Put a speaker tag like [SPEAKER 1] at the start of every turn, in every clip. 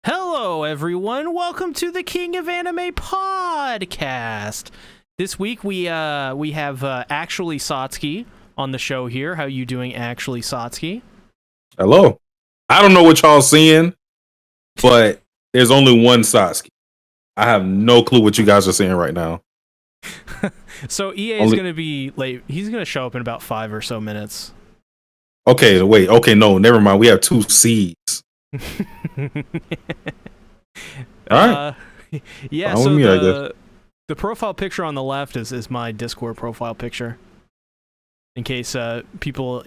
[SPEAKER 1] Hello, everyone. Welcome to the King of Anime podcast. This week we have actually Satsuki on the show here. How you doing, actually, Satsuki?
[SPEAKER 2] Hello. I don't know what y'all seeing, but there's only one Satsuki. I have no clue what you guys are seeing right now.
[SPEAKER 1] So EA is going to be late. He's going to show up in about 5 or so minutes.
[SPEAKER 2] Okay, wait. Okay, no, never mind. We have two C's. All right.
[SPEAKER 1] Yeah, so the profile picture on the left is my Discord profile picture. In case people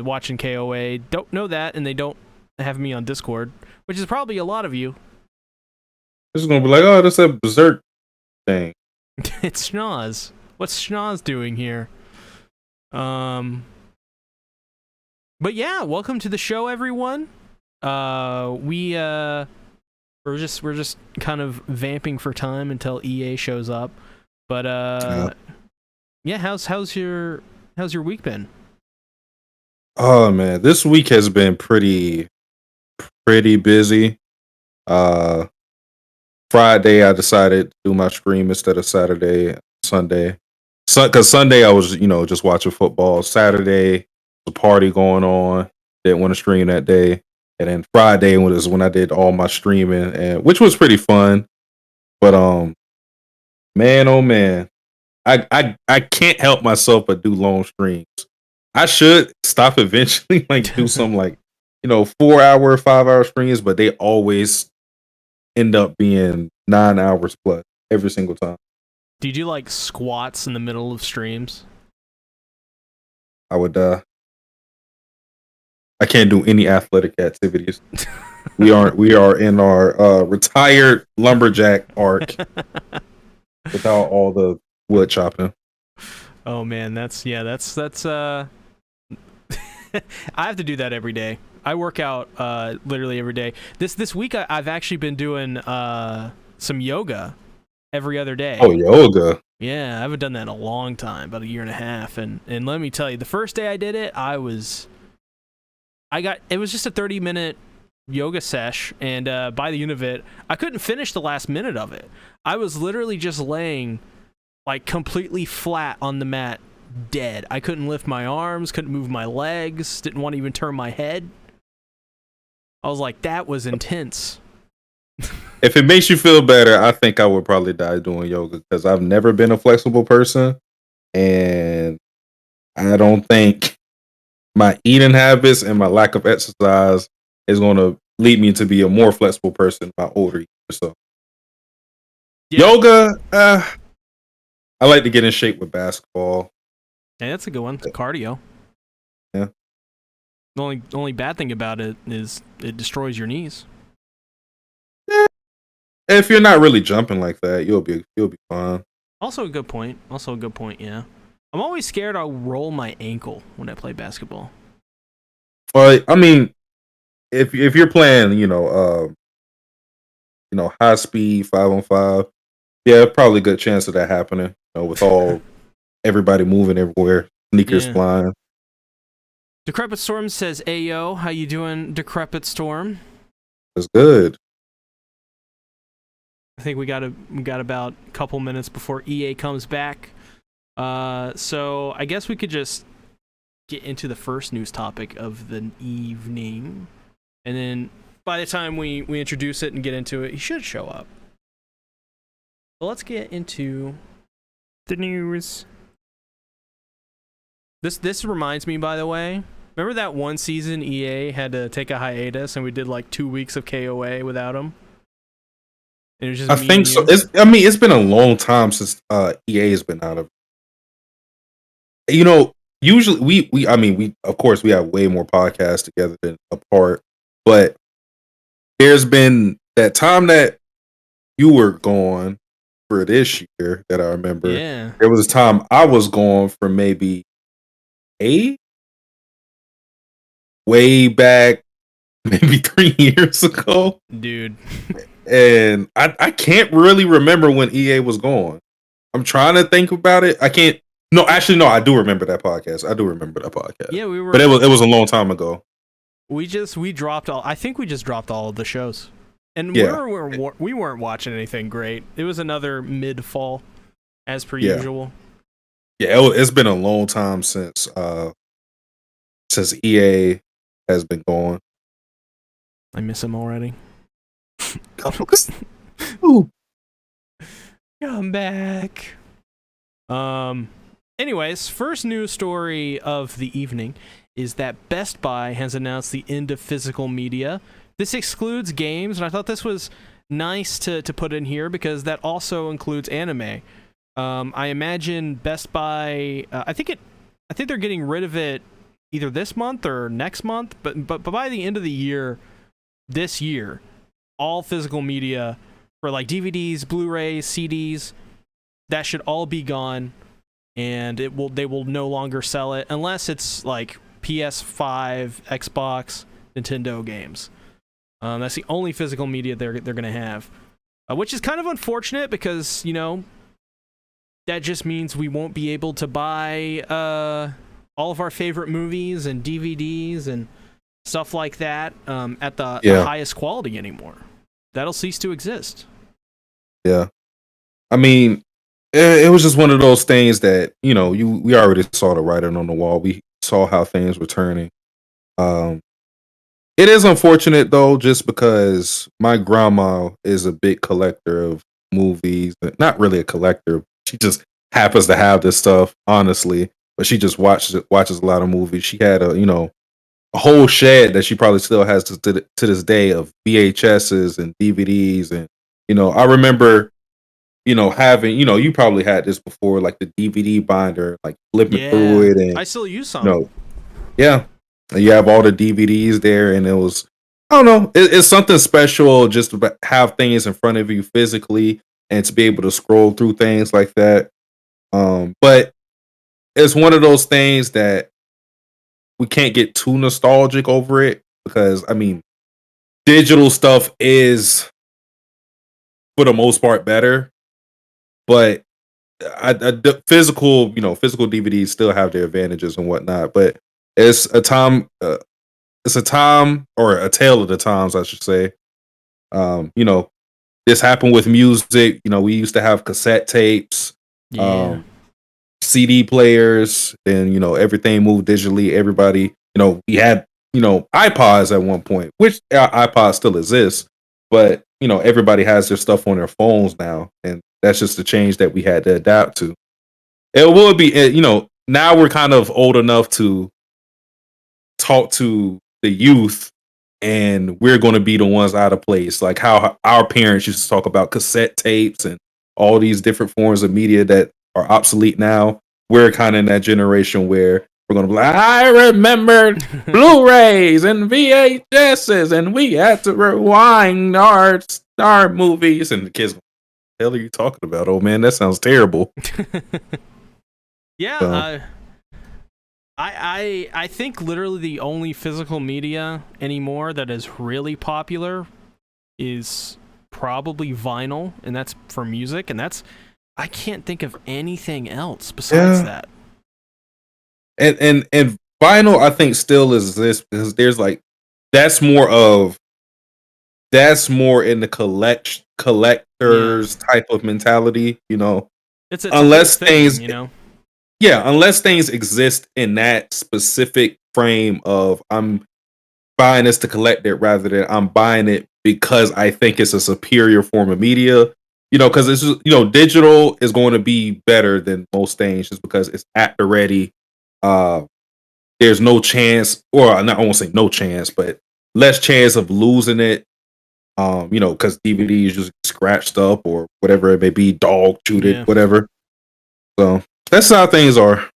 [SPEAKER 1] watching KOA don't know that and they don't have me on Discord, which is probably a lot of you.
[SPEAKER 2] This is going to be like, oh, that's a Berserk thing.
[SPEAKER 1] It's Schnoz. What's Schnoz doing here? But yeah, welcome to the show, everyone. We're just kind of vamping for time until EA shows up. But yeah, how's your week been?
[SPEAKER 2] Oh man, this week has been pretty busy. Friday I decided to do my stream instead of Sunday. Because Sunday I was, just watching football. Saturday, a party going on. Didn't want to stream that day. And then Friday was when I did all my streaming, and which was pretty fun. But man, oh man, I can't help myself but do long streams. I should stop eventually, like do some 4-hour, 5-hour streams, but they always end up being 9 hours plus every single time.
[SPEAKER 1] Do you do like squats in the middle of streams?
[SPEAKER 2] I would I can't do any athletic activities. We are in our retired lumberjack arc without all the wood chopping.
[SPEAKER 1] Oh man, that's I have to do that every day. I work out literally every day. This week I've actually been doing some yoga every other day.
[SPEAKER 2] Oh, yoga.
[SPEAKER 1] Yeah, I haven't done that in a long time, about a year and a half. And let me tell you, the first day I did it, it was just a 30-minute yoga sesh, and by the end of it, I couldn't finish the last minute of it. I was literally just laying like completely flat on the mat, dead. I couldn't lift my arms, couldn't move my legs, didn't want to even turn my head. I was like, that was intense.
[SPEAKER 2] If it makes you feel better, I think I would probably die doing yoga because I've never been a flexible person, and I don't think my eating habits and my lack of exercise is going to lead me to be a more flexible person in my older years. So, yoga, I like to get in shape with basketball.
[SPEAKER 1] Yeah, that's a good one. It's cardio.
[SPEAKER 2] Yeah.
[SPEAKER 1] The only bad thing about it is it destroys your knees.
[SPEAKER 2] If you're not really jumping like that, you'll be fine.
[SPEAKER 1] Also a good point. Yeah. I'm always scared I'll roll my ankle when I play basketball.
[SPEAKER 2] Well, I mean, if you're playing, high speed 5-on-5, yeah, probably a good chance of that happening. With everybody moving everywhere, sneakers flying.
[SPEAKER 1] Decrepit Storm says, "Ayo, how you doing, Decrepit Storm?"
[SPEAKER 2] That's good.
[SPEAKER 1] I think we got about a couple minutes before EA comes back. So I guess we could just get into the first news topic of the evening, and then by the time we introduce it and get into it, he should show up. So let's get into the news. This reminds me, by the way, remember that one season EA had to take a hiatus and we did like 2 weeks of KOA without him? And it was just
[SPEAKER 2] I think so. It's been a long time since EA has been out of. Usually we of course we have way more podcasts together than apart, but there's been that time that you were gone for this year that I remember.
[SPEAKER 1] Yeah.
[SPEAKER 2] There was a time I was gone for maybe way back, maybe 3 years ago.
[SPEAKER 1] Dude.
[SPEAKER 2] And I can't really remember when EA was gone. I'm trying to think about it. I can't. No, actually, no. I do remember that podcast.
[SPEAKER 1] Yeah, we were.
[SPEAKER 2] But it was a long time ago.
[SPEAKER 1] We dropped all. I think we just dropped all of the shows. And
[SPEAKER 2] Yeah.
[SPEAKER 1] we weren't watching anything great. It was another mid-fall, as per
[SPEAKER 2] Yeah.
[SPEAKER 1] usual.
[SPEAKER 2] Yeah, it's been a long time since EA has been going.
[SPEAKER 1] I miss him already.
[SPEAKER 2] Ooh.
[SPEAKER 1] Come back. Anyways, first news story of the evening is that Best Buy has announced the end of physical media. This excludes games, and I thought this was nice to put in here because that also includes anime. I imagine Best Buy. I think they're getting rid of it either this month or next month. But by the end of the year, this year, all physical media for like DVDs, Blu-rays, CDs, that should all be gone, and they will no longer sell it unless it's like PS5, Xbox, Nintendo games. That's the only physical media they're gonna have, which is kind of unfortunate because that just means we won't be able to buy all of our favorite movies and DVDs and stuff like that at the highest quality anymore. That'll cease to exist.
[SPEAKER 2] Yeah, I mean, it was just one of those things that we already saw the writing on the wall. We saw how things were turning. It is unfortunate though, just because my grandma is a big collector of movies. Not really a collector. She just happens to have this stuff, honestly. But she just watches a lot of movies. She had a whole shed that she probably still has to this day of VHSs and DVDs. And I remember having you probably had this before, like the DVD binder, like flipping through it, and
[SPEAKER 1] I still use some.
[SPEAKER 2] Yeah. You have all the DVDs there, and it was, I don't know, it's something special just to have things in front of you physically and to be able to scroll through things like that. But it's one of those things that we can't get too nostalgic over it because, I mean, digital stuff is, for the most part, better, but physical DVDs still have their advantages and whatnot. But it's a time or a tale of the times, I should say. This happened with music. We used to have cassette tapes, CD players, then everything moved digitally. Everybody, we had iPods at one point, which iPod still exists, but everybody has their stuff on their phones now, and that's just the change that we had to adapt to. It will be, now we're kind of old enough to talk to the youth, and we're going to be the ones out of place, like how our parents used to talk about cassette tapes and all these different forms of media that are obsolete now. We're kind of in that generation where we're going to be like, I remember Blu-rays and VHSs, and we had to rewind our movies. And the kids, what the hell are you talking about? Oh man, that sounds terrible.
[SPEAKER 1] Yeah, I think literally the only physical media anymore that is really popular is probably vinyl, and that's for music, and I can't think of anything else besides that.
[SPEAKER 2] And vinyl, I think, still exists because there's like that's more in the collectors type of mentality,
[SPEAKER 1] It's
[SPEAKER 2] unless
[SPEAKER 1] things,
[SPEAKER 2] unless things exist in that specific frame of I'm buying this to collect it rather than I'm buying it because I think it's a superior form of media. Because it's just, digital is going to be better than most things just because it's at the ready. There's no chance, or I won't say no chance, but less chance of losing it. Because DVD is just scratched up or whatever it may be, dog chewed it, whatever. So that's how things are.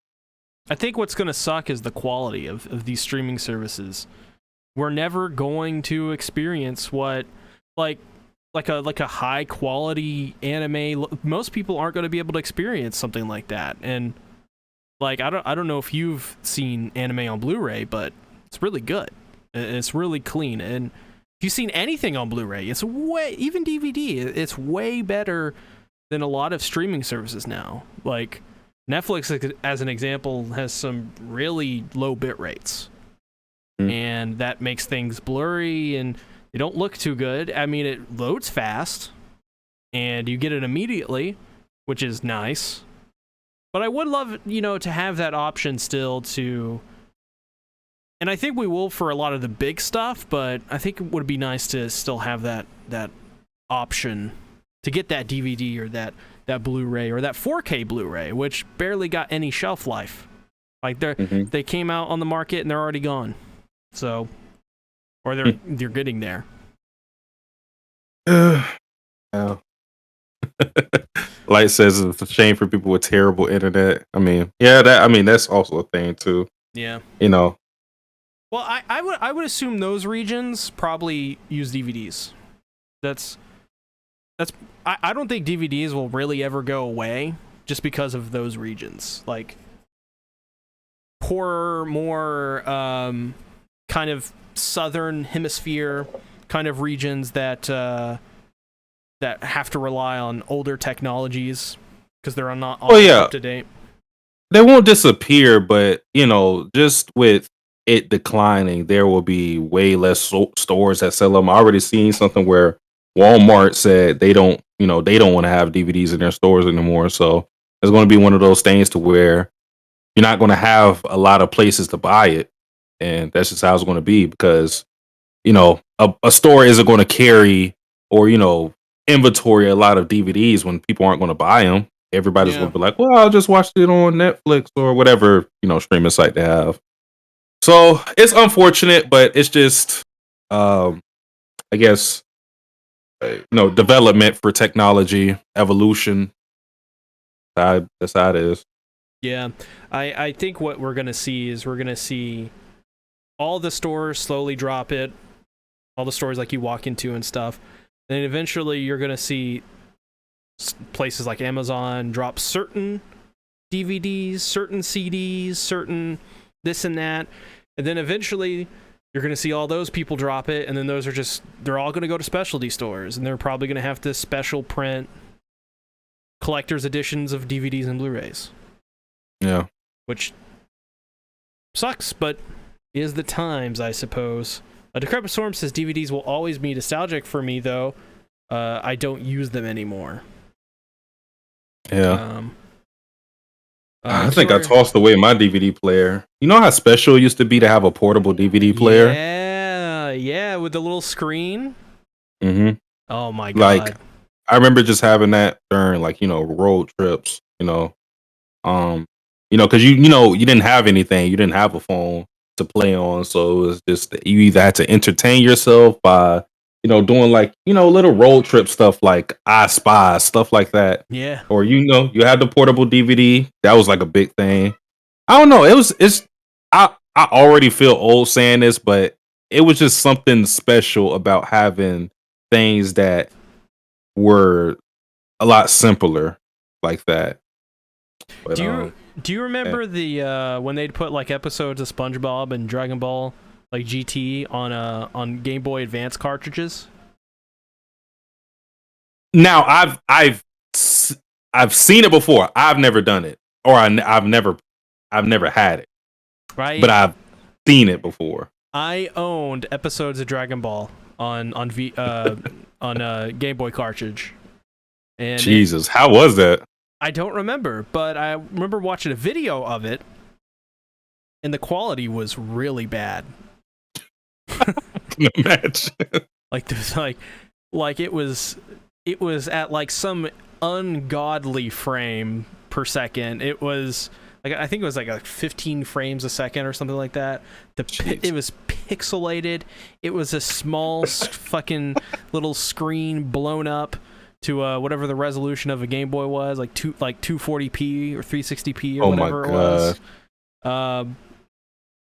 [SPEAKER 1] I think what's going to suck is the quality of these streaming services. We're never going to experience what like a high quality anime. Most people aren't going to be able to experience something like that. And like I don't know if you've seen anime on Blu-ray, but it's really good. It's really clean. And if you've seen anything on Blu-ray, it's even DVD. It's way better than a lot of streaming services now. Like Netflix, as an example, has some really low bit rates. And that makes things blurry, and They don't look too good. I mean, it loads fast, and you get it immediately, which is nice. But I would love, to have that option still to... And I think we will for a lot of the big stuff, but I think it would be nice to still have that option to get that DVD or that Blu-ray or that 4K Blu-ray, which barely got any shelf life. Like they came out on the market and they're already gone. So, or they're getting there.
[SPEAKER 2] Yeah. Light says it's a shame for people with terrible internet. I mean, that's also a thing too.
[SPEAKER 1] Yeah.
[SPEAKER 2] Well,
[SPEAKER 1] I would assume those regions probably use DVDs. I don't think DVDs will really ever go away just because of those regions. Like poorer, more kind of southern hemisphere kind of regions that have to rely on older technologies because they're not up to date.
[SPEAKER 2] They won't disappear, but just with it declining, there will be way less stores that sell them. I already seen something where Walmart said they don't want to have DVDs in their stores anymore. So it's going to be one of those things to where you're not going to have a lot of places to buy it, and that's just how it's going to be because a store isn't going to carry or inventory a lot of DVDs when people aren't going to buy them. Everybody's going to be like, well, I'll just watch it on Netflix or whatever streaming site they have. So it's unfortunate, but it's just I guess development for technology, evolution. That's how it is.
[SPEAKER 1] Yeah, I think what we're gonna see is all the stores slowly drop it, all the stores like you walk into and stuff, and then eventually you're gonna see places like Amazon drop certain DVDs, certain CDs, certain this and that, and then eventually you're going to see all those people drop it, and then they're all going to go to specialty stores, and they're probably going to have to special print collector's editions of DVDs and Blu-rays.
[SPEAKER 2] Yeah.
[SPEAKER 1] Which sucks, but is the times, I suppose. A Decrepit Storm says DVDs will always be nostalgic for me, though. I don't use them anymore.
[SPEAKER 2] Yeah. I think I tossed away my DVD player. You know how special it used to be to have a portable DVD player?
[SPEAKER 1] Yeah, with the little screen.
[SPEAKER 2] Mm-hmm.
[SPEAKER 1] Oh my god!
[SPEAKER 2] Like, I remember just having that during road trips. Because you didn't have anything, you didn't have a phone to play on, so it was just you either had to entertain yourself by doing little road trip stuff like I Spy, stuff like that.
[SPEAKER 1] Yeah.
[SPEAKER 2] Or you had the portable DVD. That was like a big thing. I don't know. I already feel old saying this, but it was just something special about having things that were a lot simpler like that. But,
[SPEAKER 1] do you remember the when they'd put like episodes of SpongeBob and Dragon Ball like GT on Game Boy Advance cartridges?
[SPEAKER 2] Now I've seen it before. I've never done it, or I've never had it.
[SPEAKER 1] Right,
[SPEAKER 2] but I've seen it before.
[SPEAKER 1] I owned episodes of Dragon Ball on Game Boy cartridge. And
[SPEAKER 2] Jesus, how was that?
[SPEAKER 1] I don't remember, but I remember watching a video of it, and the quality was really bad.
[SPEAKER 2] I can imagine.
[SPEAKER 1] Like it was at like some ungodly frame per second. It was like, I think it was like 15 frames a second or something like that. It was pixelated. It was a small fucking little screen blown up to whatever the resolution of a Game Boy was, like 240p or 360p or whatever it was.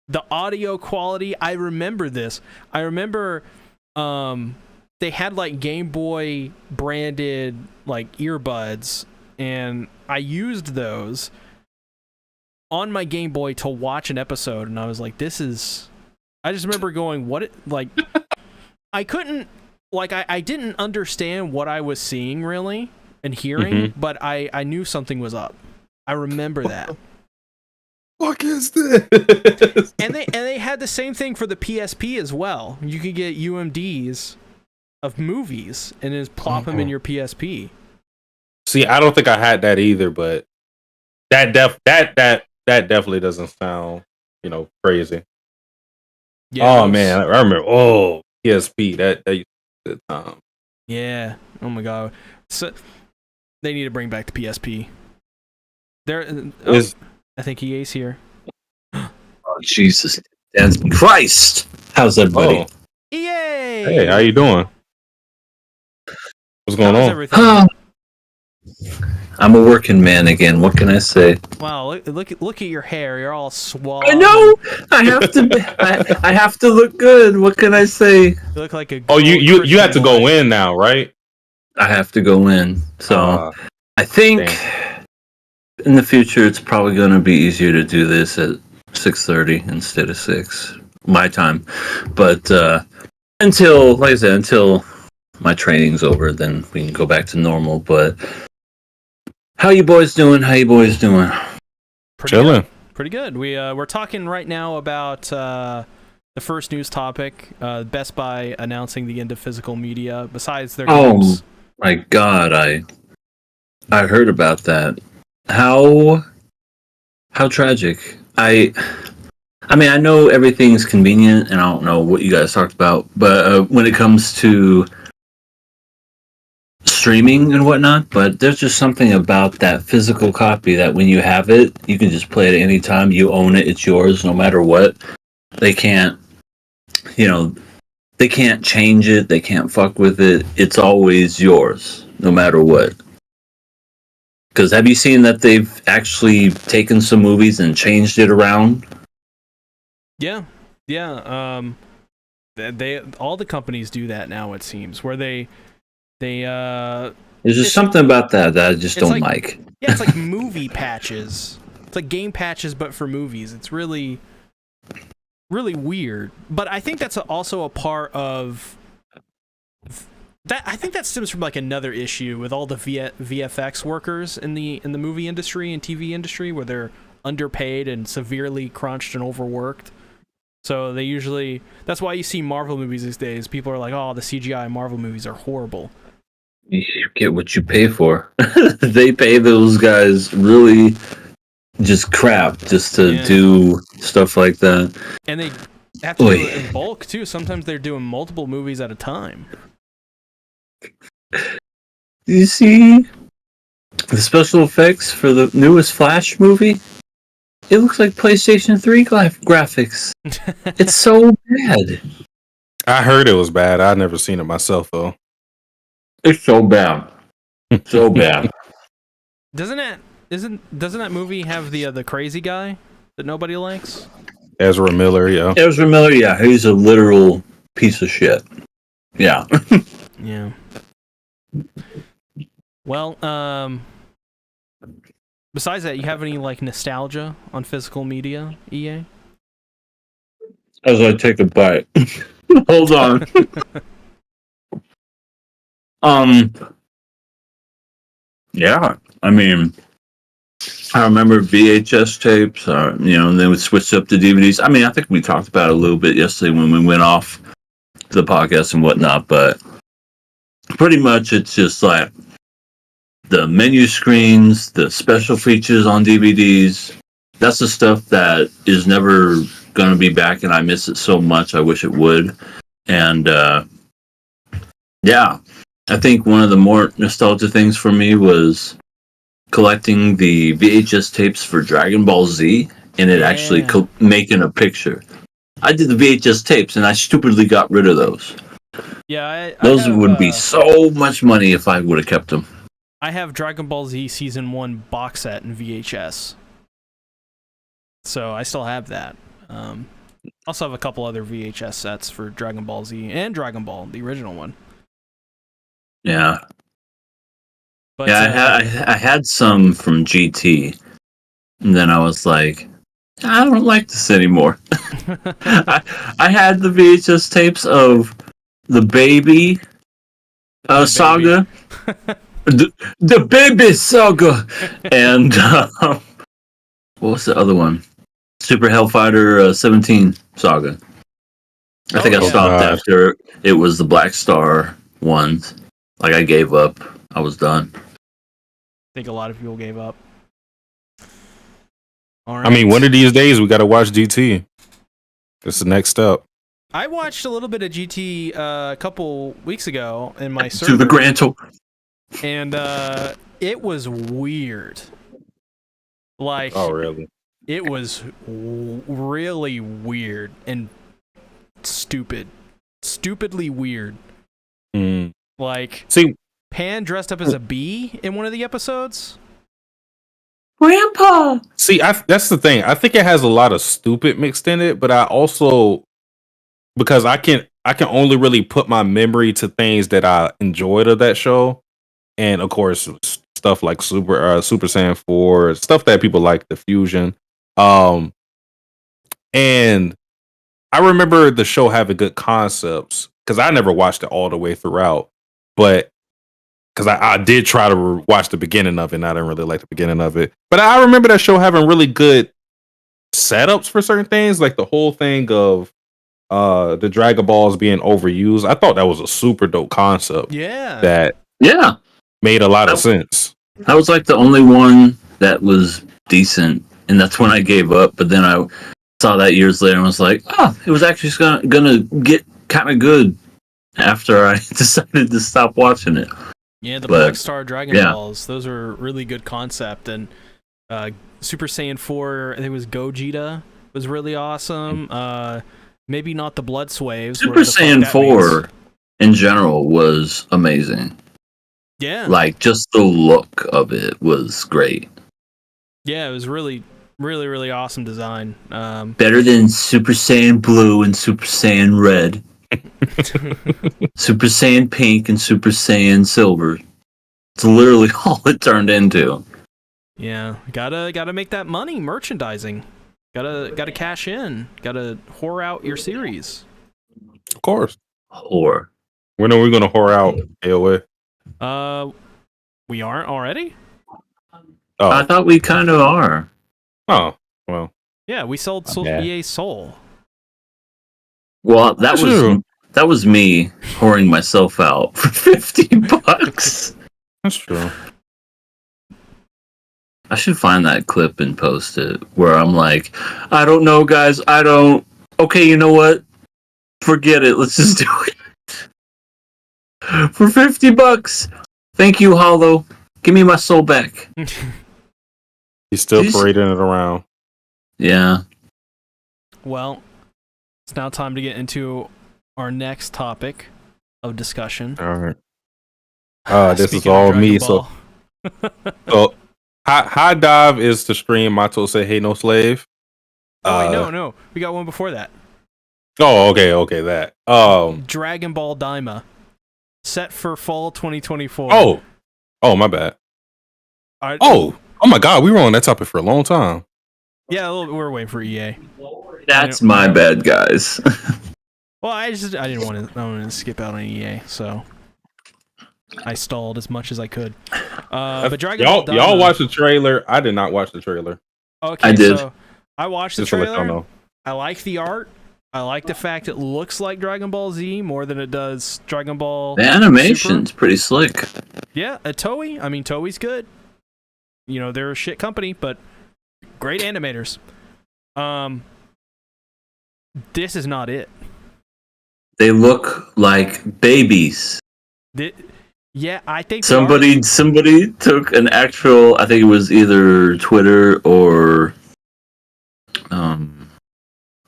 [SPEAKER 1] The audio quality, I remember this. I remember they had like Game Boy branded like earbuds, and I used those on my Game Boy to watch an episode, and I was like, this is... I just remember going, I couldn't... I didn't understand what I was seeing, really, and hearing, but I knew something was up. I remember that.
[SPEAKER 2] fuck is this?
[SPEAKER 1] And they had the same thing for the PSP as well. You could get UMDs of movies and just plop them in your PSP.
[SPEAKER 2] See, I don't think I had that either, but that definitely doesn't sound, crazy. Yeah, man, I remember. Oh, PSP, that used to be a good time.
[SPEAKER 1] Yeah. Oh my god. So they need to bring back the PSP. I think EA's here.
[SPEAKER 3] Oh Jesus, Christ! How's everybody?
[SPEAKER 2] Oh.
[SPEAKER 1] EA.
[SPEAKER 2] Hey, how you doing? What's going on?
[SPEAKER 1] Everything?
[SPEAKER 3] I'm a working man again. What can I say?
[SPEAKER 1] Wow, look at your hair. You're all swole.
[SPEAKER 3] I know. I have to. I have to look good. What can I say?
[SPEAKER 1] You look like a.
[SPEAKER 2] Oh, you have to go in now, right?
[SPEAKER 3] I have to go in. So I think in the future it's probably going to be easier to do this at 6:30 instead of 6 my time. But until my training's over, then we can go back to normal. But how you boys doing?
[SPEAKER 2] Chilling.
[SPEAKER 1] Pretty good. We're talking right now about the first news topic. Best Buy announcing the end of physical media. Besides their games.
[SPEAKER 3] My God, I heard about that. How tragic. I mean, I know everything's convenient, and I don't know what you guys talked about, but when it comes to streaming and whatnot, but there's just something about that physical copy that when you have it, you can just play it at any time. You own it; it's yours, no matter what. They can't, they can't change it. They can't fuck with it. It's always yours, no matter what. Because have you seen that they've actually taken some movies and changed it around?
[SPEAKER 1] Yeah. They all the companies do that now. It seems where they
[SPEAKER 3] there's just something about that I just don't like.
[SPEAKER 1] Yeah, it's like movie patches. It's like game patches, but for movies. It's really, really weird. But I think that's also a part of that. I think that stems from like another issue with all the VFX workers in the movie industry and TV industry, where they're underpaid and severely crunched and overworked. So that's why you see Marvel movies these days. People are like, "Oh, the CGI Marvel movies are horrible."
[SPEAKER 3] You get what you pay for. They pay those guys really just crap just to do stuff like that.
[SPEAKER 1] And they have to do it in bulk too. Sometimes they're doing multiple movies at a time.
[SPEAKER 3] You see the special effects for the newest Flash movie? It looks like PlayStation 3 graphics. It's so bad.
[SPEAKER 2] I heard it was bad. I've never seen it myself though.
[SPEAKER 3] It's so bad. So bad.
[SPEAKER 1] Doesn't that movie have the crazy guy that nobody likes?
[SPEAKER 2] Ezra Miller, yeah.
[SPEAKER 3] He's a literal piece of shit. Yeah.
[SPEAKER 1] Yeah. Well, besides that, you have any like nostalgia on physical media, EA?
[SPEAKER 3] As I take a bite. Hold on. Yeah, I mean, I remember VHS tapes, and they would switch up to DVDs. I mean, I think we talked about it a little bit yesterday when we went off the podcast and whatnot, but pretty much it's just like the menu screens, the special features on DVDs. That's the stuff that is never going to be back, and I miss it so much. I wish it would. And, yeah. I think one of the more nostalgia things for me was collecting the VHS tapes for Dragon Ball Z and it actually making a picture. I did the VHS tapes and I stupidly got rid of those.
[SPEAKER 1] Yeah,
[SPEAKER 3] those would be so much money if I would have kept them.
[SPEAKER 1] I have Dragon Ball Z Season 1 box set in VHS. So I still have that. Also have a couple other VHS sets for Dragon Ball Z and Dragon Ball, the original one.
[SPEAKER 3] Yeah.
[SPEAKER 1] But,
[SPEAKER 3] I had some from GT, and then I was like, I don't like this anymore. I had the VHS tapes of the Baby Saga, the Baby Saga, and what was the other one? Super Hellfighter 17 saga. I think I stopped after it was the Black Star ones. Like, I gave up. I was done.
[SPEAKER 1] I think a lot of people gave up. All right.
[SPEAKER 2] I mean, one of these days we got to watch GT. That's the next step.
[SPEAKER 1] I watched a little bit of GT a couple weeks ago in my server.
[SPEAKER 3] To the Grand Tour.
[SPEAKER 1] And it was weird. Like,
[SPEAKER 2] oh, really?
[SPEAKER 1] It was really weird and stupid. Stupidly weird.
[SPEAKER 2] Mm.
[SPEAKER 1] Like,
[SPEAKER 2] see,
[SPEAKER 1] Pan dressed up as a bee in one of the episodes.
[SPEAKER 3] Grandpa!
[SPEAKER 2] See, that's the thing. I think it has a lot of stupid mixed in it, but I also, because I can only really put my memory to things that I enjoyed of that show. And of course, stuff like Super Saiyan 4, stuff that people like, the fusion. And I remember the show having good concepts because I never watched it all the way throughout, but because I did try to watch the beginning of it, and I didn't really like the beginning of it. But I remember that show having really good setups for certain things, like the whole thing of the Dragon Balls being overused. I thought that was a super dope concept.
[SPEAKER 1] Yeah.
[SPEAKER 2] That made a lot of sense.
[SPEAKER 3] That was like the only one that was decent, and that's when I gave up. But then I saw that years later and was like, oh, it was actually gonna get kind of good after I decided to stop watching it.
[SPEAKER 1] Yeah, the Black Star Dragon Balls, those are really good concept. And Super Saiyan 4, I think it was Gogeta, was really awesome. Maybe not the Blood Swaves.
[SPEAKER 3] Super Saiyan 4 in general was amazing.
[SPEAKER 1] Yeah.
[SPEAKER 3] Like, just the look of it was great.
[SPEAKER 1] Yeah, it was really, really, really awesome design.
[SPEAKER 3] Better than Super Saiyan Blue and Super Saiyan Red. Super Saiyan Pink and Super Saiyan Silver. It's literally all it turned into.
[SPEAKER 1] Yeah, gotta make that money merchandising. Gotta cash in. Gotta whore out your series.
[SPEAKER 2] Of course.
[SPEAKER 3] Whore.
[SPEAKER 2] When are we gonna whore out AOA?
[SPEAKER 1] We aren't already?
[SPEAKER 2] Oh.
[SPEAKER 3] I thought we kind of are.
[SPEAKER 2] Oh, well.
[SPEAKER 1] Yeah, we sold EA Soul.
[SPEAKER 3] Well, that was me whoring myself out for $50.
[SPEAKER 2] That's true.
[SPEAKER 3] I should find that clip and post it where I'm like, I don't know, guys. I don't. Okay, you know what? Forget it. Let's just do it. For $50. Thank you, Hollow. Give me my soul back.
[SPEAKER 2] He's still parading it around.
[SPEAKER 3] Yeah.
[SPEAKER 1] Well, it's now time to get into our next topic of discussion.
[SPEAKER 2] All right. This is all me. So High Dive is the stream. Mato say, "Hey, no slave."
[SPEAKER 1] Oh wait, no. We got one before that.
[SPEAKER 2] Oh, okay, that.
[SPEAKER 1] Dragon Ball Daima, set for fall 2024.
[SPEAKER 2] Oh, my bad. Oh my God, we were on that topic for a long time.
[SPEAKER 1] Yeah, we're waiting for EA.
[SPEAKER 3] That's my bad, guys.
[SPEAKER 1] Well, I didn't want to skip out on EA, so I stalled as much as I could. But Dragon Ball Daima,
[SPEAKER 2] y'all watched the trailer. I did not watch the trailer.
[SPEAKER 1] Okay,
[SPEAKER 3] I did.
[SPEAKER 1] So I watched the trailer. I like the art. I like the fact it looks like Dragon Ball Z more than it does Dragon Ball.
[SPEAKER 3] The animation's pretty slick.
[SPEAKER 1] Yeah, Toei. I mean, Toei's good. You know, they're a shit company, but great animators. This is not it.
[SPEAKER 3] They look like babies.
[SPEAKER 1] Yeah, I think
[SPEAKER 3] somebody took an actual. I think it was either Twitter or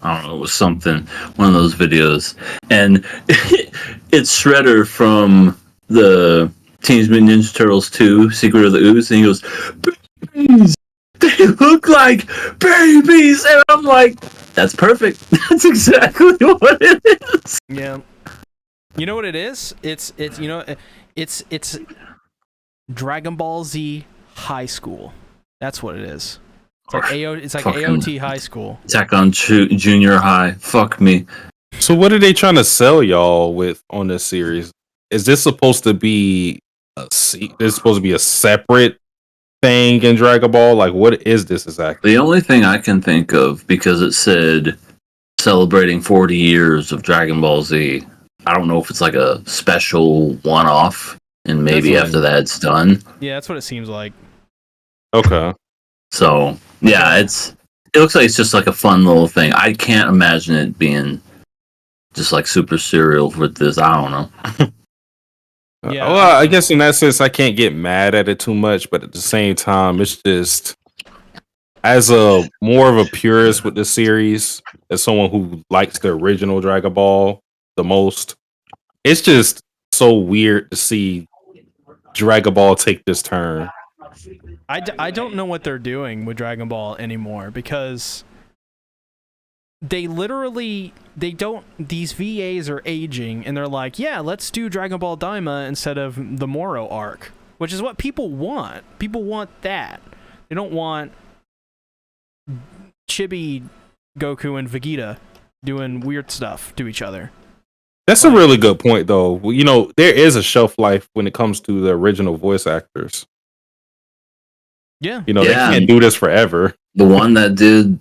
[SPEAKER 3] I don't know, it was something, one of those videos, and it's Shredder from the Teenage Mutant Ninja Turtles 2: Secret of the Ooze, and he goes, "Babies, they look like babies," and I'm like, "That's perfect. That's exactly what it is."
[SPEAKER 1] Yeah, you know what it is? It's Dragon Ball Z High School. That's what it is. It's like AOT High School. Attack
[SPEAKER 3] on Junior High. Fuck me.
[SPEAKER 2] So what are they trying to sell y'all with on this series? Is this supposed to be a separate thing in Dragon Ball? Like, what is this exactly?
[SPEAKER 3] The only thing I can think of, because it said celebrating 40 years of Dragon Ball Z, I don't know if it's like a special one-off, and maybe
[SPEAKER 1] That's
[SPEAKER 3] after that it's done.
[SPEAKER 1] Yeah, that's what it seems like.
[SPEAKER 2] Okay.
[SPEAKER 3] So yeah, it looks like it's just like a fun little thing. I can't imagine it being just like super serial with this. I don't know.
[SPEAKER 1] Yeah.
[SPEAKER 2] Well, I guess in that sense, I can't get mad at it too much, but at the same time, it's just as a more of a purist with the series, as someone who likes the original Dragon Ball the most, it's just so weird to see Dragon Ball take this turn.
[SPEAKER 1] I don't know what they're doing with Dragon Ball anymore, because they literally these VAs are aging and they're like, yeah, let's do Dragon Ball Daima instead of the Moro arc, which is what people want. People want that. They don't want Chibi Goku and Vegeta doing weird stuff to each other.
[SPEAKER 2] That's a really good point, though. You know, there is a shelf life when it comes to the original voice actors.
[SPEAKER 1] Yeah.
[SPEAKER 2] You know, they can't do this forever.
[SPEAKER 3] The one that did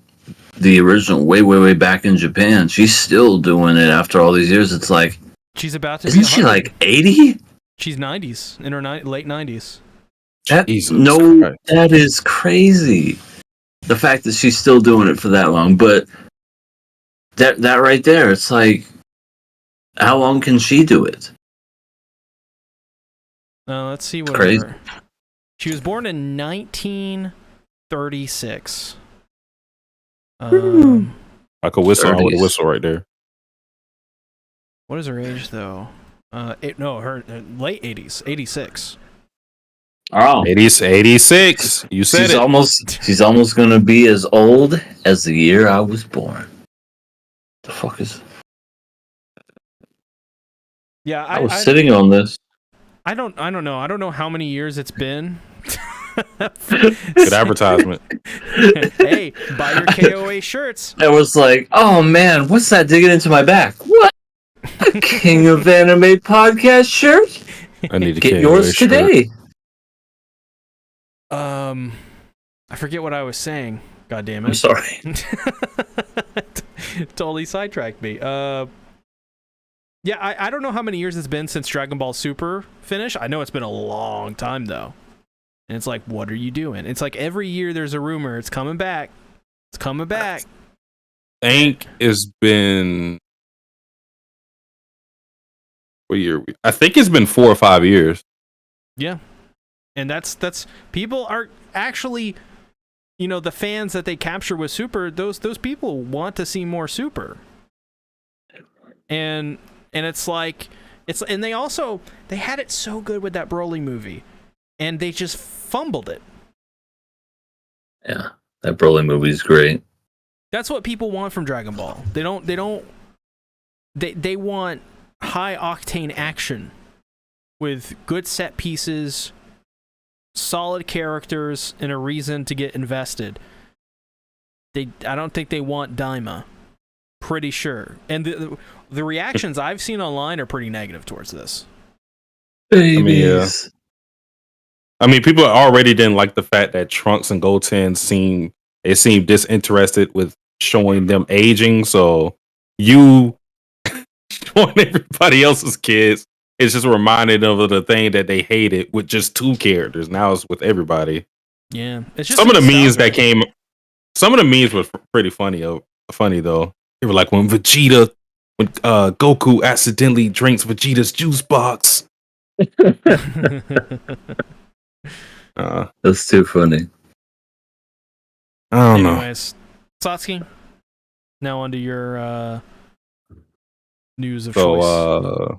[SPEAKER 3] the original way back in Japan, she's still doing it after all these years. It's like,
[SPEAKER 1] she's about to
[SPEAKER 3] isn't
[SPEAKER 1] be
[SPEAKER 3] she
[SPEAKER 1] 100.
[SPEAKER 3] like 80?
[SPEAKER 1] She's 90s, in her late 90s.
[SPEAKER 3] That is crazy. The fact that she's still doing it for that long, but that right there, it's like, how long can she do it?
[SPEAKER 1] Let's see what
[SPEAKER 3] Crazy.
[SPEAKER 1] She was born in 1936.
[SPEAKER 2] I could whistle. I would whistle right there.
[SPEAKER 1] What is her age though? Her late 80s, 86.
[SPEAKER 3] Oh,
[SPEAKER 2] 86. You said
[SPEAKER 3] she's almost gonna be as old as the year I was born. The fuck is?
[SPEAKER 1] Yeah,
[SPEAKER 3] I was sitting on this.
[SPEAKER 1] I don't know. I don't know how many years it's been.
[SPEAKER 2] Good advertisement.
[SPEAKER 1] Hey, buy your KOA shirts.
[SPEAKER 3] I was like, oh man, what's that digging into my back? What? A King of Anime podcast shirt?
[SPEAKER 2] I need to
[SPEAKER 3] get yours today.
[SPEAKER 1] I forget what I was saying. God damn it.
[SPEAKER 3] I'm sorry.
[SPEAKER 1] Totally sidetracked me. Yeah, I don't know how many years it's been since Dragon Ball Super finished. I know it's been a long time though. And it's like, what are you doing? It's like every year there's a rumor it's coming back. It's coming back.
[SPEAKER 2] Think it's been what year? I think it's been 4 or 5 years.
[SPEAKER 1] Yeah. And that's people are actually, you know, the fans that they capture with Super, those people want to see more Super. And it's like and they had it so good with that Broly movie, and they just fumbled it.
[SPEAKER 3] Yeah, that Broly movie is great.
[SPEAKER 1] That's what people want from Dragon Ball. They want high octane action with good set pieces, solid characters, and a reason to get invested. I don't think they want Daima. Pretty sure. And the reactions I've seen online are pretty negative towards this.
[SPEAKER 3] Babies.
[SPEAKER 2] I mean, people already didn't like the fact that Trunks and Goten seemed disinterested with showing them aging. So you showing everybody else's kids, it's just reminding them of the thing that they hated with just 2 characters. Now it's with everybody.
[SPEAKER 1] Yeah, it's just
[SPEAKER 2] some of the memes were pretty funny though. They were like when Goku accidentally drinks Vegeta's juice box.
[SPEAKER 3] That's too funny.
[SPEAKER 2] I don't know.
[SPEAKER 1] Anyways, Satsuki, now onto your news of choice.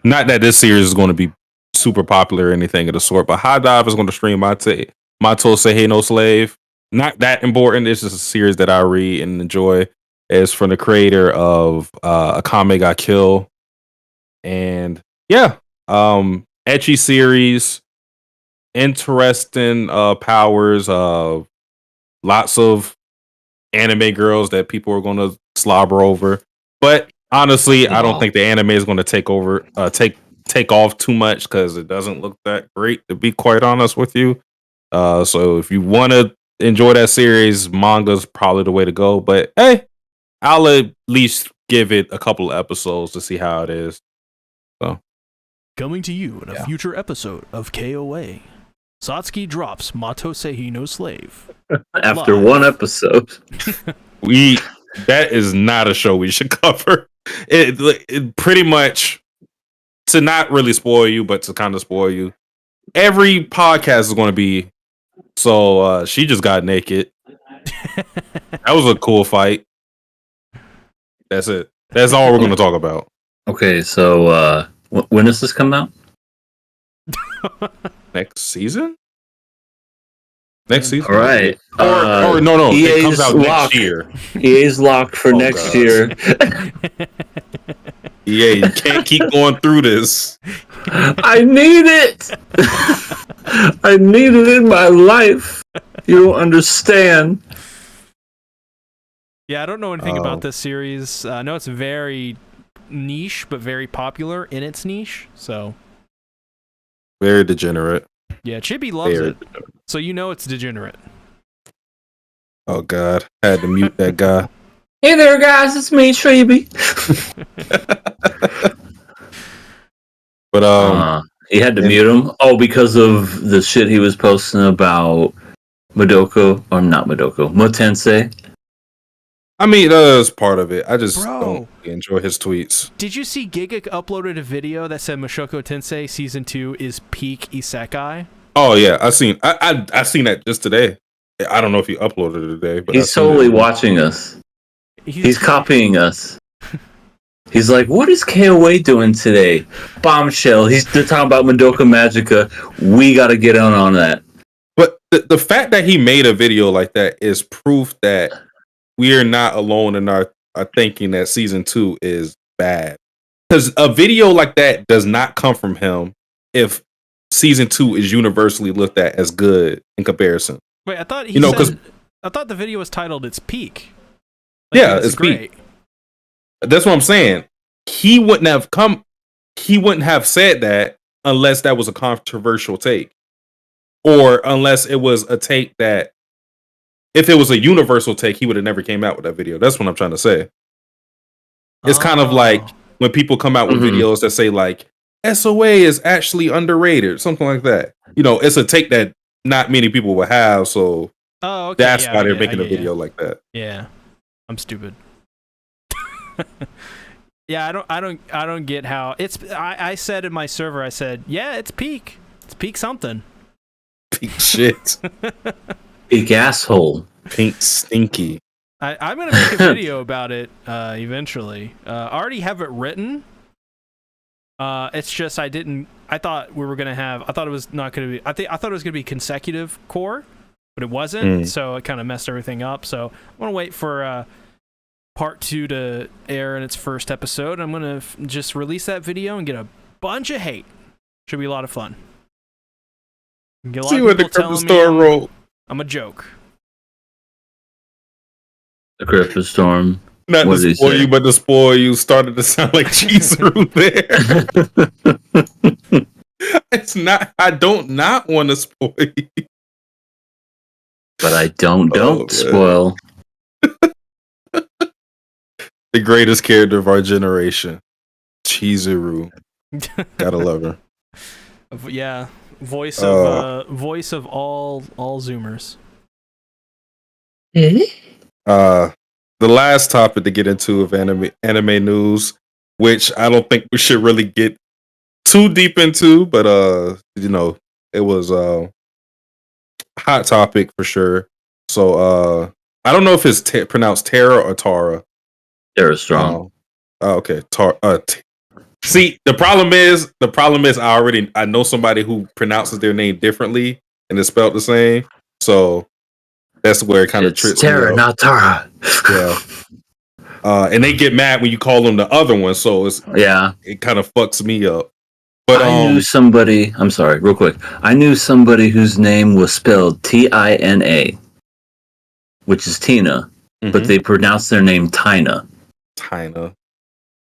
[SPEAKER 2] Not that this series is going to be super popular or anything of the sort, but High Dive is going to stream Mato Seihei no Slave. Not that important. It's just a series that I read and enjoy. It's from the creator of Akame ga Kill. And yeah, ecchi series, interesting powers, lots of anime girls that people are going to slobber over. But honestly, I don't think the anime is going to take off too much because it doesn't look that great, to be quite honest with you. So if you want to enjoy that series, manga's probably the way to go. But hey, I'll at least give it a couple of episodes to see how it is. So
[SPEAKER 1] coming to you in a future episode of KOA, Satsuki drops Matosei no slave.
[SPEAKER 3] After
[SPEAKER 1] Live.
[SPEAKER 3] one episode.
[SPEAKER 2] That is not a show we should cover. It pretty much, to not really spoil you, but to kind of spoil you. Every podcast is going to be, so she just got naked. That was a cool fight. That's it. That's all we're going to talk about.
[SPEAKER 3] Okay, so when does this come out?
[SPEAKER 2] Next season? Next season?
[SPEAKER 3] All right.
[SPEAKER 2] Or no. It comes out
[SPEAKER 3] locked.
[SPEAKER 2] next year.
[SPEAKER 3] EA's locked for next year.
[SPEAKER 2] EA, you can't keep going through this.
[SPEAKER 3] I need it. I need it in my life. You don't understand.
[SPEAKER 1] Yeah, I don't know anything about this series. I know it's very niche, but very popular in its niche. So
[SPEAKER 2] Very degenerate.
[SPEAKER 1] yeah, Chibi loves it. So you know it's degenerate.
[SPEAKER 2] Oh God, I had to mute that guy.
[SPEAKER 3] Hey there, guys. It's me, Treeby.
[SPEAKER 2] But
[SPEAKER 3] he had to mute him. Oh, because of the shit he was posting about Motensei.
[SPEAKER 2] I mean, that's part of it. I just
[SPEAKER 1] Bro.
[SPEAKER 2] don't enjoy his tweets.
[SPEAKER 1] Did you see Giga uploaded a video that said Mushoku Tensei Season 2 is peak isekai?
[SPEAKER 2] Oh yeah, I seen that just today. I don't know if he uploaded it today, but
[SPEAKER 3] He's totally watching us. He's copying us. He's like, what is KOA doing today? Bombshell. They're talking about Madoka Magica. We got to get on that.
[SPEAKER 2] But the fact that he made a video like that is proof that we are not alone in our thinking that season 2 is bad. Because a video like that does not come from him if season 2 is universally looked at as good in comparison.
[SPEAKER 1] Wait, I thought I thought the video was titled "It's Peak." Like,
[SPEAKER 2] yeah, it's
[SPEAKER 1] great.
[SPEAKER 2] peak. That's what I'm saying. He wouldn't have said that unless that was a controversial take, or unless it was a take that, if it was a universal take, he would have never came out with that video. That's what I'm trying to say. It's kind of like when people come out with videos that say like SOA is actually underrated, something like that. You know, it's a take that not many people will have, so that's why they're making a video like that.
[SPEAKER 1] Yeah, I'm stupid. Yeah, I don't get how it's. I said in my server, I said, yeah, it's peak. It's peak something.
[SPEAKER 2] Peak shit.
[SPEAKER 3] Big asshole.
[SPEAKER 2] Pink stinky.
[SPEAKER 1] I'm gonna make a video about it eventually. I already have it written. It's just I thought we were gonna have. I thought it was not gonna be. I thought it was gonna be consecutive core, but it wasn't. So it kind of messed everything up. So I'm gonna wait for part 2 to air in its first episode. I'm gonna just release that video and get a bunch of hate. Should be a lot of fun. Get a lot
[SPEAKER 2] See
[SPEAKER 1] of
[SPEAKER 2] what the
[SPEAKER 1] people
[SPEAKER 2] crypto
[SPEAKER 1] telling
[SPEAKER 2] store
[SPEAKER 1] me
[SPEAKER 2] wrote.
[SPEAKER 1] I'm a joke.
[SPEAKER 3] The Crypto Storm.
[SPEAKER 2] Not
[SPEAKER 3] What
[SPEAKER 2] to
[SPEAKER 3] did he
[SPEAKER 2] spoil
[SPEAKER 3] say?
[SPEAKER 2] you, but to spoil you started to sound like Chizuru there. It's not. I don't not want to spoil you.
[SPEAKER 3] But I don't
[SPEAKER 2] man.
[SPEAKER 3] spoil.
[SPEAKER 2] The greatest character of our generation, Chizuru. Gotta love her.
[SPEAKER 1] Yeah, voice of all Zoomers.
[SPEAKER 2] The last topic to get into of anime news, which I don't think we should really get too deep into, but it was a hot topic for sure. So I don't know if it's pronounced Tara or Tara.
[SPEAKER 3] Tara Strong.
[SPEAKER 2] Okay. See, the problem is I know somebody who pronounces their name differently and it's spelled the same. So that's where it kind of trips
[SPEAKER 3] Tara,
[SPEAKER 2] me up.
[SPEAKER 3] not Tara.
[SPEAKER 2] Yeah. And they get mad when you call them the other one, so it kind of fucks me up. But
[SPEAKER 3] I knew somebody. I'm sorry, real quick. I knew somebody whose name was spelled Tina, which is Tina, but they pronounce their name Tina.
[SPEAKER 2] Tina.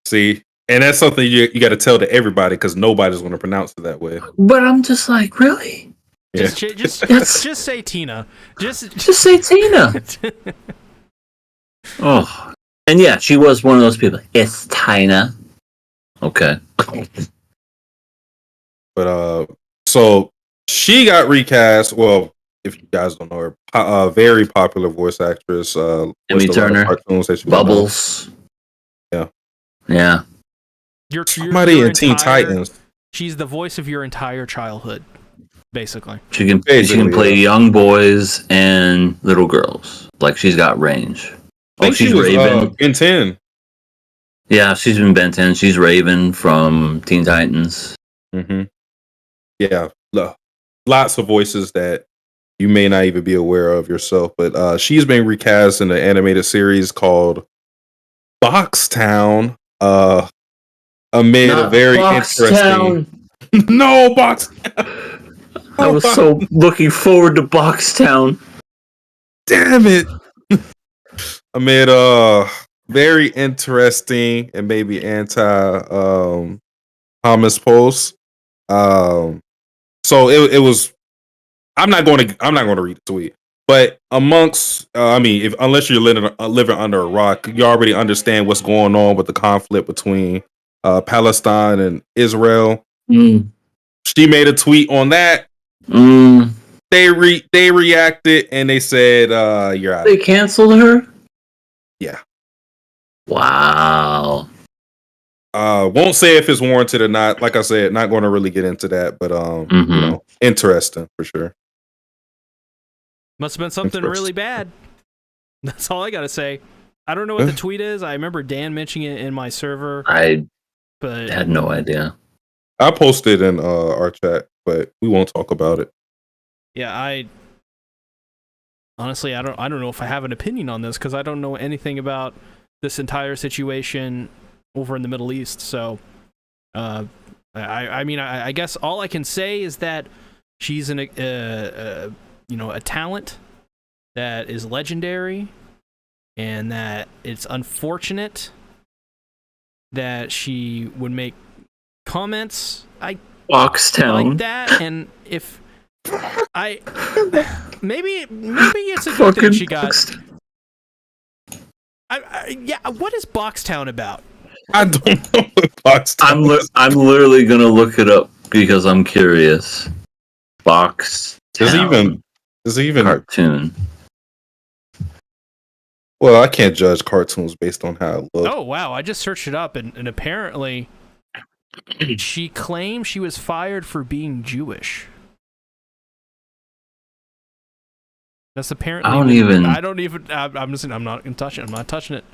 [SPEAKER 2] See, and that's something you got to tell to everybody because nobody's going to pronounce it that way.
[SPEAKER 3] But I'm just like, really?
[SPEAKER 2] Yeah.
[SPEAKER 1] Just say Tina. Just
[SPEAKER 3] say Tina. Oh, and yeah, she was one of those people. It's Tina. Okay.
[SPEAKER 2] But so she got recast. Well, if you guys don't know her, very popular voice actress.
[SPEAKER 3] Amy Turner.
[SPEAKER 2] Cartoons that
[SPEAKER 3] Bubbles. Yeah.
[SPEAKER 2] Somebody in Teen Titans.
[SPEAKER 1] She's the voice of your entire childhood, basically.
[SPEAKER 3] She can play young boys and little girls. Like, she's got range.
[SPEAKER 2] I think she's Raven. Ben 10.
[SPEAKER 3] Yeah, she's been Ben 10. She's Raven from Teen Titans.
[SPEAKER 2] Mm-hmm. Yeah, lots of voices that you may not even be aware of yourself. But she's been recast in an animated series called Boxtown. Amid a very interesting. No, Boxtown.
[SPEAKER 3] I was so looking forward to Boxtown.
[SPEAKER 2] Damn it. Amid very interesting and maybe anti Thomas post. So it was. I'm not going to read the tweet, but amongst unless you're living under a rock, you already understand what's going on with the conflict between Palestine and Israel. She made a tweet on that. They reacted and they said, "You're out."
[SPEAKER 3] They canceled her.
[SPEAKER 2] Yeah.
[SPEAKER 3] Wow.
[SPEAKER 2] Won't say if it's warranted or not. Like I said, not going to really get into that, but interesting for sure.
[SPEAKER 1] Must have been something really bad. That's all I gotta say. I don't know what the tweet is. I remember Dan mentioning it in my server. But
[SPEAKER 3] had no idea.
[SPEAKER 2] I posted in our chat, but we won't talk about it.
[SPEAKER 1] Yeah, honestly I don't know if I have an opinion on this because I don't know anything about this entire situation over in the Middle East. So, I guess all I can say is that she's a talent that is legendary, and that it's unfortunate that she would make comments
[SPEAKER 3] Boxtown
[SPEAKER 1] like that, and if maybe it's a good thing she got. What is Boxtown about?
[SPEAKER 2] I don't know what Boxtown is.
[SPEAKER 3] I'm literally gonna look it up because I'm curious. Boxtown.
[SPEAKER 2] Is it even
[SPEAKER 3] cartoon?
[SPEAKER 2] Well, I can't judge cartoons based on how it looks.
[SPEAKER 1] Oh wow! I just searched it up, and apparently, she claimed she was fired for being Jewish. That's apparently. I'm not gonna touch it. I'm not touching it.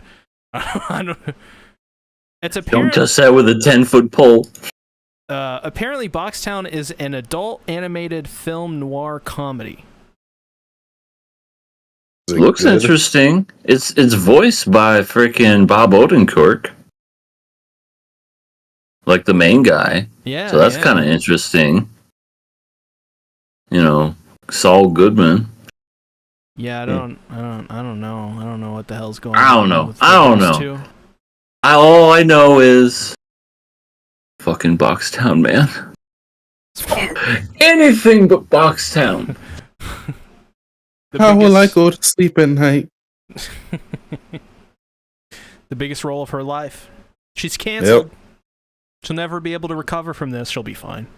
[SPEAKER 1] I don't. It's apparent.
[SPEAKER 3] Don't touch that with a 10-foot pole.
[SPEAKER 1] Apparently, Boxtown is an adult animated film noir comedy.
[SPEAKER 3] Looks interesting. It's voiced by freaking Bob Odenkirk, like the main guy.
[SPEAKER 1] Yeah.
[SPEAKER 3] So that's kind of interesting. Saul Goodman.
[SPEAKER 1] Yeah, I don't know. I don't know what the hell's going on.
[SPEAKER 3] I don't know. All I know is fucking Boxtown, man. Anything but Boxtown.
[SPEAKER 2] How will I go to sleep at night?
[SPEAKER 1] The biggest role of her life. She's canceled.
[SPEAKER 2] Yep.
[SPEAKER 1] She'll never be able to recover from this. She'll be fine.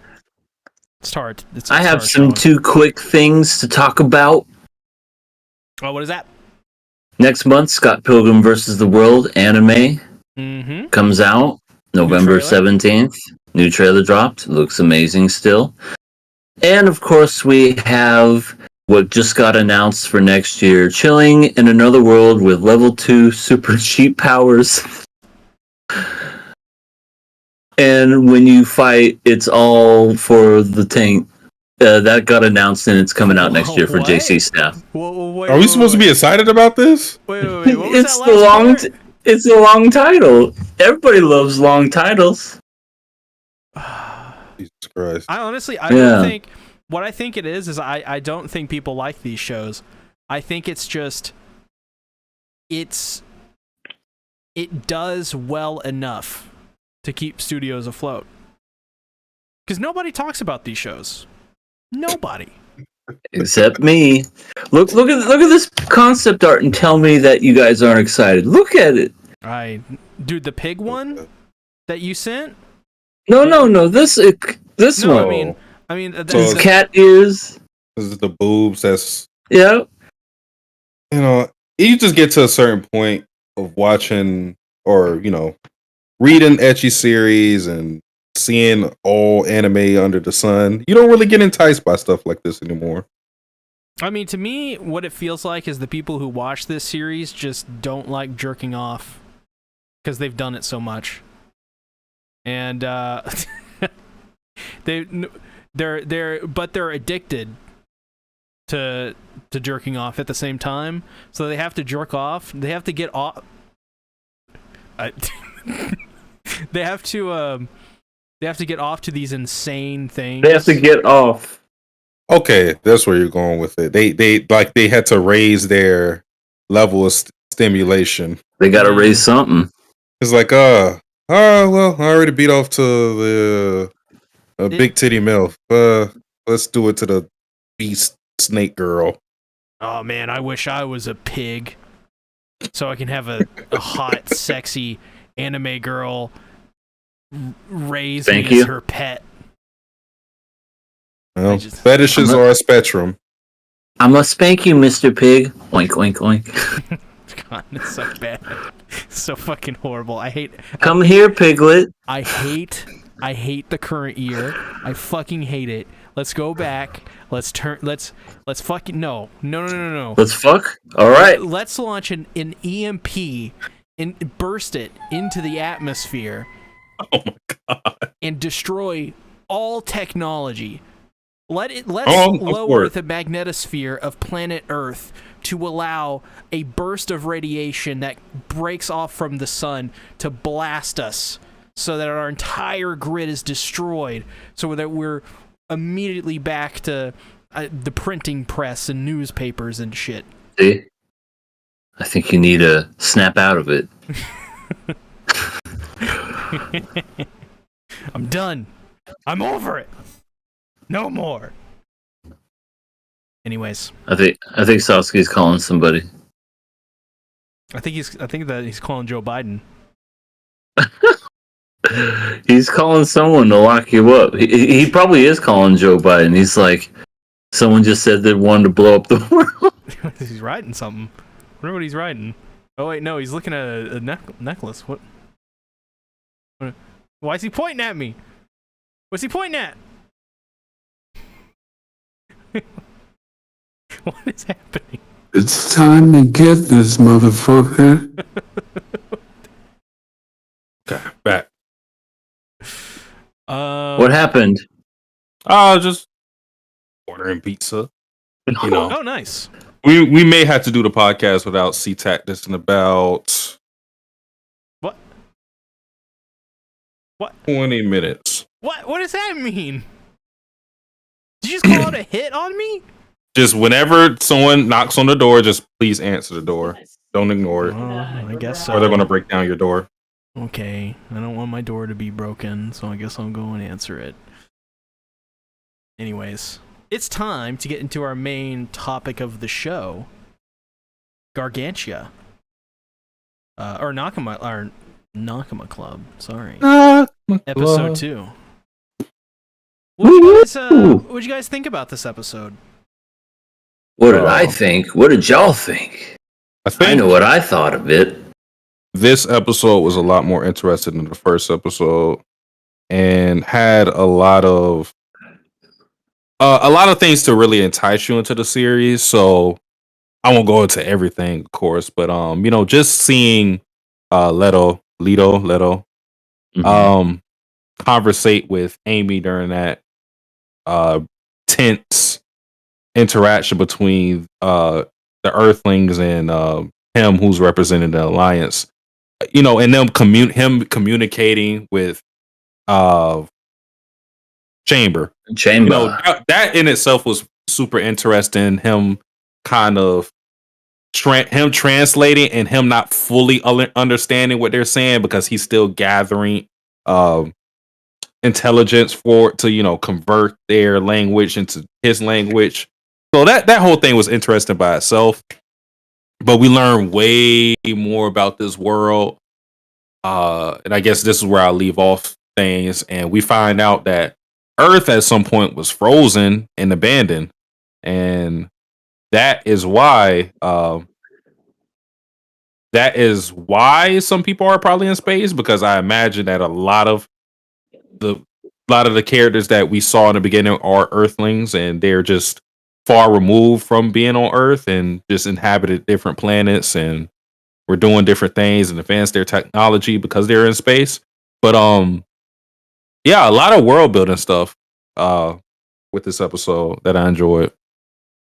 [SPEAKER 1] It's hard.
[SPEAKER 3] I have two quick things to talk about.
[SPEAKER 1] Oh, what is that?
[SPEAKER 3] Next month, Scott Pilgrim vs. the World anime comes out November 17th. New trailer dropped. Looks amazing still. And of course, we have what just got announced for next year, Chilling in Another World with level 2 super cheap powers. And when you fight, it's all for the tank. That got announced and it's coming out next year for JC staff.
[SPEAKER 2] Are we supposed to be excited about this?
[SPEAKER 1] Wait. What was
[SPEAKER 3] It's a long title. Everybody loves long titles.
[SPEAKER 2] Jesus Christ.
[SPEAKER 1] I don't think. What I think it is I don't think people like these shows. I think it's just it does well enough to keep studios afloat. Because nobody talks about these shows. Nobody.
[SPEAKER 3] Except me. Look at this concept art and tell me that you guys aren't excited. Look at it.
[SPEAKER 1] Dude, the pig one that you sent?
[SPEAKER 3] No. This
[SPEAKER 1] No,
[SPEAKER 3] one.
[SPEAKER 1] I mean,
[SPEAKER 3] These cat ears.
[SPEAKER 2] This is the boobs. That's
[SPEAKER 3] Yeah.
[SPEAKER 2] You just get to a certain point of watching or reading ecchi series and seeing all anime under the sun. You don't really get enticed by stuff like this anymore.
[SPEAKER 1] I mean, to me, what it feels like is the people who watch this series just don't like jerking off because they've done it so much, and they're addicted to jerking off at the same time, so they have to jerk off. They have to get off. They have to get off to these insane things.
[SPEAKER 3] They have to get off.
[SPEAKER 2] Okay, that's where you're going with it. They had to raise their level of stimulation.
[SPEAKER 3] They got to raise something.
[SPEAKER 2] It's like, well, I already beat off to the big titty MILF. Let's do it to the beast snake girl.
[SPEAKER 1] Oh man, I wish I was a pig, so I can have a hot, sexy anime girl raise me as her pet.
[SPEAKER 2] Well, fetishes are a spectrum.
[SPEAKER 3] I'm gonna spank you, Mr. Pig. Oink, oink, oink.
[SPEAKER 1] God, it's so bad. It's so fucking horrible.
[SPEAKER 3] Come here, Piglet.
[SPEAKER 1] I hate the current year. I fucking hate it. Let's go back. Let's fucking no.
[SPEAKER 3] Let's fuck? Alright.
[SPEAKER 1] Let's launch an EMP and burst it into the atmosphere.
[SPEAKER 2] Oh my god.
[SPEAKER 1] And destroy all technology. Let's lower the magnetosphere of planet Earth to allow a burst of radiation that breaks off from the sun to blast us so that our entire grid is destroyed, so that we're immediately back to the printing press and newspapers and shit.
[SPEAKER 3] See? I think you need to snap out of it.
[SPEAKER 1] I'm done. I'm over it. No more. Anyways,
[SPEAKER 3] I think Sasuke's calling somebody.
[SPEAKER 1] I think that he's calling Joe Biden.
[SPEAKER 3] He's calling someone to lock you up. He probably is calling Joe Biden. He's like, someone just said they wanted to blow up the world.
[SPEAKER 1] He's writing something. I wonder what he's writing. Oh wait, no, he's looking at a necklace. What? Why is he pointing at me? What's he pointing at? What is happening?
[SPEAKER 4] It's time to get this motherfucker.
[SPEAKER 2] Okay, back.
[SPEAKER 3] What happened?
[SPEAKER 2] Just ordering pizza.
[SPEAKER 1] Oh, nice.
[SPEAKER 2] We may have to do the podcast without C-Tactus in about 20 minutes.
[SPEAKER 1] What does that mean? Did you just call it a hit on me?
[SPEAKER 2] Just whenever someone knocks on the door, just please answer the door. Don't ignore it.
[SPEAKER 1] I guess so.
[SPEAKER 2] Or they're going to break down your door.
[SPEAKER 1] Okay, I don't want my door to be broken, so I guess I'll go and answer it. Anyways, it's time to get into our main topic of the show, Gargantia. Or Nakama Club, sorry. Episode 2. What'd you guys think about this episode?
[SPEAKER 3] What did I think? What did y'all think? I know what I thought of it.
[SPEAKER 2] This episode was a lot more interesting than the first episode, and had a lot of things to really entice you into the series. So I won't go into everything, of course, but just seeing Leto, conversate with Amy during that tense interaction between the Earthlings and him, who's representing the Alliance, and them communicating with Chamber. That in itself was super interesting. Him kind of him translating and him not fully understanding what they're saying because he's still gathering intelligence to convert their language into his language. So that whole thing was interesting by itself. But we learned way more about this world. And I guess this is where I'll leave off things. And we find out that Earth at some point was frozen and abandoned. And that is why some people are probably in space, because I imagine that a lot of the characters that we saw in the beginning are Earthlings, and they're just far removed from being on Earth and just inhabited different planets, and we're doing different things and advance their technology because they're in space. But yeah, a lot of world building stuff with this episode that I enjoyed.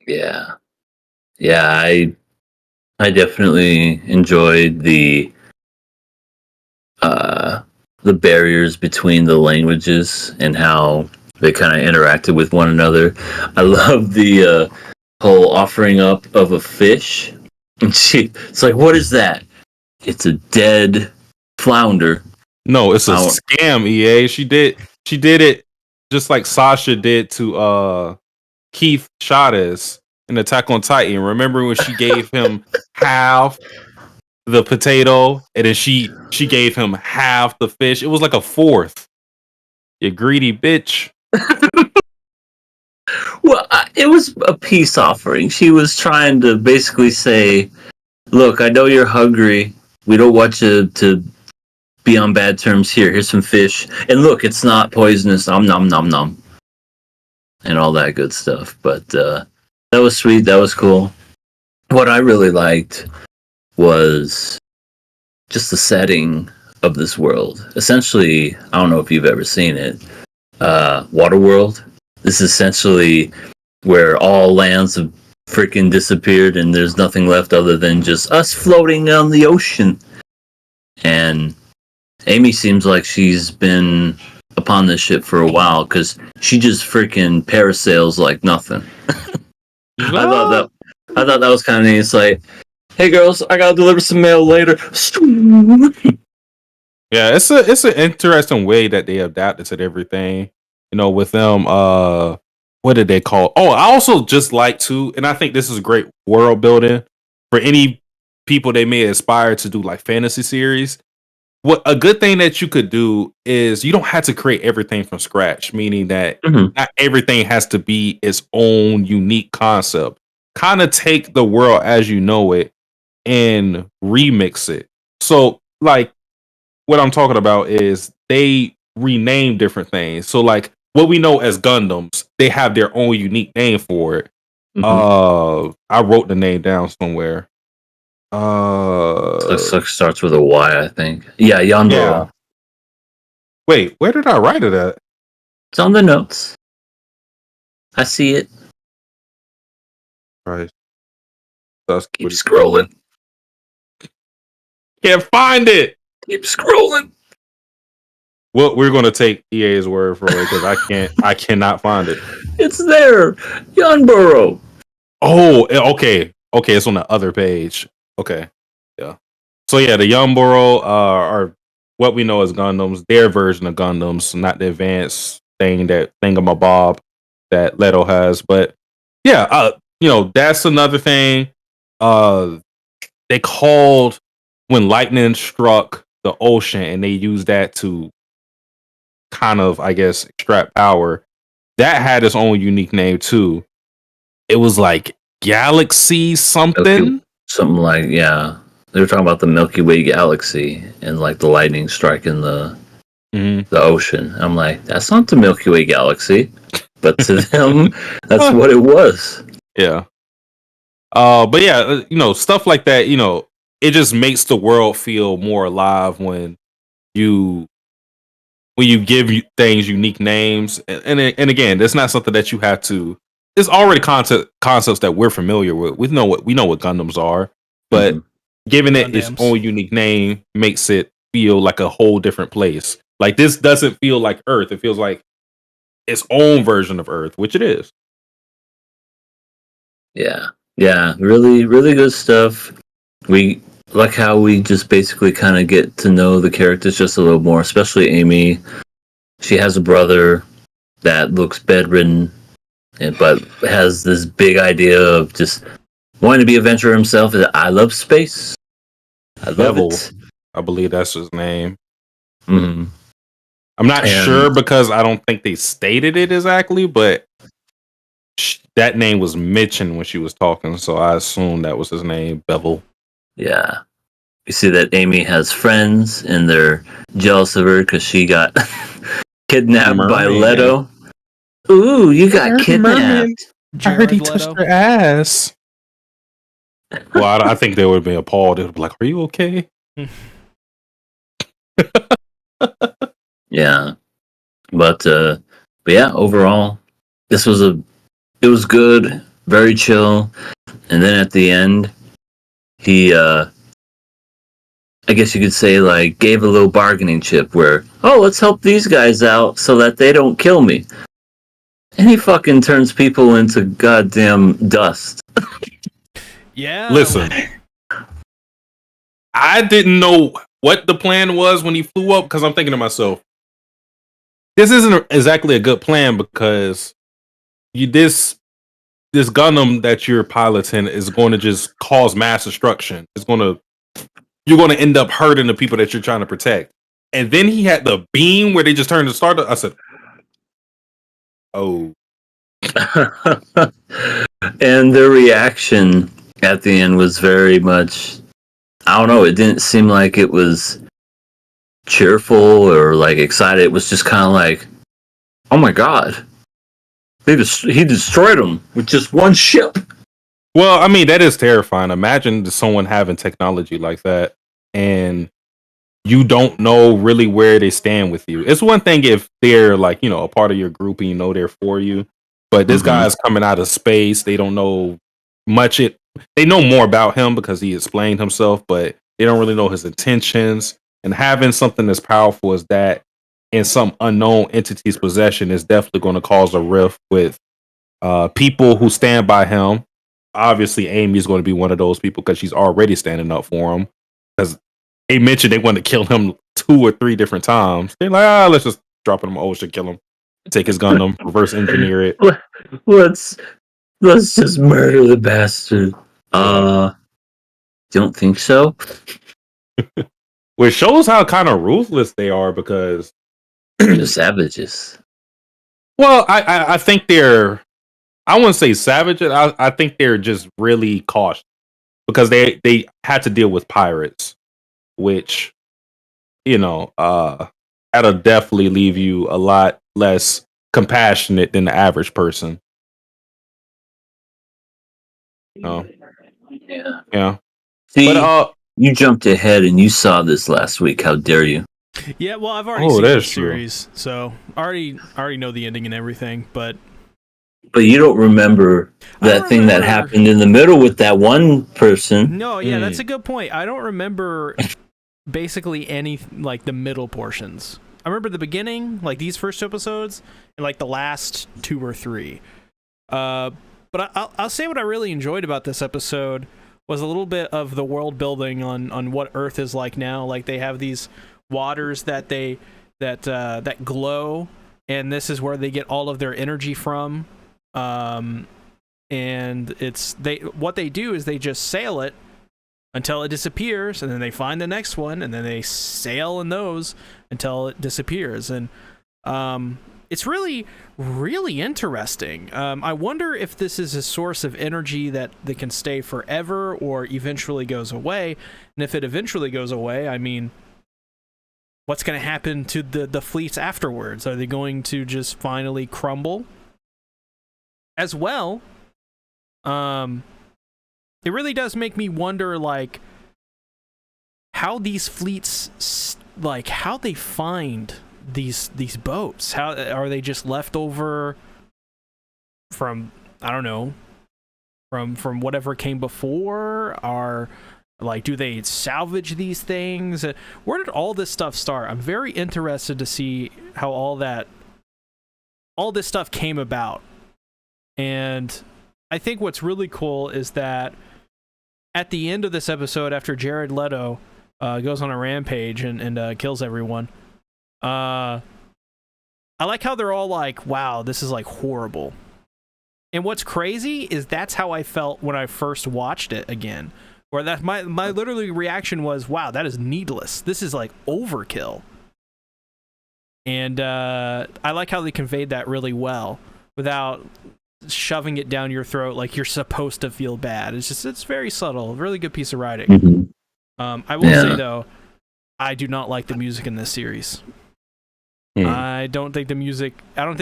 [SPEAKER 3] Yeah. I definitely enjoyed the barriers between the languages and how they kind of interacted with one another. I love the whole offering up of a fish. And it's like, what is that? It's a dead flounder.
[SPEAKER 2] No, it's a scam, EA. She did it just like Sasha did to Keith Chavez in Attack on Titan. Remember when she gave him half the potato and then she gave him half the fish? It was like a fourth. You greedy bitch.
[SPEAKER 3] Well, it was a peace offering. She was trying to basically say, look, I know you're hungry. We don't want you to be on bad terms here. Here's some fish. And look, it's not poisonous. Nom, nom, nom, nom. And all that good stuff. But that was sweet. That was cool. What I really liked was just the setting of this world. Essentially, I don't know if you've ever seen it, Waterworld. This is essentially where all lands have freaking disappeared and there's nothing left other than just us floating on the ocean. And Amy seems like she's been upon this ship for a while because she just freaking parasails like nothing. I thought that was kind of neat. It's like, hey girls, I gotta deliver some mail later.
[SPEAKER 2] Yeah, it's an interesting way that they adapted to everything. You know, with them, what did they call? Oh, I also just like to, and I think this is great world building for any people that may aspire to do like fantasy series. What a good thing that you could do is you don't have to create everything from scratch, meaning that not everything has to be its own unique concept. Kind of take the world as you know it and remix it. So, like, what I'm talking about is they rename different things. So, like, what we know as Gundams, they have their own unique name for it. I wrote the name down somewhere.
[SPEAKER 3] Starts with a Y, I think. Yeah, Yonboro.
[SPEAKER 2] Yeah. Wait, where did I write it at?
[SPEAKER 3] It's on the notes. I see it.
[SPEAKER 2] Right.
[SPEAKER 3] Keep scrolling.
[SPEAKER 2] Can't find it.
[SPEAKER 3] Keep scrolling.
[SPEAKER 2] Well, we're gonna take EA's word for it because I cannot find it.
[SPEAKER 3] It's there. Yonboro.
[SPEAKER 2] Oh, okay. Okay, it's on the other page. Okay. Yeah. So yeah, the Yonboro are what we know as Gundams, their version of Gundams, not the advanced thingamabob that Leto has. But yeah, you know, that's another thing. They called when lightning struck the ocean and they used that to kind of, I guess, extract power. That had its own unique name too. It was like Galaxy something.
[SPEAKER 3] Something like, yeah. They were talking about the Milky Way galaxy and like the lightning striking the ocean. I'm like, that's not the Milky Way galaxy. But to them, that's what it was.
[SPEAKER 2] Yeah. But yeah, you know, stuff like that, you know, it just makes the world feel more alive when you give things unique names. And again, that's not something that you have to. It's already concepts that we're familiar with. We know what Gundams are, but giving it its own unique name makes it feel like a whole different place. Like this doesn't feel like Earth. It feels like its own version of Earth, which it is.
[SPEAKER 3] Yeah. Yeah. Really, really good stuff. We like how we just basically kind of get to know the characters just a little more, especially Amy. She has a brother that looks bedridden but has this big idea of just wanting to be an adventurer himself. I love space. I love
[SPEAKER 2] Bevel,
[SPEAKER 3] it.
[SPEAKER 2] I believe that's his name.
[SPEAKER 3] Mm-hmm.
[SPEAKER 2] I'm not sure because I don't think they stated it exactly, but that name was mentioned when she was talking, so I assume that was his name, Bevel.
[SPEAKER 3] Yeah. You see that Amy has friends and they're jealous of her because she got kidnapped by Leto. Ooh, you got kidnapped.
[SPEAKER 2] I heard he
[SPEAKER 1] Jared
[SPEAKER 2] touched
[SPEAKER 1] Leto.
[SPEAKER 2] her ass. Well, I think they would be appalled. They would be like, "Are you okay?"
[SPEAKER 3] Yeah, but yeah, overall, it was good, very chill, and then at the end, he I guess you could say like gave a little bargaining chip where, oh, let's help these guys out so that they don't kill me, and he fucking turns people into goddamn dust.
[SPEAKER 1] Yeah.
[SPEAKER 2] Listen, I didn't know what the plan was when he flew up because I'm thinking to myself, this isn't exactly a good plan because this Gundam that you're piloting is going to just cause mass destruction. You're going to end up hurting the people that you're trying to protect. And then he had the beam where they just turned the star. I said, "Oh."
[SPEAKER 3] And their reaction at the end was very much, I don't know, it didn't seem like it was cheerful or like excited. It was just kind of like, oh my god, he destroyed them with just one ship.
[SPEAKER 2] Well, I mean, that is terrifying. Imagine someone having technology like that and you don't know really where they stand with you. It's one thing if they're like, a part of your group and you know they're for you. But this guy's coming out of space. They don't know much. They know more about him because he explained himself, but they don't really know his intentions. And having something as powerful as that in some unknown entity's possession is definitely going to cause a rift with people who stand by him. Obviously, Amy is going to be one of those people because she's already standing up for him. Because they mentioned they want to kill him 2 or 3 different times. They're like, let's just drop him in the ocean, kill him, take his Gundam, reverse engineer it.
[SPEAKER 3] Let's just murder the bastard. Don't think so.
[SPEAKER 2] Which shows how kind of ruthless they are because
[SPEAKER 3] they're savages.
[SPEAKER 2] Well, I think they're. I wouldn't say savages. I think they're just really cautious because they had to deal with pirates, which that'll definitely leave you a lot less compassionate than the average person. Oh, yeah.
[SPEAKER 3] See, but you jumped ahead and you saw this last week. How dare you?
[SPEAKER 1] Yeah, well, I've already seen the series, so I already know the ending and everything. But
[SPEAKER 3] you don't remember that thing that happened in the middle with that one person.
[SPEAKER 1] No, yeah, that's a good point. I don't remember basically any like the middle portions. I remember the beginning, like these first episodes, and like the last 2 or 3. But I'll say what I really enjoyed about this episode was a little bit of the world building on what Earth is like now. Like they have these waters that glow, and this is where they get all of their energy from. And what they do is they just sail it until it disappears, and then they find the next one, and then they sail in those until it disappears. And it's really, really interesting. I wonder if this is a source of energy that can stay forever or eventually goes away. And if it eventually goes away, I mean, what's going to happen to the fleets afterwards? Are they going to just finally crumble? As well, it really does make me wonder, like, how these fleets, like, how they find these boats. How are they just left over from, I don't know, from whatever came before? Are like, do they salvage these things? Where did all this stuff start? I'm very interested to see how all this stuff came about. And I think what's really cool is that at the end of this episode, after Jared Leto goes on a rampage and kills everyone, I like how they're all like, wow, this is like horrible. And what's crazy is that's how I felt when I first watched it again. Where that my literally reaction was, wow, that is needless. This is like overkill. And I like how they conveyed that really well without shoving it down your throat like you're supposed to feel bad. It's very subtle. A really good piece of writing.
[SPEAKER 3] Mm-hmm.
[SPEAKER 1] I will say though, I do not like the music in this series. I don't think the music. Not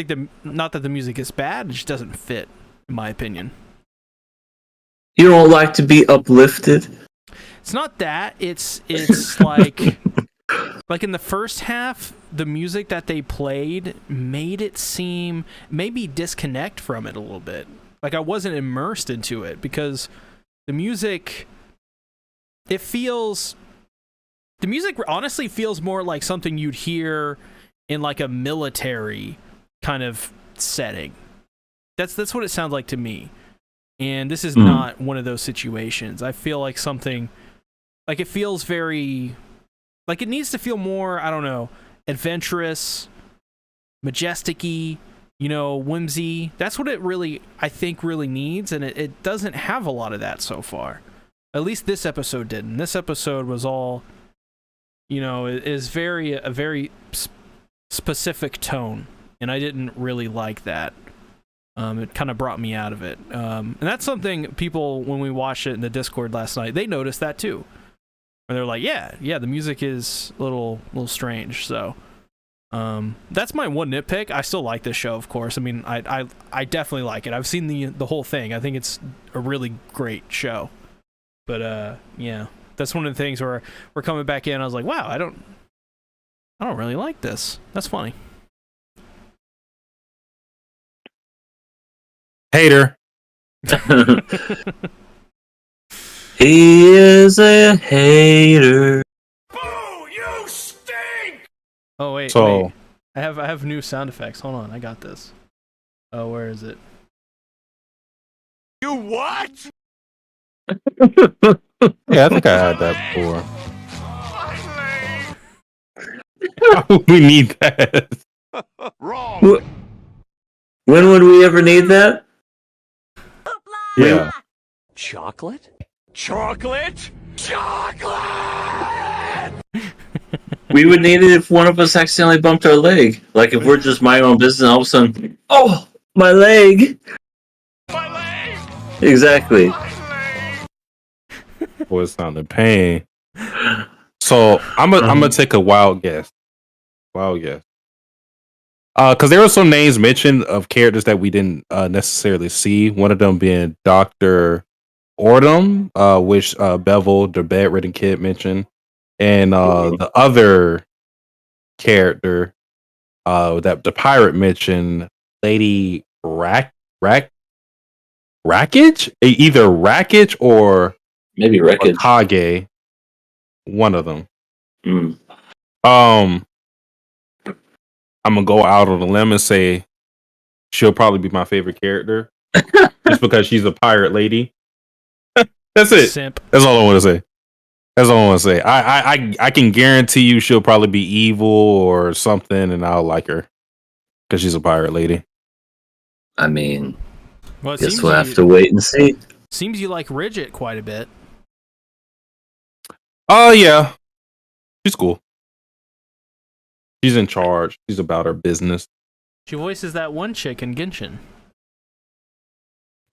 [SPEAKER 1] that the music is bad. It just doesn't fit, in my opinion.
[SPEAKER 3] You don't like to be uplifted?
[SPEAKER 1] It's not that. It's like in the first half, the music that they played made it seem maybe disconnect from it a little bit. Like I wasn't immersed into it because the music. The music honestly feels more like something you'd hear in like a military kind of setting. That's what it sounds like to me. And this is not one of those situations. I feel like something like it feels very like it needs to feel more, I don't know, adventurous, majestic-y, whimsy. That's what it really, I think, really needs, and it doesn't have a lot of that so far. At least this episode didn't. This episode was all, is a very specific tone, and I didn't really like that. It kind of brought me out of it. And that's something people, when we watched it in the Discord last night, they noticed that too. And they're like, yeah, the music is a little strange. So that's my one nitpick. I still like this show, of course. I mean, I definitely like it. I've seen the whole thing. I think it's a really great show. But yeah, that's one of the things where we're coming back in. I was like, wow, I don't really like this. That's funny.
[SPEAKER 2] Hater.
[SPEAKER 3] He is a hater.
[SPEAKER 5] Boo! You stink!
[SPEAKER 1] Oh wait.
[SPEAKER 2] So
[SPEAKER 1] I have new sound effects. Hold on, I got this. Oh, where is it?
[SPEAKER 5] You what?
[SPEAKER 2] yeah, I think I had that before.
[SPEAKER 5] My
[SPEAKER 2] Why would we need that?
[SPEAKER 5] leg. Wrong.
[SPEAKER 3] When would we ever need that?
[SPEAKER 2] Yeah.
[SPEAKER 5] Chocolate? Chocolate? Chocolate!
[SPEAKER 3] We would need it if one of us accidentally bumped our leg. Like if we're just my own business and all of a sudden, oh, my leg.
[SPEAKER 5] My leg!
[SPEAKER 3] Exactly.
[SPEAKER 5] My leg!
[SPEAKER 2] Boy, it sounded pain. So I'm gonna take a wild guess. Because there were some names mentioned of characters that we didn't necessarily see. One of them being Dr. Ordom, which Bevel, the bedridden kid, mentioned. And the other character that the pirate mentioned, Lady Rackage? Either Rackage or
[SPEAKER 3] Maybe wreckage.
[SPEAKER 2] Kage. One of them.
[SPEAKER 3] Mm.
[SPEAKER 2] I'm gonna go out on a limb and say she'll probably be my favorite character, just because she's a pirate lady. That's it.
[SPEAKER 1] Simp.
[SPEAKER 2] That's all I want to say. I can guarantee you she'll probably be evil or something, and I'll like her because she's a pirate lady.
[SPEAKER 3] I mean,
[SPEAKER 1] Well, it
[SPEAKER 3] guess
[SPEAKER 1] seems
[SPEAKER 3] we'll have to wait and see.
[SPEAKER 1] Seems you like Ridget quite a bit.
[SPEAKER 2] Oh yeah, she's cool. She's in charge. She's about her business.
[SPEAKER 1] She voices that one chick in Genshin.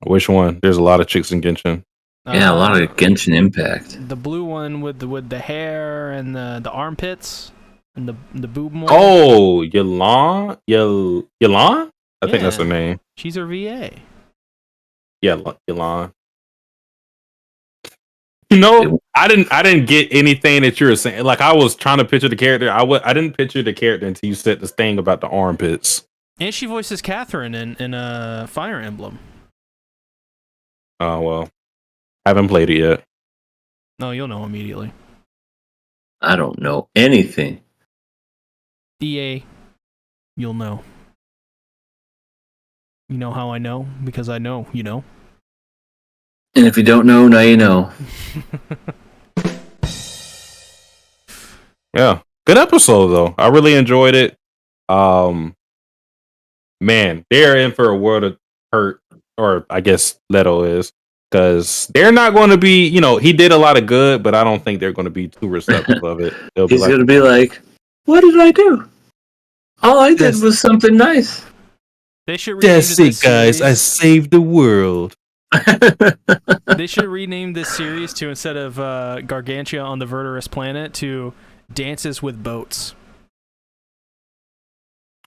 [SPEAKER 2] Which one? There's a lot of chicks in Genshin.
[SPEAKER 3] Yeah, a lot of Genshin Impact.
[SPEAKER 1] The blue one with the hair and the armpits and the boob one.
[SPEAKER 2] Oh, Yelan? I think that's her name.
[SPEAKER 1] She's her VA.
[SPEAKER 2] Yeah, Yelan. I didn't get anything that you were saying. Like I was trying to picture the character. I didn't picture the character until you said this thing about the armpits.
[SPEAKER 1] And she voices Catherine in Fire Emblem.
[SPEAKER 2] Oh well, haven't played it yet.
[SPEAKER 1] No, you'll know immediately.
[SPEAKER 3] I don't know anything.
[SPEAKER 1] EA, you'll know. You know how I know? Because I know, you know.
[SPEAKER 3] And if you don't know, now you know.
[SPEAKER 2] Yeah, good episode though. I really enjoyed it. Man, they're in for a world of hurt or I guess Leto is, because they're not going to be, he did a lot of good, but I don't think they're going to be too receptive of it. They'll be
[SPEAKER 3] He's
[SPEAKER 2] like,
[SPEAKER 3] gonna be like, "What did I do? All I did
[SPEAKER 2] That's-
[SPEAKER 3] was something nice."
[SPEAKER 1] They should rename this series.
[SPEAKER 2] saved the world.
[SPEAKER 1] They should rename this series to, instead of Gargantia on the Verderous planet, to Dances with Boats.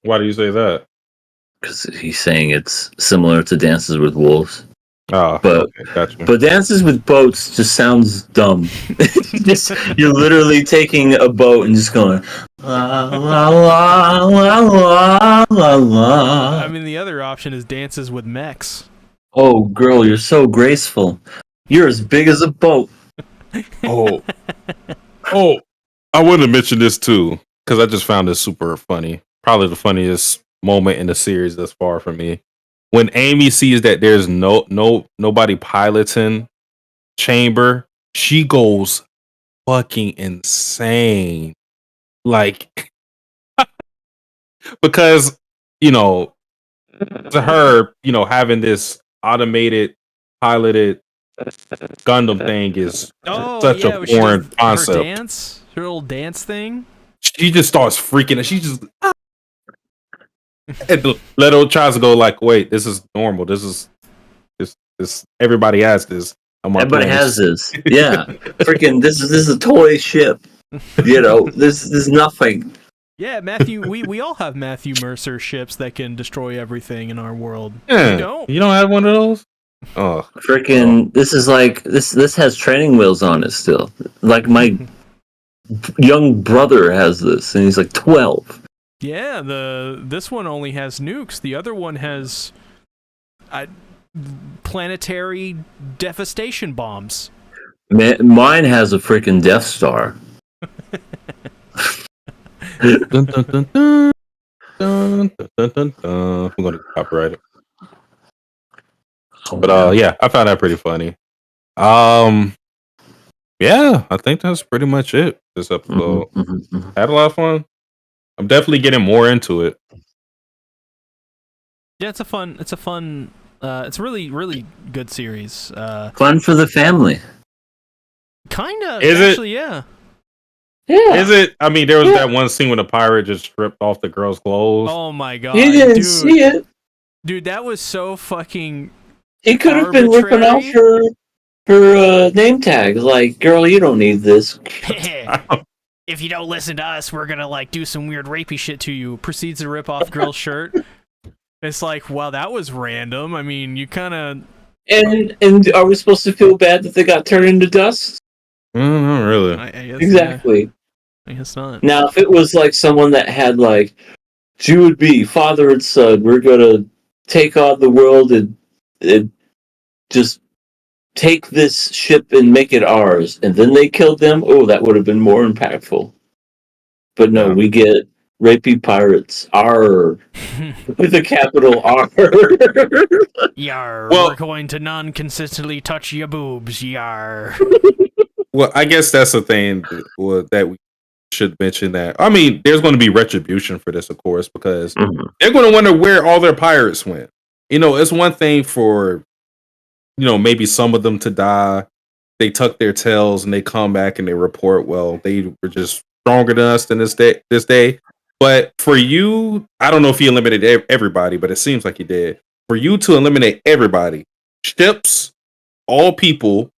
[SPEAKER 2] Why do you say that?
[SPEAKER 3] Because he's saying it's similar to Dances with Wolves.
[SPEAKER 2] Oh,
[SPEAKER 3] But-
[SPEAKER 2] okay, gotcha.
[SPEAKER 3] But Dances with Boats just sounds dumb. You're literally taking a boat and just going la la la la la la la.
[SPEAKER 1] I mean, the other option is Dances with Mechs.
[SPEAKER 3] Oh, girl, you're so graceful. You're as big as a boat.
[SPEAKER 2] oh, I wanted to mention this too because I just found this super funny. Probably the funniest moment in the series thus far for me. When Amy sees that there's nobody piloting Chamber, she goes fucking insane. Like, because to her, having this automated piloted Gundam thing is such a foreign concept.
[SPEAKER 1] Her dance, her little dance thing.
[SPEAKER 2] She just starts freaking and she just and Leto tries to go like, wait, this is normal. This is this everybody has this.
[SPEAKER 3] Everybody has this. Yeah. Freaking this is a toy ship. This is nothing.
[SPEAKER 1] Yeah, Matthew, we all have Matthew Mercer ships that can destroy everything in our world.
[SPEAKER 2] Yeah,
[SPEAKER 1] You don't
[SPEAKER 2] have one of those? Oh,
[SPEAKER 3] Freaking this is like this has training wheels on it still. Like my young brother has this and he's like 12.
[SPEAKER 1] Yeah, this one only has nukes. The other one has planetary devastation bombs.
[SPEAKER 3] Mine has a freaking Death Star.
[SPEAKER 2] dun, dun, dun, dun, dun, dun, dun, dun. I'm gonna copyright it. But yeah, I found that pretty funny. Yeah, I think that's pretty much it. This episode had a lot of fun. I'm definitely getting more into it.
[SPEAKER 1] Yeah, it's a really, really good series.
[SPEAKER 3] Fun for the family.
[SPEAKER 1] Kinda.
[SPEAKER 2] Is it?
[SPEAKER 1] Actually, yeah.
[SPEAKER 3] Yeah.
[SPEAKER 2] Is it? I mean, there was that one scene when the pirate just stripped off the girl's clothes.
[SPEAKER 1] Oh my god.
[SPEAKER 3] He didn't see it.
[SPEAKER 1] Dude, that was so fucking
[SPEAKER 3] He could have been ripping off her name tags. Like, girl, you don't need this.
[SPEAKER 1] If you don't listen to us, we're gonna like do some weird rapey shit to you. Proceeds to rip off girl's shirt. It's like, wow, that was random. I mean, you kind of.
[SPEAKER 3] And are we supposed to feel bad that they got turned into dust?
[SPEAKER 2] Not really.
[SPEAKER 1] I guess,
[SPEAKER 3] Exactly.
[SPEAKER 1] Yeah. I guess not.
[SPEAKER 3] Now, if it was like someone that had like, she would be father and son. We're gonna take on the world and just take this ship and make it ours, and then they killed them. Oh, that would have been more impactful. But no, we get rapey pirates. R with a capital R.
[SPEAKER 1] Yar,
[SPEAKER 2] Well-
[SPEAKER 1] we're going to non-consistently touch your boobs. Yar.
[SPEAKER 2] Well, I guess that's the thing that we should mention. That I mean, there's going to be retribution for this, of course, because they're going to wonder where all their pirates went. It's one thing for maybe some of them to die. They tuck their tails and they come back and they report, well, they were just stronger than us than this day. But for you, I don't know if he eliminated everybody, but it seems like he did. For you to eliminate everybody, ships, all people,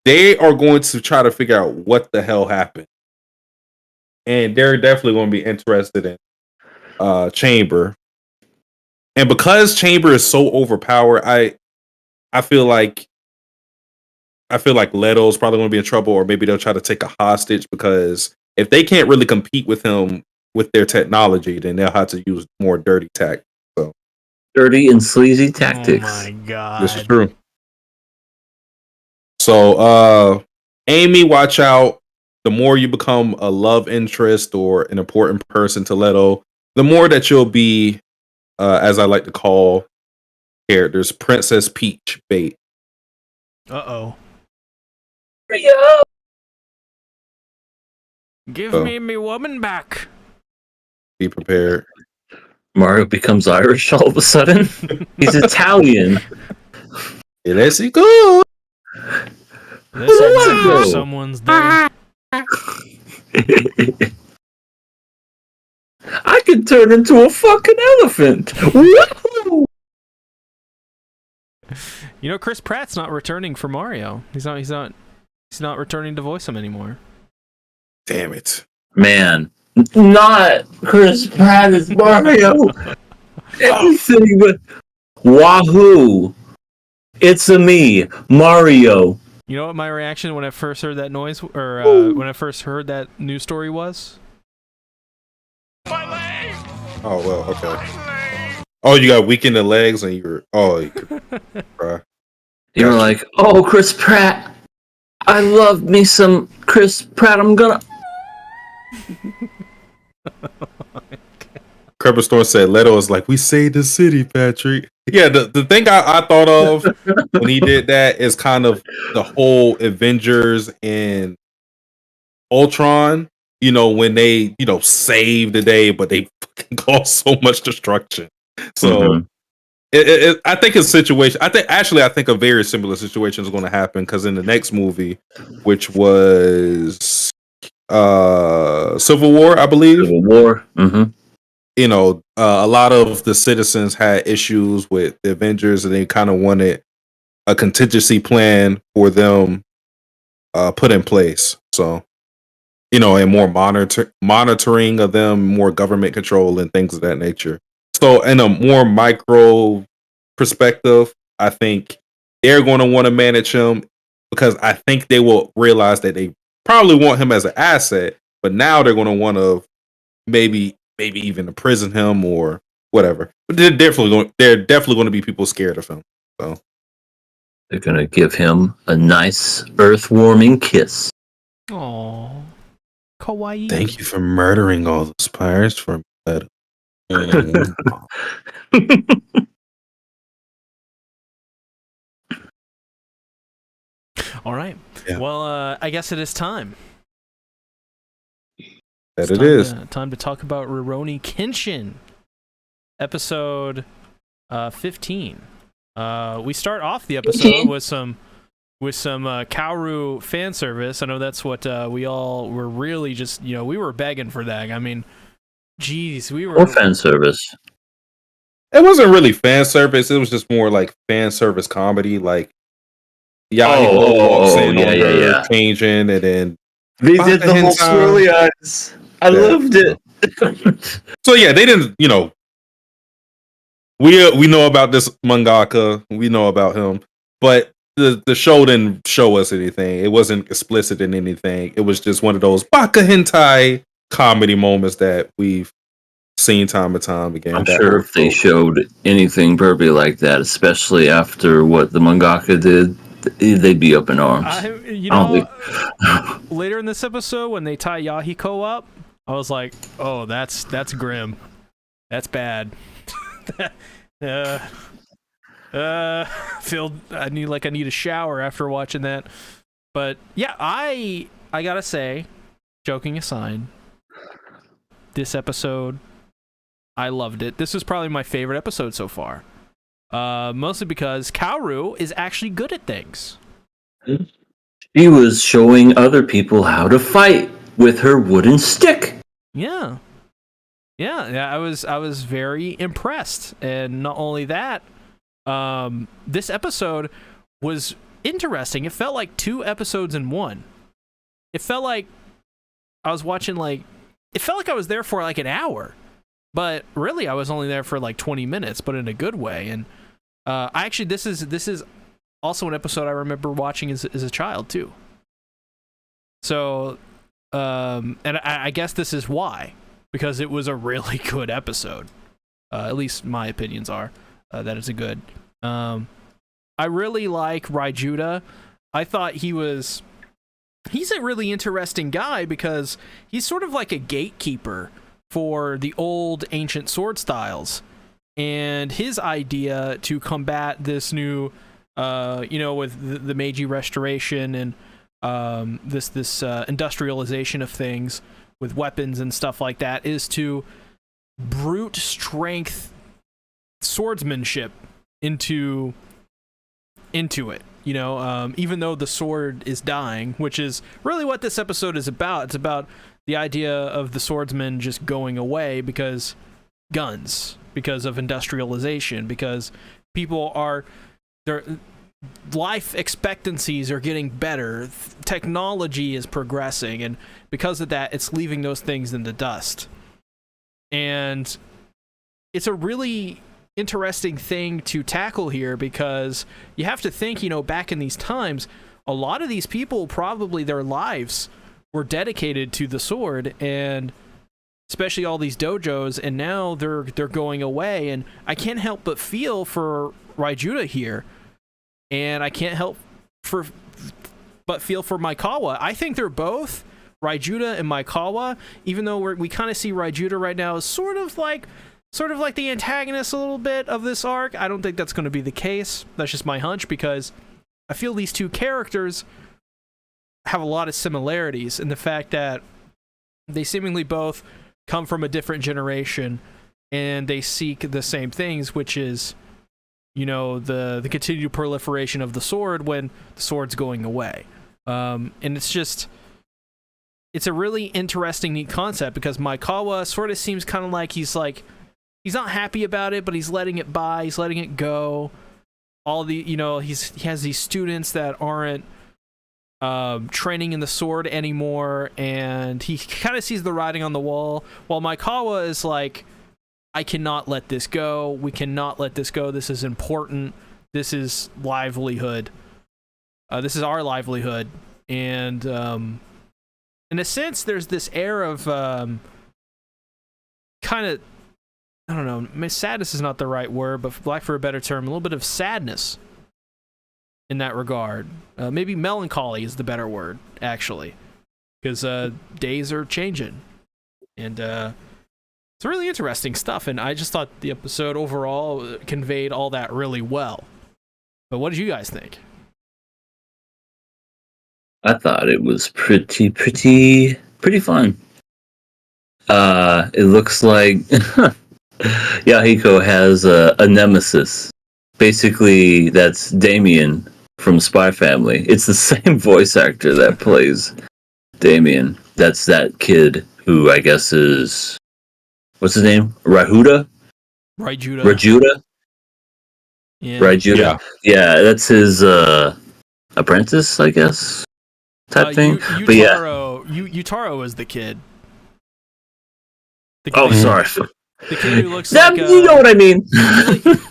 [SPEAKER 2] they are going to try to figure out what the hell happened. And they're definitely going to be interested in Chamber. And because Chamber is so overpowered, I feel like Leto's probably going to be in trouble, or maybe they'll try to take a hostage, because if they can't really compete with him with their technology, then they'll have to use more dirty tactics. So
[SPEAKER 3] Dirty and sleazy tactics.
[SPEAKER 1] Oh my god.
[SPEAKER 2] this is true. So Amy, watch out. The more you become a love interest or an important person to Leto, the more that you'll be, as I like to call characters, Princess Peach bait.
[SPEAKER 1] Uh-oh.
[SPEAKER 3] Yeah.
[SPEAKER 1] Give me woman back.
[SPEAKER 2] Be prepared.
[SPEAKER 3] Mario becomes Irish all of a sudden. He's Italian.
[SPEAKER 2] Yeah, let's see, go.
[SPEAKER 1] This is
[SPEAKER 3] Whoa.
[SPEAKER 1] someone's day.
[SPEAKER 3] I could turn into a fucking elephant. Woo!
[SPEAKER 1] You know, Chris Pratt's not returning for Mario. He's not returning to voice him anymore.
[SPEAKER 2] Damn it.
[SPEAKER 3] Man, not Chris Pratt as Mario. Everything but Wahoo! It's a me, Mario.
[SPEAKER 1] You know what my reaction when I first heard that noise, or when I first heard that news story was?
[SPEAKER 5] My leg!
[SPEAKER 2] Oh, well, okay. Oh, you got weak in the legs and you could cry.
[SPEAKER 3] You were like, oh, Chris Pratt. I love me some Chris Pratt. I'm gonna.
[SPEAKER 2] Crepper Storm said Leto is like, we saved the city, Patrick. Yeah, the thing I thought of when he did that is kind of the whole Avengers and Ultron, you know, when they, you know, save the day, but they fucking cause so much destruction. So I think a situation, I think a very similar situation is going to happen because in the next movie, which was Civil War, I believe.
[SPEAKER 3] Civil War.
[SPEAKER 2] You know, a lot of the citizens had issues with the Avengers and they kind of wanted a contingency plan for them put in place. So, you know, and more monitoring of them, more government control and things of that nature. So in a more micro perspective, I think they're going to want to manage him because I think they will realize that they probably want him as an asset, but now they're going to want to maybe even imprison him or whatever. But they're definitely going to be people scared of him. So
[SPEAKER 3] they're going to give him a nice earth-warming kiss.
[SPEAKER 1] Aww. Kawaii.
[SPEAKER 2] Thank you for murdering all those pirates for me.
[SPEAKER 1] All right.
[SPEAKER 2] Yeah.
[SPEAKER 1] Well, I guess it is time. Time to talk about Rurouni Kenshin, episode 15. We start off the episode with some Kaoru fan service. I know that's what we all were really just, you know, we were begging for that. I mean, geez, we were.
[SPEAKER 3] Or fan service.
[SPEAKER 2] It wasn't really fan service. It was just more like fan service comedy. Like, walks in on her changing, and then
[SPEAKER 3] they did the whole swirly eyes. I loved it.
[SPEAKER 2] So yeah, they didn't. You know, we know about this mangaka. We know about him, but the show didn't show us anything. It wasn't explicit in anything. It was just one of those baka hentai comedy moments that we've seen time and time again.
[SPEAKER 3] I'm sure if they showed anything burpy like that, especially after what the mangaka did, they'd be up in arms.
[SPEAKER 1] Later in this episode, when they tie Yahiko up, I was like, "Oh, that's grim. That's bad." I need a shower after watching that. But yeah, I gotta say, joking aside, this episode, I loved it. This was probably my favorite episode so far. Mostly because Kaoru is actually good at things.
[SPEAKER 3] She was showing other people how to fight with her wooden stick.
[SPEAKER 1] Yeah. I was very impressed, and not only that, this episode was interesting. It felt like 2 episodes in one. It felt like I was watching it felt like I was there for like an hour, but really I was only there for like 20 minutes, but in a good way. And this is also an episode I remember watching as a child too. So, and I guess this is why, because it was a really good episode. At least my opinions are that it's a good. I really like Raijuda. I thought he's a really interesting guy because he's sort of like a gatekeeper for the old ancient sword styles, and his idea to combat this new, with the Meiji Restoration and this industrialization of things with weapons and stuff like that is to brute strength swordsmanship into it. You know, even though the sword is dying, which is really what this episode is about. It's about the idea of the swordsman just going away because guns, because of industrialization, because people are, their life expectancies are getting better, technology is progressing, and because of that, it's leaving those things in the dust. And it's a really interesting thing to tackle here, because you have to think, you know, back in these times, a lot of these people, probably their lives were dedicated to the sword, and especially all these dojos, and now they're going away, and I can't help but feel for Raijuda here, and I can't help but feel for Maikawa. I think they're both, Raijuda and Maikawa, even though we kind of see Raijuda right now as sort of like the antagonist a little bit of this arc. I don't think that's going to be the case. That's just my hunch, because I feel these two characters have a lot of similarities in the fact that they seemingly both come from a different generation, and they seek the same things, which is, you know, the continued proliferation of the sword when the sword's going away. And it's a really interesting, neat concept, because Maikawa sort of seems kind of like he's not happy about it, but he's letting it by, he's letting it go. All the, you know, he has these students that aren't training in the sword anymore, and he kind of sees the writing on the wall, while Maikawa is like, I cannot let this go, we cannot let this go, this is important, this is livelihood, this is our livelihood. And in a sense, there's this air of kind of, I don't know, sadness is not the right word, but for lack of a better term, a little bit of sadness in that regard. Maybe melancholy is the better word, actually, because days are changing, and it's really interesting stuff, and I just thought the episode overall conveyed all that really well. But what did you guys think?
[SPEAKER 3] I thought it was pretty fun. It looks like Yahiko has a nemesis. Basically, that's Damien from Spy Family. It's the same voice actor that plays Damien. That's that kid who I guess is, what's his name? Raijuda?
[SPEAKER 1] Yeah.
[SPEAKER 3] Raijuda. Yeah, that's his apprentice, I guess, type thing. But yeah,
[SPEAKER 1] Yutaro is the kid.
[SPEAKER 3] Sorry.
[SPEAKER 1] The kid who looks
[SPEAKER 3] that,
[SPEAKER 1] like...
[SPEAKER 3] you know what I mean.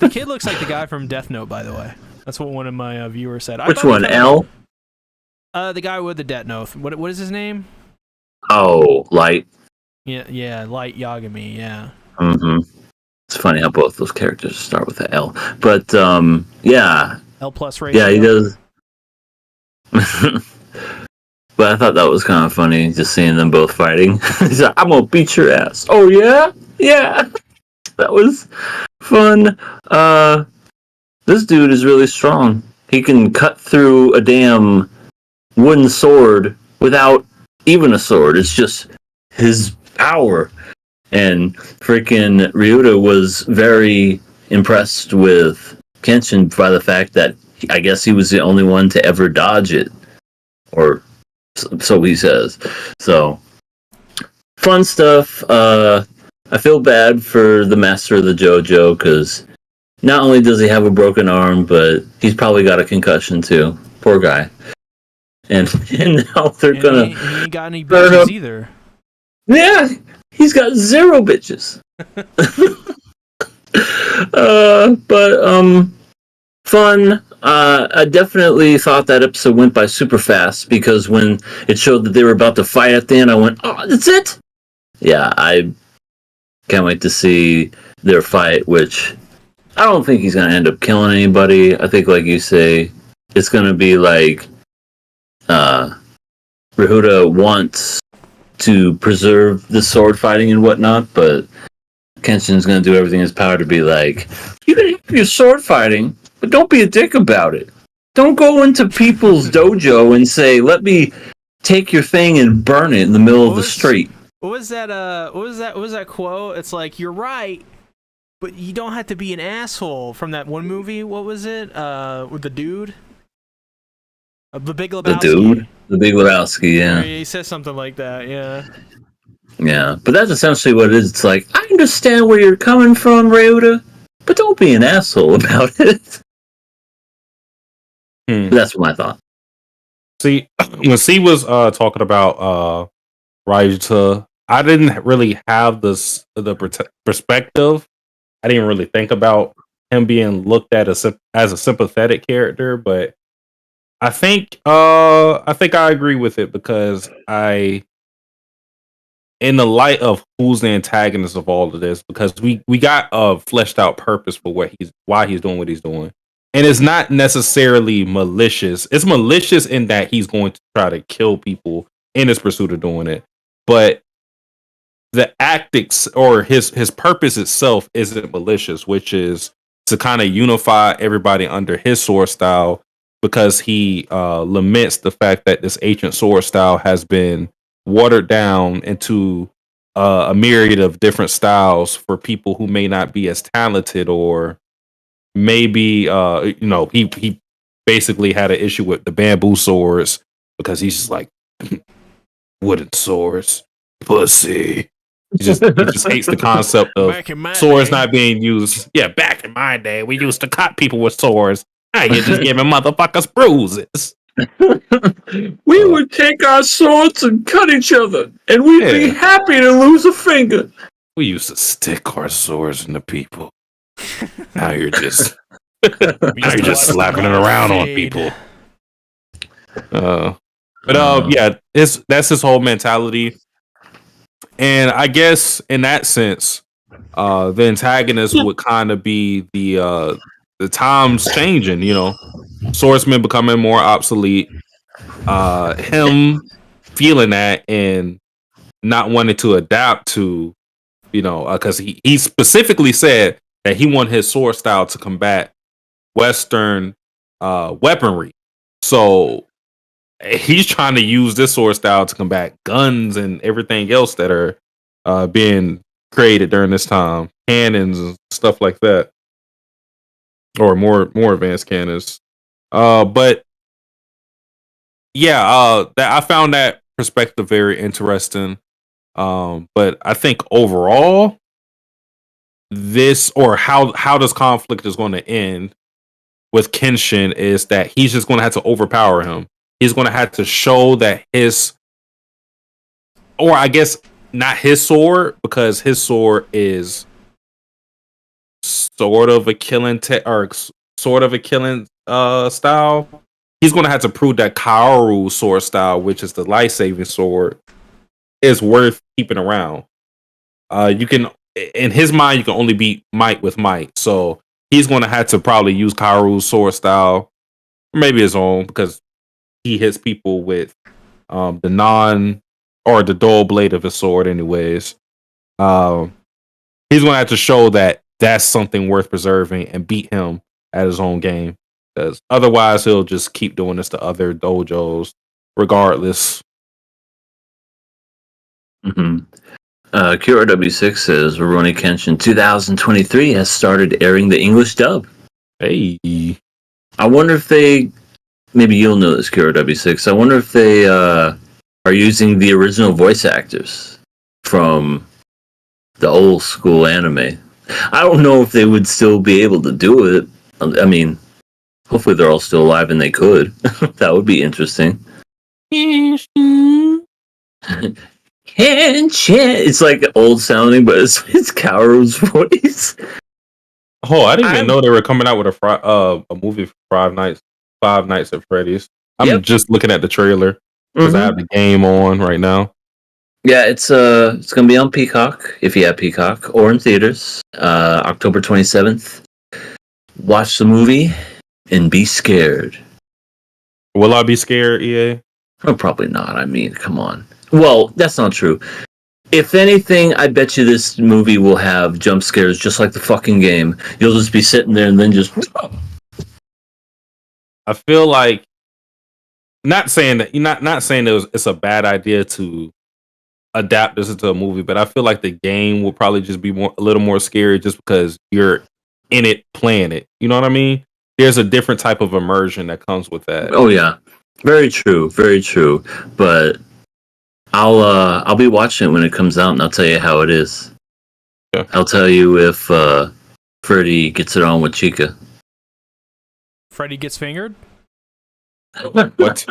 [SPEAKER 1] The kid looks like the guy from Death Note, by the way. That's what one of my viewers said.
[SPEAKER 3] Which one, L?
[SPEAKER 1] The guy with the Death Note. What is his name?
[SPEAKER 3] Oh, Light.
[SPEAKER 1] Yeah, Light Yagami, yeah.
[SPEAKER 3] Mm-hmm. It's funny how both those characters start with an L. But, yeah.
[SPEAKER 1] L plus ratio.
[SPEAKER 3] Yeah, he does. But I thought that was kind of funny, just seeing them both fighting. He's like, I'm gonna beat your ass. Oh, yeah? Yeah. That was fun. This dude is really strong. He can cut through a damn wooden sword without even a sword. It's just his power. And freaking Ryuta was very impressed with Kenshin by the fact that I guess he was the only one to ever dodge it. Or so he says. So, fun stuff. I feel bad for the master of the JoJo, because not only does he have a broken arm, but he's probably got a concussion too. Poor guy. And now they're gonna...
[SPEAKER 1] He ain't got any bitches either.
[SPEAKER 3] Yeah, he's got 0 bitches. But fun. I definitely thought that episode went by super fast, because when it showed that they were about to fight at the end, I went, oh, that's it? Yeah, I can't wait to see their fight, which I don't think he's going to end up killing anybody. I think, like you say, it's going to be like Ryuta wants to preserve the sword fighting and whatnot, but Kenshin's going to do everything in his power to be like, you can have your sword fighting, but don't be a dick about it. Don't go into people's dojo and say, let me take your thing and burn it in the middle of the street.
[SPEAKER 1] What was that? What was that quote? It's like, you're right, but you don't have to be an asshole. From that one movie, what was it? With the dude, the Big Lebowski.
[SPEAKER 3] The Big Lebowski,
[SPEAKER 1] Where
[SPEAKER 3] yeah.
[SPEAKER 1] he says something like that. Yeah.
[SPEAKER 3] Yeah, but that's essentially what it is. It's like, I understand where you're coming from, Ryota, but don't be an asshole about it. That's my thought.
[SPEAKER 2] See, when C was talking about Ryuta, I didn't really have the perspective. I didn't really think about him being looked at as a sympathetic character, but I think I agree with it because in the light of who's the antagonist of all of this, because we got a fleshed out purpose for why he's doing what he's doing. And it's not necessarily malicious. It's malicious in that he's going to try to kill people in his pursuit of doing it. But the tactics or his purpose itself isn't malicious, which is to kind of unify everybody under his sword style, because he laments the fact that this ancient sword style has been watered down into a myriad of different styles for people who may not be as talented, or maybe he basically had an issue with the bamboo swords because he's just like, wooden swords, pussy. He just hates the concept of swords not being used. Yeah, back in my day, we used to cut people with swords. Now you're just giving motherfuckers bruises.
[SPEAKER 3] We would take our swords and cut each other, and we'd be happy to lose a finger.
[SPEAKER 2] We used to stick our swords into people. Now you're just slapping it around on people. That's his whole mentality. And I guess in that sense, the antagonist would kind of be the times changing, swordsmen becoming more obsolete, him feeling that and not wanting to adapt to, because he specifically said that he wanted his sword style to combat Western weaponry. So he's trying to use this sword style to combat guns and everything else that are being created during this time, cannons and stuff like that, or more advanced cannons. But yeah, I found that perspective very interesting. But I think overall, this, or how this conflict is going to end with Kenshin, is that he's just going to have to overpower him. He's going to have to show that or I guess not his sword, because his sword is sort of a killing style. He's going to have to prove that Kaoru's sword style, which is the life-saving sword, is worth keeping around. You can, in his mind, you can only beat might with might. So he's going to have to probably use Kaoru's sword style, or maybe his own, because he hits people with the dull blade of his sword anyways. He's going to have to show that that's something worth preserving and beat him at his own game, because otherwise he'll just keep doing this to other dojos regardless.
[SPEAKER 3] QRW6 says Rurouni Kenshin 2023 has started airing the English dub.
[SPEAKER 2] Hey,
[SPEAKER 3] I wonder if maybe you'll know this, QRW6. I wonder if they are using the original voice actors from the old school anime. I don't know if they would still be able to do it. I mean, hopefully they're all still alive and they could. That would be interesting. It's like old sounding, but it's Kaoru's voice.
[SPEAKER 2] Oh, I didn't even know they were coming out with a movie for Five Nights at Freddy's. I'm just looking at the trailer because I have the game on right now.
[SPEAKER 3] Yeah, it's gonna be on Peacock if you have Peacock, or in theaters, October 27th. Watch the movie and be scared.
[SPEAKER 2] Will I be scared, EA?
[SPEAKER 3] Oh, probably not. I mean, come on. Well, that's not true. If anything, I bet you this movie will have jump scares just like the fucking game. You'll just be sitting there and then just...
[SPEAKER 2] I feel like, not saying that it's a bad idea to adapt this into a movie, but I feel like the game will probably just be a little more scary just because you're in it playing it. You know what I mean? There's a different type of immersion that comes with that.
[SPEAKER 3] Oh yeah, very true, very true. But I'll be watching it when it comes out, and I'll tell you how it is.
[SPEAKER 2] Yeah.
[SPEAKER 3] I'll tell you if Freddy gets it on with Chica.
[SPEAKER 1] Freddy gets fingered?
[SPEAKER 2] What?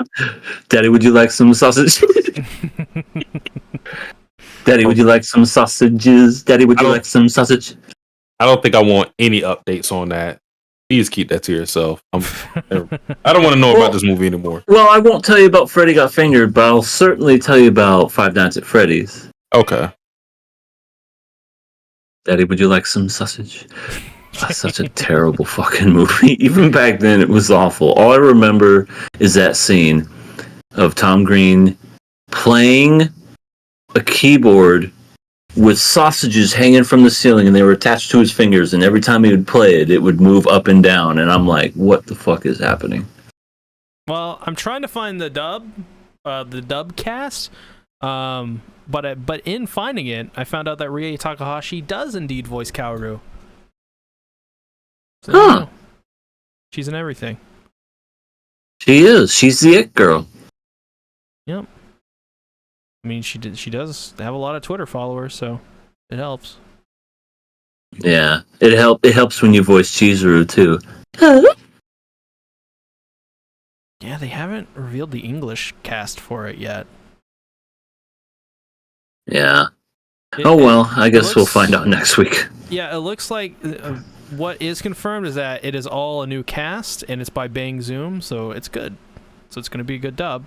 [SPEAKER 3] Daddy, would you like some sausage? Daddy, would you like some sausages? Daddy, would you like some sausage?
[SPEAKER 2] I don't think I want any updates on that. Please keep that to yourself. I don't want to know about this movie anymore.
[SPEAKER 3] Well, I won't tell you about Freddy Got Fingered, but I'll certainly tell you about Five Nights at Freddy's.
[SPEAKER 2] Okay.
[SPEAKER 3] Daddy, would you like some sausage? That's such a terrible fucking movie. Even back then, it was awful. All I remember is that scene of Tom Green playing a keyboard with sausages hanging from the ceiling, and they were attached to his fingers, and every time he would play it, it would move up and down, and I'm like, what the fuck is happening?
[SPEAKER 1] Well, I'm trying to find the dub cast, but in finding it, I found out that Rie Takahashi does indeed voice Kaoru. So,
[SPEAKER 3] Huh.
[SPEAKER 1] She's in everything.
[SPEAKER 3] She is. She's the it girl.
[SPEAKER 1] Yep. I mean, she does have a lot of Twitter followers, so it helps.
[SPEAKER 3] Yeah. It helps when you voice Chizuru, too.
[SPEAKER 1] Yeah, they haven't revealed the English cast for it yet.
[SPEAKER 3] Yeah. Well, I guess we'll find out next week.
[SPEAKER 1] Yeah, it looks like what is confirmed is that it is all a new cast, and it's by Bang Zoom, so it's good. So it's going to be a good dub.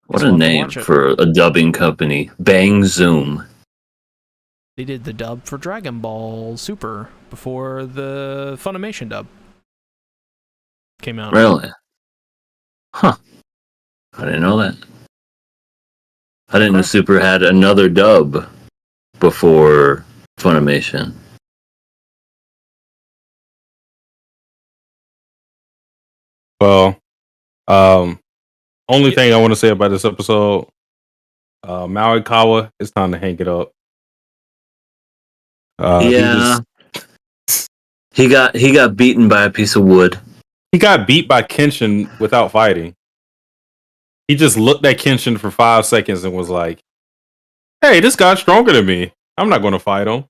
[SPEAKER 3] What a name for a dubbing company. Bang Zoom.
[SPEAKER 1] They did the dub for Dragon Ball Super before the Funimation dub came out.
[SPEAKER 3] Really? Huh. I didn't know that. I didn't know Super had another dub before Funimation.
[SPEAKER 2] Well, only thing I want to say about this episode, Maui Kawa, it's time to hang it up.
[SPEAKER 3] Yeah. He got beaten by a piece of wood.
[SPEAKER 2] He got beat by Kenshin without fighting. He just looked at Kenshin for 5 seconds and was like, hey, this guy's stronger than me. I'm not going to fight him.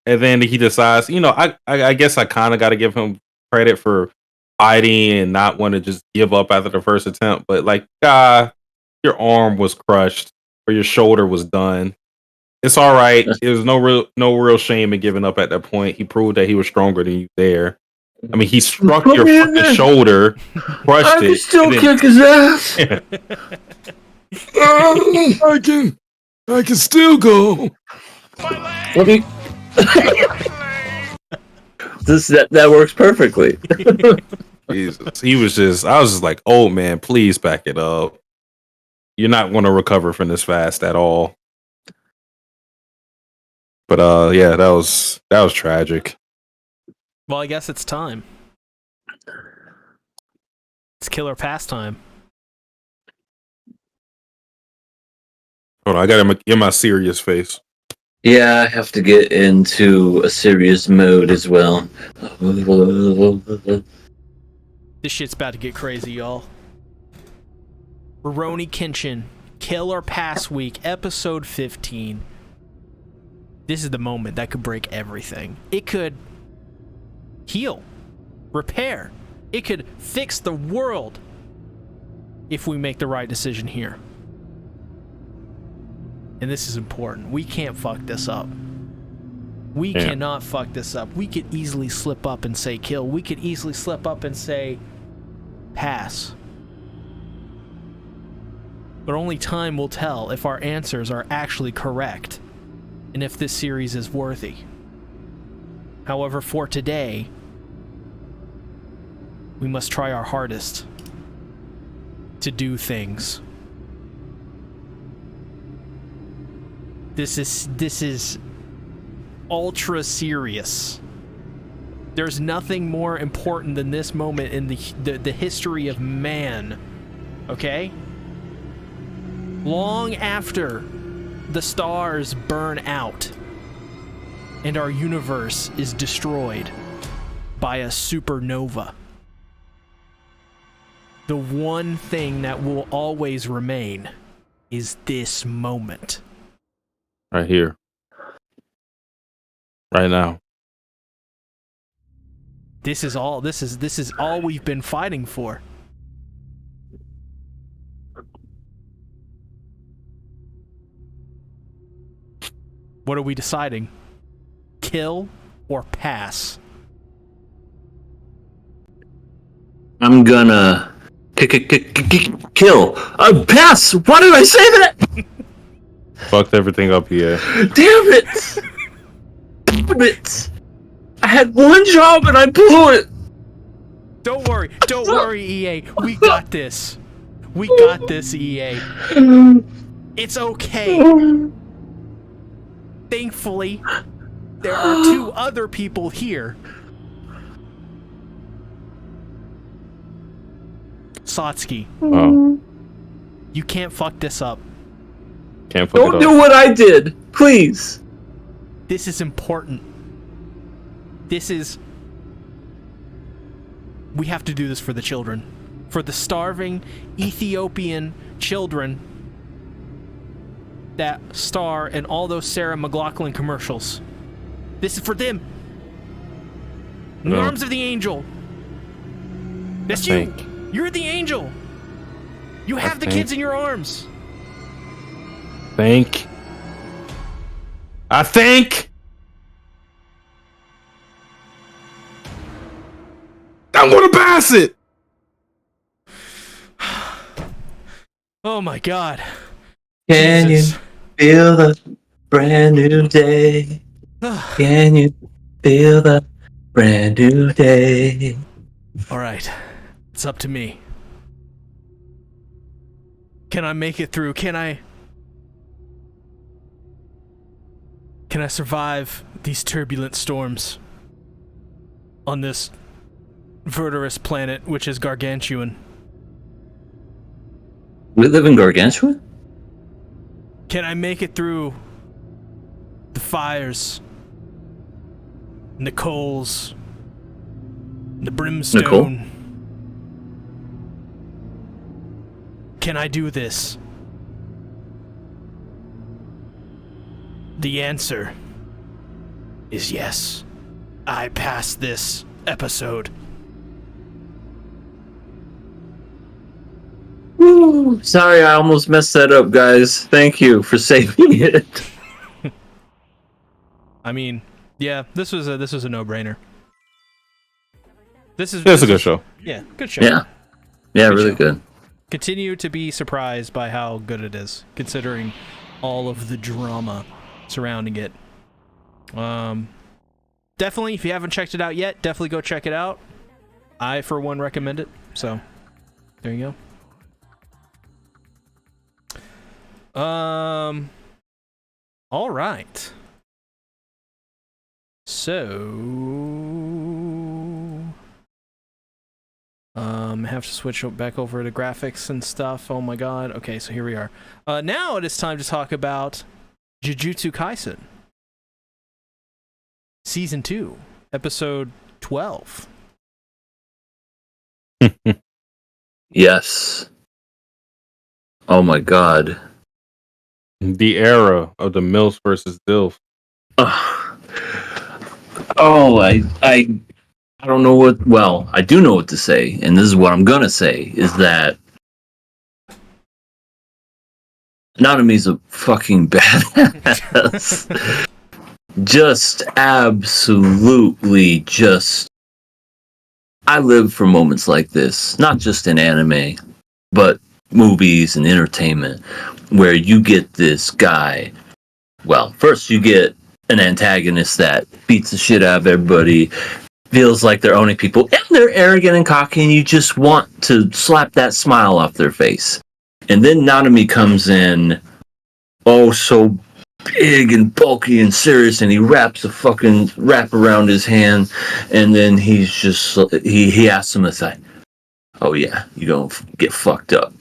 [SPEAKER 2] And then he decides, I guess I kind of got to give him credit for fighting and not want to just give up after the first attempt. But your arm was crushed or your shoulder was done. It's all right. There's no real shame in giving up at that point. He proved that he was stronger than you there. I mean, he struck your fucking shoulder, crushed it. I
[SPEAKER 3] can still kick his ass.
[SPEAKER 4] I can still go.
[SPEAKER 3] Let me. That works perfectly.
[SPEAKER 2] Jesus, I was just like, oh man, please back it up. You're not going to recover from this fast at all. But yeah, that was tragic.
[SPEAKER 1] Well, I guess it's time. It's killer pastime.
[SPEAKER 2] Hold on, I gotta get my serious face.
[SPEAKER 3] Yeah, I have to get into a serious mode as well.
[SPEAKER 1] This shit's about to get crazy, y'all. Rurouni Kenshin, Killer Pass Week, episode 15. This is the moment that could break everything. It could heal, repair. It could fix the world if we make the right decision here. And this is important. We can't fuck this up. We cannot fuck this up. We could easily slip up and say kill. We could easily slip up and say pass. But only time will tell if our answers are actually correct and if this series is worthy. However, for today, we must try our hardest to do things. This is ultra serious. There's nothing more important than this moment in the history of man. Okay? long after the stars burn out and our universe is destroyed by a supernova, the one thing that will always remain is this moment.
[SPEAKER 2] Right here. Right now.
[SPEAKER 1] This is all we've been fighting for. What are we deciding? Kill or pass?
[SPEAKER 3] I'm gonna kill. Pass! Why did I say that?
[SPEAKER 2] Fucked everything up here.
[SPEAKER 3] Damn it! Damn it! I had one job and I blew it!
[SPEAKER 1] Don't worry, EA. We got this. We got this, EA. It's okay. Thankfully, there are 2 other people here. Satsuki,
[SPEAKER 2] Oh.
[SPEAKER 1] you can't fuck this up.
[SPEAKER 2] Can't fuck it
[SPEAKER 3] Don't
[SPEAKER 2] up.
[SPEAKER 3] do what I did, please.
[SPEAKER 1] This is important. We have to do this for the children. For the starving Ethiopian children that star in all those Sarah McLachlan commercials. This is for them. In the
[SPEAKER 2] No.
[SPEAKER 1] arms of the angel. That's
[SPEAKER 2] I
[SPEAKER 1] you.
[SPEAKER 2] think.
[SPEAKER 1] You're the angel. You have the
[SPEAKER 2] think.
[SPEAKER 1] kids in your arms.
[SPEAKER 2] I think I'm gonna pass it.
[SPEAKER 1] Oh my God.
[SPEAKER 3] Can
[SPEAKER 1] Jesus.
[SPEAKER 3] you feel the brand new day? Can you feel the brand new day?
[SPEAKER 1] All right. It's up to me. Can I make it through? Can I survive these turbulent storms on this verdurous planet, which is Gargantuan?
[SPEAKER 3] We live in Gargantua?
[SPEAKER 1] Can I make it through the fires, and the coals, and the brimstone?
[SPEAKER 3] Nicole?
[SPEAKER 1] Can I do this? The answer is yes. I passed this episode.
[SPEAKER 3] Woo. Sorry, I almost messed that up, guys. Thank you for saving it.
[SPEAKER 1] I mean, yeah, this was a no-brainer. This is
[SPEAKER 2] It's a good show.
[SPEAKER 1] Yeah, good show.
[SPEAKER 3] Yeah. Yeah,
[SPEAKER 1] Good
[SPEAKER 3] really
[SPEAKER 1] show.
[SPEAKER 3] good.
[SPEAKER 1] Continue to be surprised by how good it is, considering all of the drama surrounding it. Definitely, if you haven't checked it out yet, definitely go check it out. I, for one, recommend it. So, there you go. All right. So, have to switch back over to graphics and stuff. Oh my god. Okay, so here we are. Now it is time to talk about Jujutsu Kaisen. Season 2, episode 12.
[SPEAKER 3] Yes. Oh my god.
[SPEAKER 2] The era of the MILF versus DILF.
[SPEAKER 3] Oh, I don't know what. Well, I do know what to say, and this is what I'm gonna say: is that Nanami's a fucking badass. Just absolutely, just. I live for moments like this, not just in anime, but movies and entertainment, where you get this guy. Well, first you get an antagonist that beats the shit out of everybody, feels like they're owning people, and they're arrogant and cocky, and you just want to slap that smile off their face. And then Nanami comes in, oh, so big and bulky and serious, and he wraps a fucking wrap around his hand, and then he's just, he asks him aside, oh yeah, you gonna get fucked up.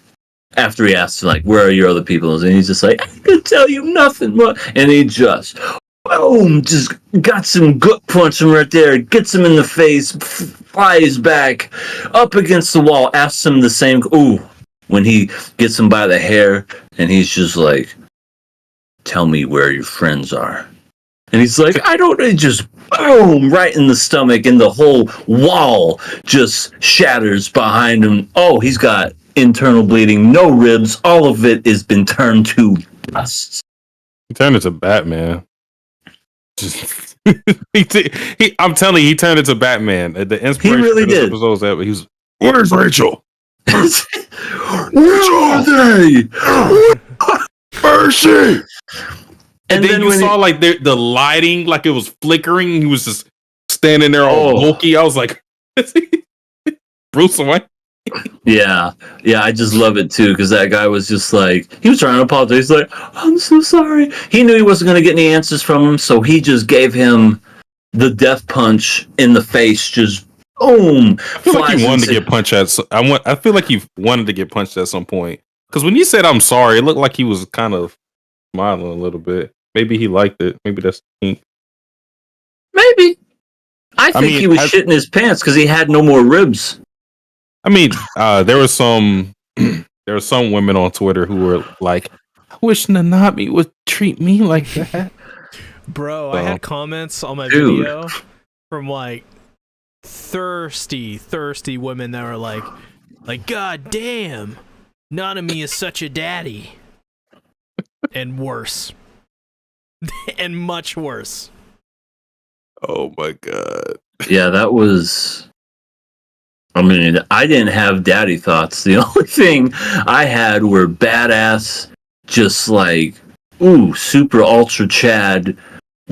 [SPEAKER 3] after he asks, like, where are your other people? And he's just like, I can tell you nothing more. And he just, boom, just got some gut punch him right there, gets him in the face, flies back, up against the wall, asks him the same, when he gets him by the hair, and he's just like, tell me where your friends are. And he's like, I don't know, just boom, right in the stomach, and the whole wall just shatters behind him. Oh, he's got internal bleeding, no ribs, all of it has been turned to dust.
[SPEAKER 2] He turned into Batman. I'm telling you, he turned into Batman. The inspiration
[SPEAKER 3] really
[SPEAKER 2] for this
[SPEAKER 3] did.
[SPEAKER 2] episode was that he was, where's Rachel?
[SPEAKER 3] Where are they?
[SPEAKER 2] Where is she? And then
[SPEAKER 3] then
[SPEAKER 2] you
[SPEAKER 3] when
[SPEAKER 2] saw like the lighting, like it was flickering. He was just standing there all bulky. I was like, Bruce Wayne.
[SPEAKER 3] Yeah, I just love it too, because that guy was just like, he was trying to apologize. He's like, I'm so sorry. He knew he wasn't going to get any answers from him, so he just gave him the death punch in the face. Just boom.
[SPEAKER 2] I feel like he wanted to get punched at. I feel like he wanted to get punched at some point, because when he said "I'm sorry," it looked like he was kind of smiling a little bit. Maybe he liked it. Maybe that's the kink.
[SPEAKER 3] Maybe. I think he was shitting his pants because he had no more ribs.
[SPEAKER 2] I mean, there were some women on Twitter who were like, "I wish Nanami would treat me like that."
[SPEAKER 1] Bro, I had comments on my video from like thirsty women that were like, God damn, Nanami is such a daddy, and worse, and much worse.
[SPEAKER 2] Oh my god.
[SPEAKER 3] Yeah, that was. I mean, I didn't have daddy thoughts. The only thing I had were badass, just like, super ultra Chad,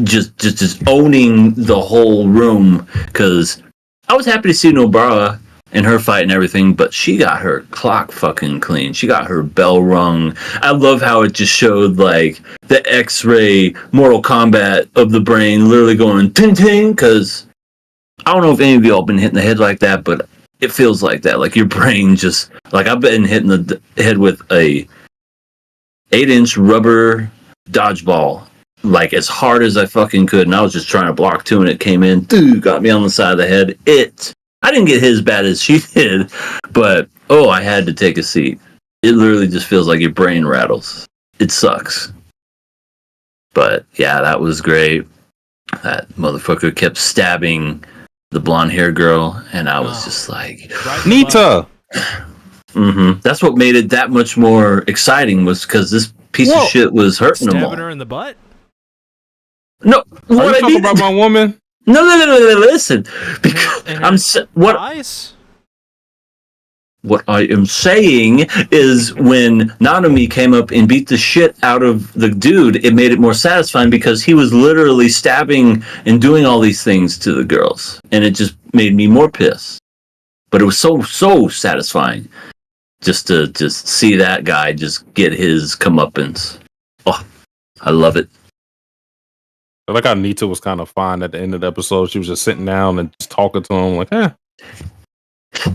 [SPEAKER 3] just owning the whole room. Because I was happy to see Nobara and her fight and everything, but she got her clock fucking clean. She got her bell rung. I love how it just showed like the X-ray Mortal Kombat of the brain literally going ting ting. Because I don't know if any of y'all been hit in the head like that, but it feels like that. Like your brain just, like I've been hitting the head with a 8-inch rubber dodgeball, like as hard as I fucking could. And I was just trying to block two, and it came in, got me on the side of the head. I didn't get hit as bad as she did, but I had to take a seat. It literally just feels like your brain rattles. It sucks. But yeah, that was great. That motherfucker kept stabbing the blonde hair girl, and I was just like,
[SPEAKER 2] Nita.
[SPEAKER 3] That's what made it that much more exciting, was because this piece of shit was hurting them all.
[SPEAKER 1] Stabbing her in the butt?
[SPEAKER 3] No,
[SPEAKER 2] are you talking about my woman?
[SPEAKER 3] No. Listen, because what I am saying is, when Nanami came up and beat the shit out of the dude, it made it more satisfying because he was literally stabbing and doing all these things to the girls, and it just made me more pissed. But it was so satisfying just to see that guy just get his comeuppance. Oh, I love it.
[SPEAKER 2] I like how Nita was kind of fine at the end of the episode. She was just sitting down and just talking to him like, I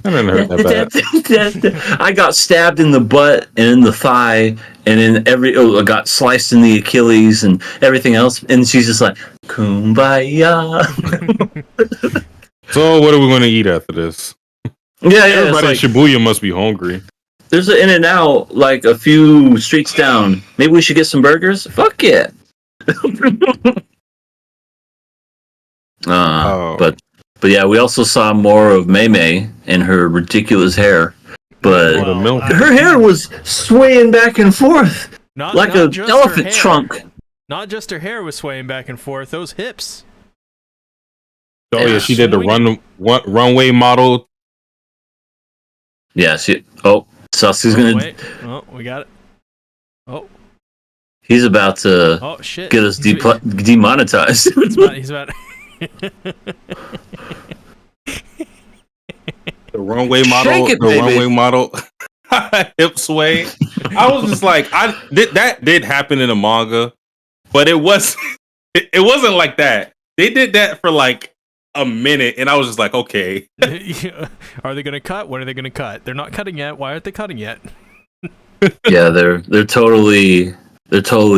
[SPEAKER 2] didn't hurt that bad.
[SPEAKER 3] I got stabbed in the butt and in the thigh, and in I got sliced in the Achilles and everything else. And she's just like, Kumbaya.
[SPEAKER 2] So what are we going to eat after this?
[SPEAKER 3] Yeah.
[SPEAKER 2] Everybody in Shibuya must be hungry.
[SPEAKER 3] There's an In-N-Out like a few streets down. Maybe we should get some burgers? Fuck yeah. But yeah, we also saw more of Mei Mei and her ridiculous hair. But her hair was swaying back and forth like an elephant trunk.
[SPEAKER 1] Not just her hair was swaying back and forth; those hips.
[SPEAKER 2] Oh yeah, she did the runway model.
[SPEAKER 3] Yeah, Sasuke's gonna.
[SPEAKER 1] Wait. Oh, we got it. Oh.
[SPEAKER 3] He's about to get us demonetized.
[SPEAKER 1] He's about.
[SPEAKER 2] The runway model. Runway model. Hip sway. I was just like, that did happen in the manga, but it wasn't like that. They did that for like a minute, and I was just like, okay.
[SPEAKER 1] Are they gonna cut? When are they gonna cut? They're not cutting yet. Why aren't they cutting yet?
[SPEAKER 3] Yeah, they're totally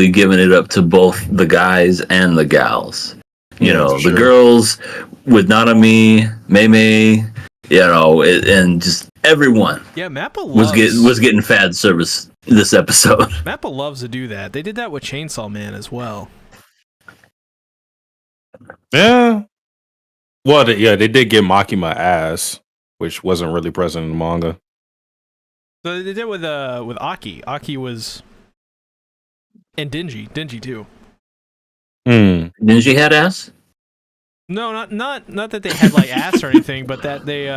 [SPEAKER 3] giving it up to both the guys and the gals. You
[SPEAKER 2] Yeah,
[SPEAKER 3] know,
[SPEAKER 2] for
[SPEAKER 3] the
[SPEAKER 2] sure.
[SPEAKER 3] girls with Nanami, Mei, you know, and just everyone
[SPEAKER 1] Yeah, Mappa
[SPEAKER 3] was getting fan service this episode.
[SPEAKER 1] Mappa loves to do that. They did that with Chainsaw Man as well.
[SPEAKER 2] Yeah. Well, they did get Makima ass, which wasn't really present in the manga.
[SPEAKER 1] So they did with Aki. Aki was, and Dingy too.
[SPEAKER 3] Ninja had ass?
[SPEAKER 1] No, not that they had like ass or anything, but that they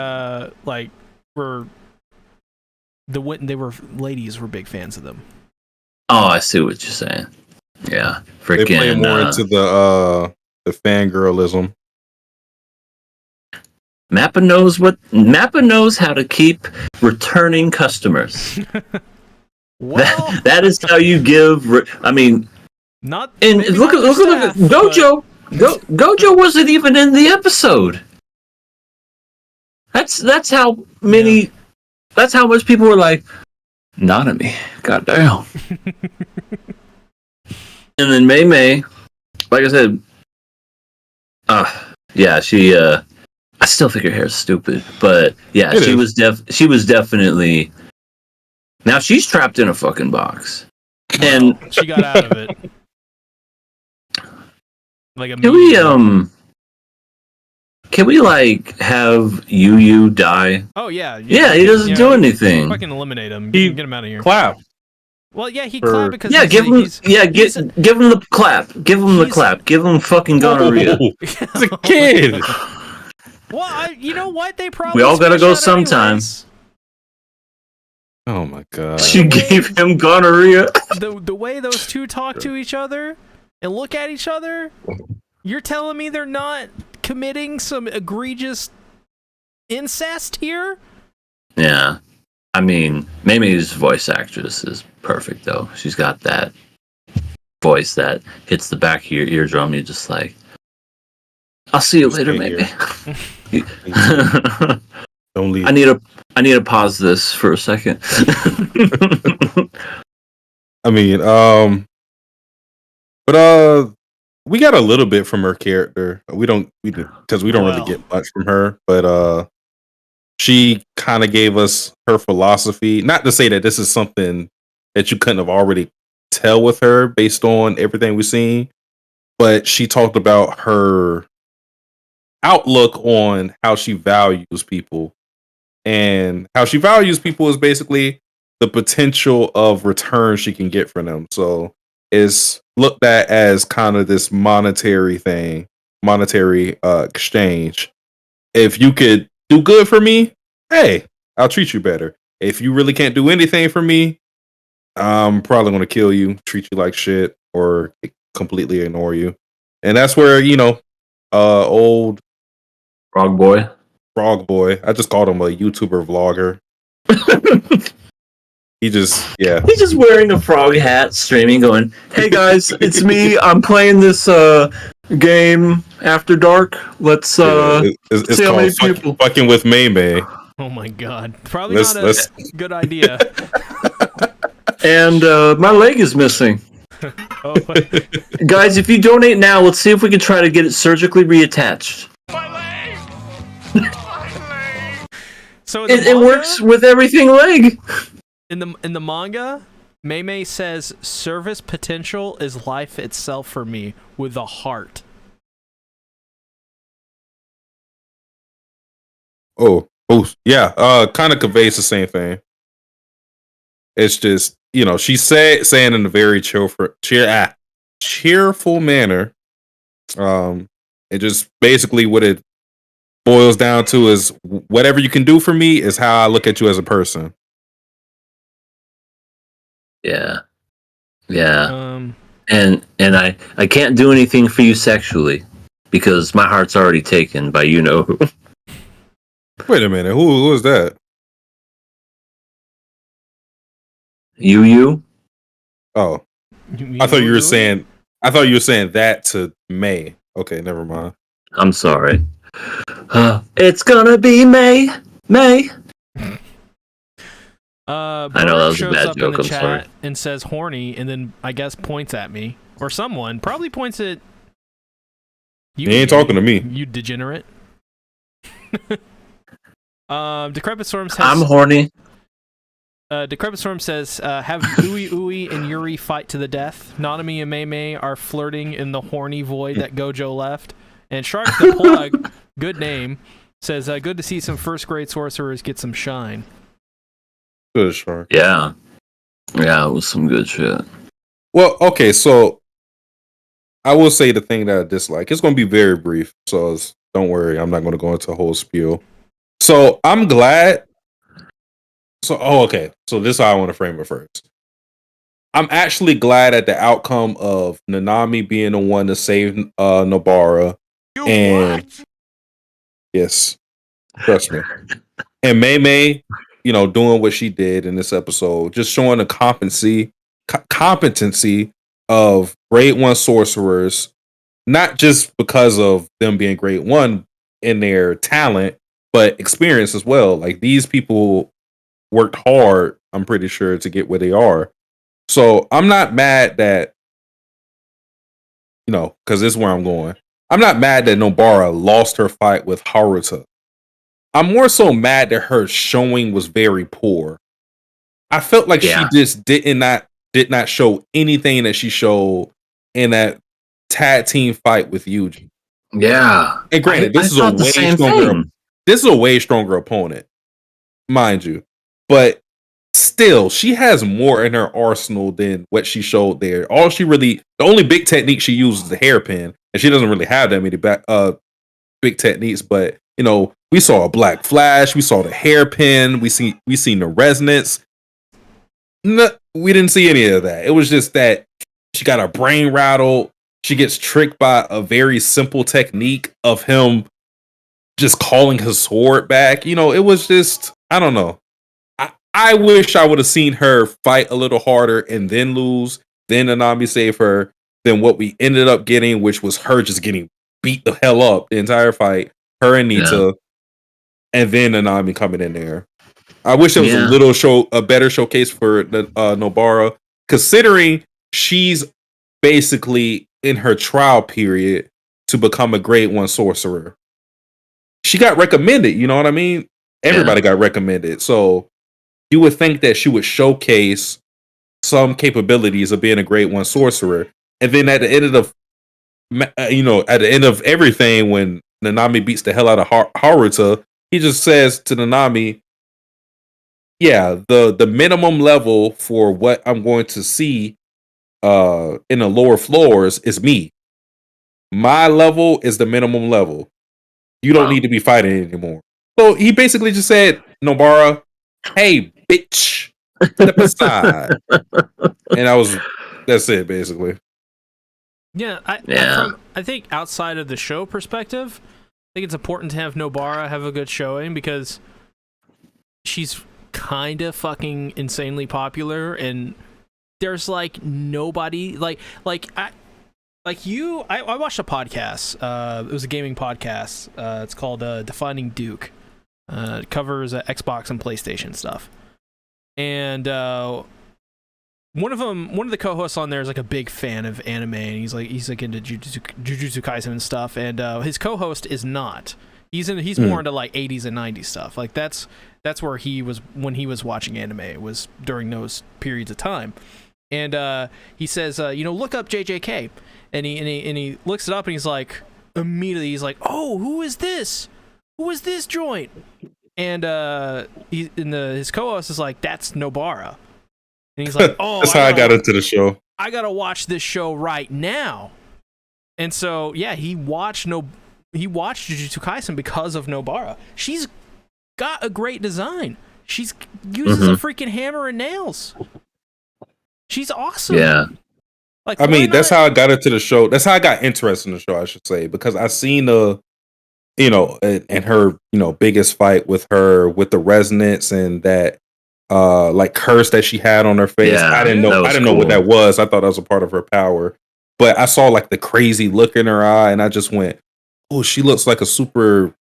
[SPEAKER 1] like were ladies were big fans of them.
[SPEAKER 3] Oh, I see what you're saying. Yeah, freaking.
[SPEAKER 2] They play more into the fangirlism.
[SPEAKER 3] Mappa knows how to keep returning customers.
[SPEAKER 1] Well,
[SPEAKER 3] that is how you give. I mean,
[SPEAKER 1] not.
[SPEAKER 3] and
[SPEAKER 1] maybe
[SPEAKER 3] look
[SPEAKER 1] not
[SPEAKER 3] at
[SPEAKER 1] their staff,
[SPEAKER 3] Gojo. Gojo wasn't even in the episode. That's how many.
[SPEAKER 1] Yeah.
[SPEAKER 3] That's how much people were like, Nanami, goddamn. And then Mei, like I said, yeah, she. I still think her hair is stupid, but yeah, she was definitely. Now she's trapped in a fucking box, and
[SPEAKER 1] she got out of it. Like
[SPEAKER 3] can we like have Yu die?
[SPEAKER 1] Oh yeah.
[SPEAKER 3] Yeah, he doesn't do anything.
[SPEAKER 1] Fucking eliminate him.
[SPEAKER 2] He
[SPEAKER 1] Get him out of here.
[SPEAKER 2] Clap.
[SPEAKER 1] Well, yeah, he clapped because
[SPEAKER 3] give him the clap. Give him the clap. Give him fucking gonorrhea.
[SPEAKER 2] He's a kid.
[SPEAKER 1] Well, you know what? They probably
[SPEAKER 3] We all gotta go
[SPEAKER 1] switch out
[SPEAKER 3] sometime.
[SPEAKER 1] anyways.
[SPEAKER 2] Oh my god.
[SPEAKER 3] She gave him gonorrhea.
[SPEAKER 1] The way those two talk to each other and look at each other, you're telling me they're not committing some egregious incest here?
[SPEAKER 3] Yeah. I mean, Mimi's voice actress is perfect, though. She's got that voice that hits the back of your eardrum. You're just like, I'll see you later, Mimi.
[SPEAKER 2] Don't leave.
[SPEAKER 3] I need to pause this for a second.
[SPEAKER 2] I mean, but we got a little bit from her character. We don't really get much from her, but she kind of gave us her philosophy. Not to say that this is something that you couldn't have already tell with her based on everything we've seen, but she talked about her outlook on how she values people, and how she values people is basically the potential of return she can get from them. So it's looked at as kind of this monetary exchange. If you could do good for me, hey, I'll treat you better. If you really can't do anything for me, I'm probably going to kill you, treat you like shit, or completely ignore you. And that's where, old
[SPEAKER 3] Frog Boy.
[SPEAKER 2] I just called him a YouTuber vlogger. He's
[SPEAKER 3] just wearing a frog hat, streaming, going, "Hey guys, it's me. I'm playing this game After Dark. Let's
[SPEAKER 2] it's
[SPEAKER 3] see how many
[SPEAKER 2] called
[SPEAKER 3] people
[SPEAKER 2] fucking with Mei.
[SPEAKER 1] Oh my god. Probably not a good idea.
[SPEAKER 3] And my leg is missing.
[SPEAKER 1] Oh,
[SPEAKER 3] Guys, if you donate now, let's see if we can try to get it surgically reattached.
[SPEAKER 5] My leg! My leg!
[SPEAKER 1] so
[SPEAKER 3] It works with everything leg.
[SPEAKER 1] In the manga, Mei says service potential is life itself for me with a heart.
[SPEAKER 2] Oh, yeah. Kind of conveys the same thing. It's just, she's saying in a very cheerful manner. It just basically what it boils down to is whatever you can do for me is how I look at you as a person.
[SPEAKER 3] Yeah. And I can't do anything for you sexually because my heart's already taken by who.
[SPEAKER 2] Wait a minute, who is that?
[SPEAKER 3] You?
[SPEAKER 2] Oh, I thought you were saying that to May. Okay, never mind.
[SPEAKER 3] I'm sorry. It's gonna be May. I know
[SPEAKER 1] Bird
[SPEAKER 3] that was a
[SPEAKER 1] shows
[SPEAKER 3] bad
[SPEAKER 1] up in
[SPEAKER 3] joke.
[SPEAKER 1] the
[SPEAKER 3] I'm sorry.
[SPEAKER 1] chat and says horny, and then I guess points at me or someone probably points at you.
[SPEAKER 2] He ain't talking to me.
[SPEAKER 1] You degenerate. Decrepit Storm says
[SPEAKER 3] I'm horny.
[SPEAKER 1] Decrepit Storm says, have Ui Ui and Yuri fight to the death. Nanami and Mei Mei are flirting in the horny void that Gojo left. And Shark the Plug, good name, says, good to see some first grade sorcerers get some shine.
[SPEAKER 2] Good Shark.
[SPEAKER 3] Yeah. Yeah, it was some good shit.
[SPEAKER 2] Well, okay, so I will say the thing that I dislike. It's going to be very brief, so don't worry. I'm not going to go into a whole spiel. So I'm glad. Okay. So this is how I want to frame it first. I'm actually glad at the outcome of Nanami being the one to save Nobara.
[SPEAKER 5] What?
[SPEAKER 2] Yes, trust me. And Mei Mei, doing what she did in this episode, just showing the competency of grade 1 sorcerers, not just because of them being grade 1 in their talent, but experience as well. Like, these people worked hard, I'm pretty sure, to get where they are. So I'm not mad that, because this is where I'm going. I'm not mad that Nobara lost her fight with Haruta. I'm more so mad that her showing was very poor. I felt like she just did not show anything that she showed in that tag team fight with Yuji.
[SPEAKER 3] Yeah.
[SPEAKER 2] And granted, this is a way stronger opponent, mind you. But still, she has more in her arsenal than what she showed there. The only big technique she uses is the hairpin, and she doesn't really have that many big techniques. But we saw a black flash, we saw the hairpin, we seen the resonance. No, we didn't see any of that. It was just that she got her brain rattled. She gets tricked by a very simple technique of him just calling his sword back. It was just, I don't know. I wish I would have seen her fight a little harder and then lose, then Nanami save her, than what we ended up getting, which was her just getting beat the hell up the entire fight. Her and Nita, and then Nanami coming in there. I wish there was a better showcase for Nobara, considering she's basically in her trial period to become a grade 1 sorcerer. She got recommended, you know what I mean? Everybody got recommended. So you would think that she would showcase some capabilities of being a grade 1 sorcerer. And then at the end of everything, when Nanami beats the hell out of Haruta, he just says to Nanami, the minimum level for what I'm going to see in the lower floors is me. My level is the minimum level. You don't need to be fighting anymore. So he basically just said, Nobara, hey, bitch, step aside. And that's it, basically.
[SPEAKER 1] Yeah, I think outside of the show perspective, I think it's important to have Nobara have a good showing because she's kind of fucking insanely popular, and there's like nobody I watched a podcast. It was a gaming podcast. It's called Defining Duke. It covers Xbox and PlayStation stuff. And one of the co-hosts on there is like a big fan of anime, and he's like into Jujutsu Kaisen and stuff. And his co-host is not. He's more into like 80s and 90s stuff. Like that's where he was when he was watching anime. It was during those periods of time. And he says, look up JJK, and he looks it up, and he's like, immediately he's like, oh, who is this? Who is this joint? And his co-host is like, that's Nobara. And he's like, oh,
[SPEAKER 2] that's how I got into the show.
[SPEAKER 1] I gotta watch this show right now. And so he watched Jujutsu Kaisen because of Nobara. She's got a great design. She's uses a freaking hammer and nails. She's awesome.
[SPEAKER 3] Yeah.
[SPEAKER 1] Like,
[SPEAKER 2] that's how I got into the show. That's how I got interested in the show, I should say, because I seen and her, biggest fight with her with the resonance and that like curse that she had on her face.
[SPEAKER 3] Yeah,
[SPEAKER 2] I didn't know what that was. I thought that was a part of her power. But I saw like the crazy look in her eye, and I just went, oh, she looks like a super,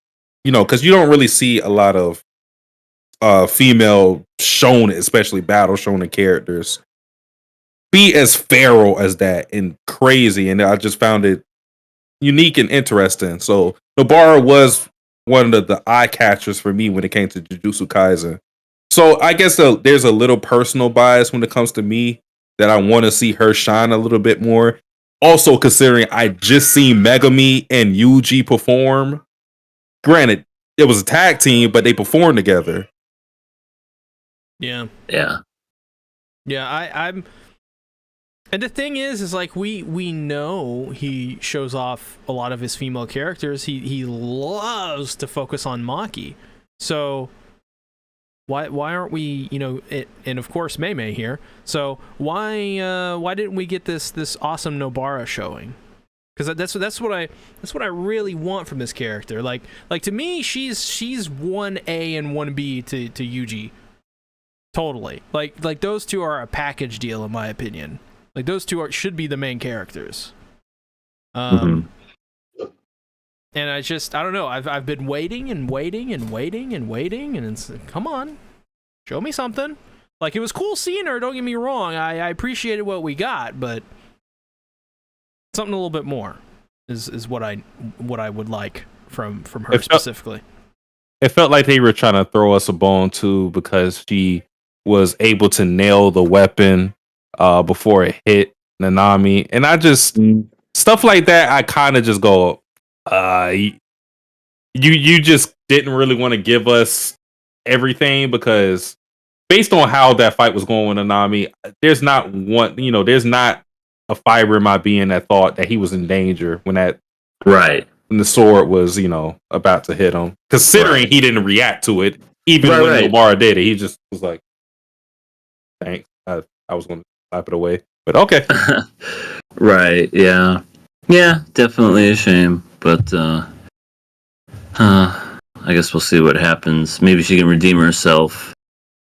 [SPEAKER 2] because you don't really see a lot of female shonen, especially battle shonen characters, be as feral as that and crazy. And I just found it unique and interesting. So Nobara was one of the eye catchers for me when it came to Jujutsu Kaisen. So I guess there's a little personal bias when it comes to me that I want to see her shine a little bit more. Also, considering I just seen Megami and Yuji perform. Granted, it was a tag team, but they performed together.
[SPEAKER 1] Yeah.
[SPEAKER 3] Yeah.
[SPEAKER 1] Yeah, I'm and the thing is like we know he shows off a lot of his female characters. He loves to focus on Maki. So why aren't we, and of course Mei here. So why didn't we get this awesome Nobara showing? Because that's what I really want from this character. Like to me, she's 1A and 1B to Yuji. Totally. Like those two are a package deal in my opinion. Like those two should be the main characters. And I don't know. I've been waiting and waiting and waiting and waiting, and it's come on, show me something. Like it was cool seeing her. Don't get me wrong. I appreciated what we got, but something a little bit more is what I would like from her specifically.
[SPEAKER 2] It felt like they were trying to throw us a bone too, because she was able to nail the weapon before it hit Nanami, and I just stuff like that. I kind of just go, you just didn't really want to give us everything, because based on how that fight was going with Nanami, there's not a fiber in my being that thought that he was in danger when when the sword was about to hit him. Considering he didn't react to it, even when Nobara did it, he just was like, "Thanks." I was going to slap it away, but okay.
[SPEAKER 3] Right? Yeah. Definitely a shame, but I guess we'll see what happens. Maybe she can redeem herself